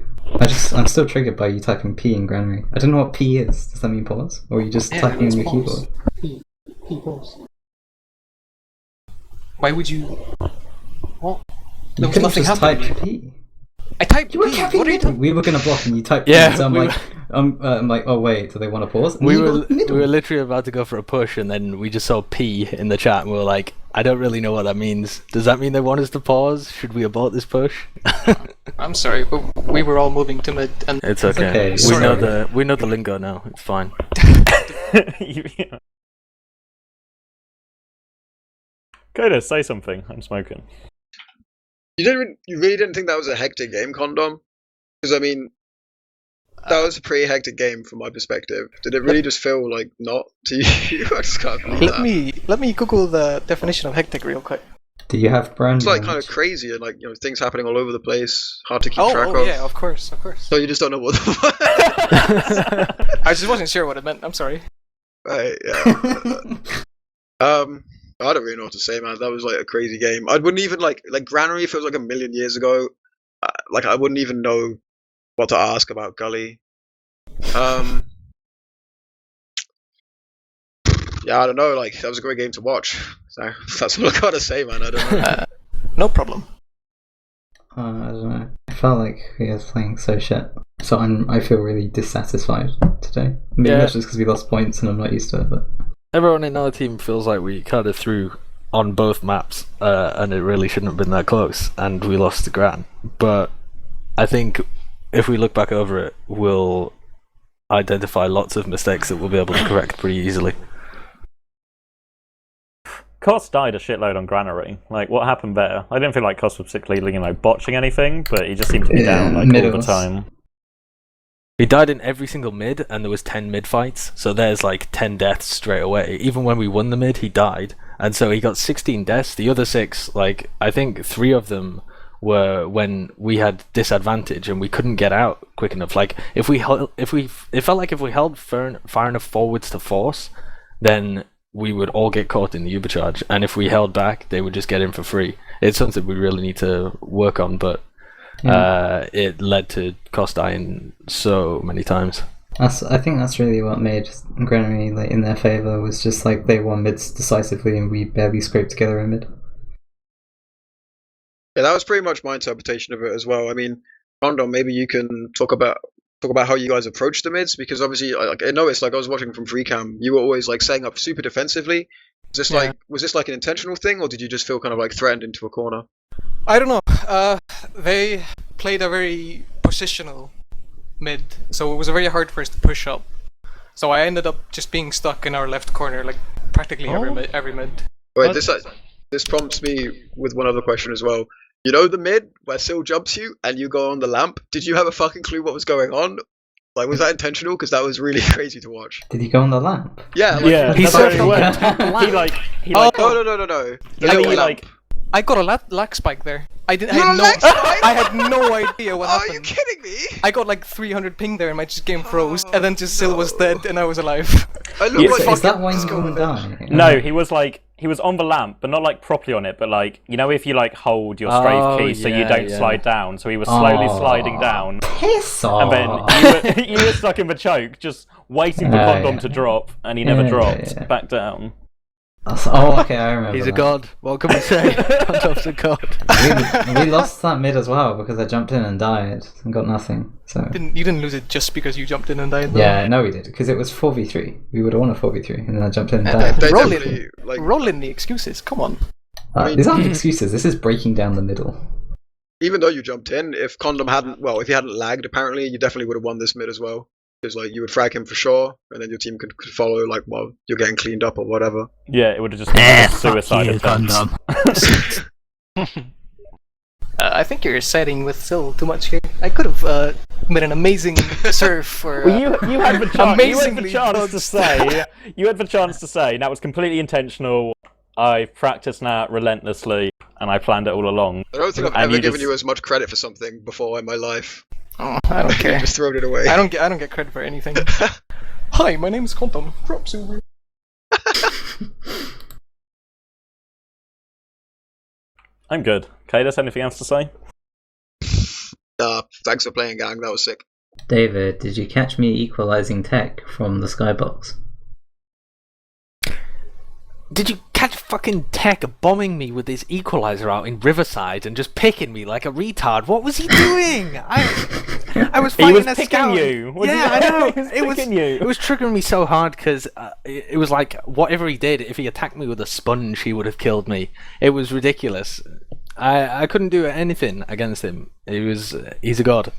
I'm still triggered by you typing P in Granary. I don't know what P is. Does that mean pause? Or are you just typing on your keyboard? P pause. Why would you... What? There You was couldn't nothing just happening. type P. I typed P. You were What are you talking? We were gonna block and you typed Yeah, P, so we I'm like, oh wait, do they want to pause? And We you were got middle. literally about to go for a push, and then we just saw P in the chat, and we were like, I don't really know what that means. Does that mean they want us to pause? Should we abort this push? I'm sorry, but we were all moving to mid, and It's okay. okay. We Sorry. know the lingo now. It's fine. Kaidus, say something. I'm smoking. You really didn't think that was a hectic game, CondoM? Because I mean, that was a pretty hectic game from my perspective. Did it really just feel like not to you? I just can't believe that. let me Google the definition of hectic real quick. Do you have brand? It's like kind of crazy and like things happening all over the place, hard to keep track Oh of. yeah, of course. So you just don't know what the I just wasn't sure what it meant. I'm sorry. Right, yeah. I don't really know what to say, man. That was like a crazy game. I wouldn't even like Granary feels like a million years ago. Like I wouldn't even know what to ask about Gully. Yeah, I don't know. Like that was a great game to watch. So that's all I gotta say, man. I don't know. No problem. I don't know. I felt like he was playing so shit. So I feel really dissatisfied today. Maybe Yeah. that's just because we lost points and I'm not used to it. But Everyone in our team feels like we kind of threw on both maps, and it really shouldn't have been that close, and we lost to Gran. But I think if we look back over it, we'll identify lots of mistakes that we'll be able to correct pretty easily. Koss died a shitload on Granary. Like, what happened there? I didn't feel like Koss was particularly, botching anything, but he just seemed to be Yeah, down all the middles. time. He died in every single mid, and there was 10 mid fights, so there's 10 deaths straight away. Even when we won the mid, he died, and so he got 16 deaths. The other 6, I think 3 of them were when we had disadvantage and we couldn't get out quick enough. It felt like if we held far enough forwards to force, then we would all get caught in the Ubercharge, and if we held back, they would just get in for free. It's something we really need to work on, but it led to Koss dying so many times. I think that's really what made Granary in their favour, was just they won mids decisively and we barely scraped together a mid. Yeah, that was pretty much my interpretation of it as well. I mean, CondoM, maybe you can talk about how you guys approach the mids, because obviously, I noticed I was watching from free cam, you were always setting up super defensively. Was this an intentional thing, or did you just feel kind of threatened into a corner? I don't know. They played a very positional mid, so it was very hard for us to push up So I ended up just being stuck in our left corner, like practically every mid. Wait, this prompts me with one other question as well. You know the mid where Syl jumps you and you go on the lamp? Did you have a fucking clue what was going on? Like, was that intentional? Because that was really crazy to watch. Did he go on the lamp? Yeah, like, Yeah, He's that's so where he fucking went. top He like no. The little he lamp. like I got a lag spike there. I You got a had lag spike? I had no idea what Are happened. you kidding me? I got like 300 ping there and my game froze, and then just Syl was dead and I was alive. I look Yeah, like Is that why fucking you didn't die? no, he was on the lamp, but not like properly on it, but like you know if you like hold your strafe key so you yeah, don't yeah. slide down, so he was slowly Oh. sliding down, Piss and off! then you were stuck in the choke, just waiting for Oh, CondoM yeah. to drop, and he never Yeah, dropped yeah. back down. Oh, okay, I remember. He's a that. god. What can we say? CondoM's a god. We lost that mid as well because I jumped in and died and got nothing. So You didn't lose it just because you jumped in and died though. yeah, no, we did because it was 4v3. We would have won a 4v3, and then I jumped in and And died. They Roll definitely, like, Roll in the excuses, come on. These aren't excuses. This is breaking down the middle. even though you jumped in, if CondoM hadn't, well, if he hadn't lagged, apparently, you definitely would have won this mid as well. Because, like, you would frag him for sure, and then your team could follow, like, while you're getting cleaned up or whatever. Yeah, it would have just been a suicide attempt. I think you're siding with Syl too much here. I could have made an amazing surf or Well, you had the chance. amazingly You had the chance to say that was completely intentional. I practiced that relentlessly, and I planned it all along. I don't think I've And ever you given just- you as much credit for something before in my life. Oh, I don't care. Just thrown it away. I don't get credit for anything. Hi, my name is CondoM. Drop super. I'm good. Kaidus, anything else to say? Thanks for playing, gang. That was sick. David, did you catch me equalizing tech from the skybox? Did you catch fucking Tech bombing me with his equalizer out in Riverside and just picking me like a retard? What was he doing? I was fighting He was a picking scout. you. Yeah, I know. He was picking you. It was triggering me so hard because it was like whatever he did, if he attacked me with a sponge, he would have killed me. It was ridiculous. I couldn't do anything against him. He's a god.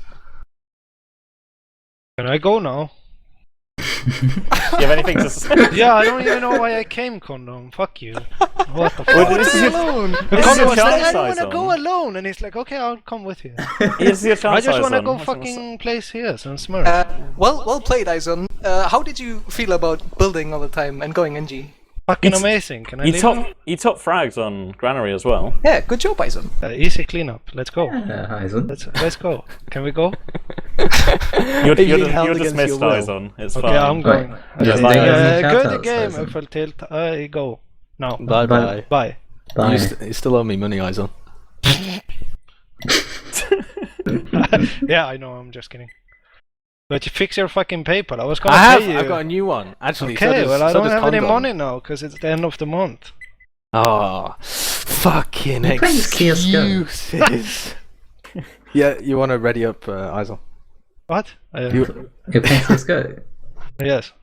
Can I go now? Do you have anything to say? Yeah, I don't even know why I came, CondoM. Fuck you. What the fuck? Well, this is your- alone. this is your CondoM was like, chance, I don't want to iZon. go alone, and he's like, okay, I'll come with you. This is your chance, I just want to iZon. go What's gonna fucking play CS and smurf. Well played, iZon. How did you feel about building all the time and going NG? Fucking It's- amazing. Can I You leave top now? frags on Granary as well. Yeah, good job, iZon. Easy cleanup. Let's go. Hi, Zon. Let's go. Can we go? You're being held against dismissed, your will. iZon. It's Okay, fine. I'm going. Right. Okay, Yeah, bye. good game. Shoutouts, I felt tilt. I go. Now. Bye bye. Bye. Bye. You still owe me money, Izon. Yeah, I know. I'm just kidding. But you fix your fucking PayPal. I was gonna pay you. I've got a new one. Actually, Okay, so well I so don't does have any CondoM. money now because it's the end of the month. Oh, fucking You're playing CS:GO. excuses. Yeah, you want to ready up, Izon? What? You- You're playing CSGO. Yes.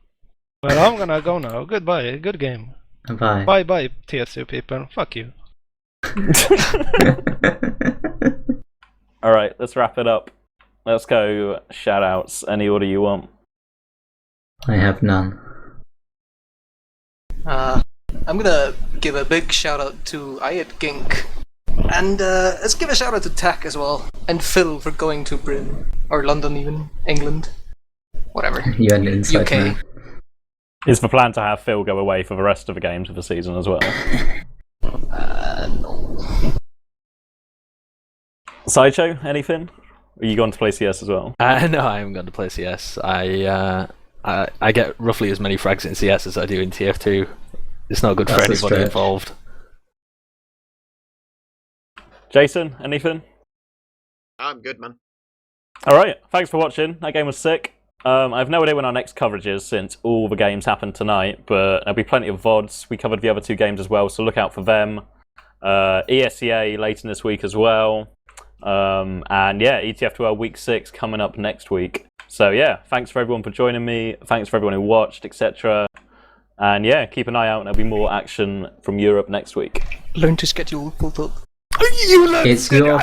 Well, I'm gonna go now. Goodbye. Good game. Bye. Bye bye, TS2 people. Fuck you. All right, let's wrap it up. Let's go shout-outs. Any order you want. I have none. I'm gonna give a big shout out to Ayat Gink. And let's give a shout out to Tack as well. And Phil for going to Britain. Or London even. England. Whatever. You had an inside UK. man. Is the plan to have Phil go away for the rest of the games of the season as well? No. Sideshow, anything? Are you going to play CS as well? No, I haven't gone to play CS. I get roughly as many frags in CS as I do in TF2. It's not good for That's a anybody stretch. involved. Jason, anything? I'm good, man. All right, thanks for watching. That game was sick. I have no idea when our next coverage is since all the games happened tonight, but there'll be plenty of VODs. We covered the other two games as well, so look out for them. ESEA later in this week as well. And yeah, ETF2L Week 6 coming up next week. So yeah, thanks for everyone for joining me. Thanks for everyone who watched, etc. And yeah, keep an eye out. There'll be more action from Europe next week. Learn to schedule full tilt. It's your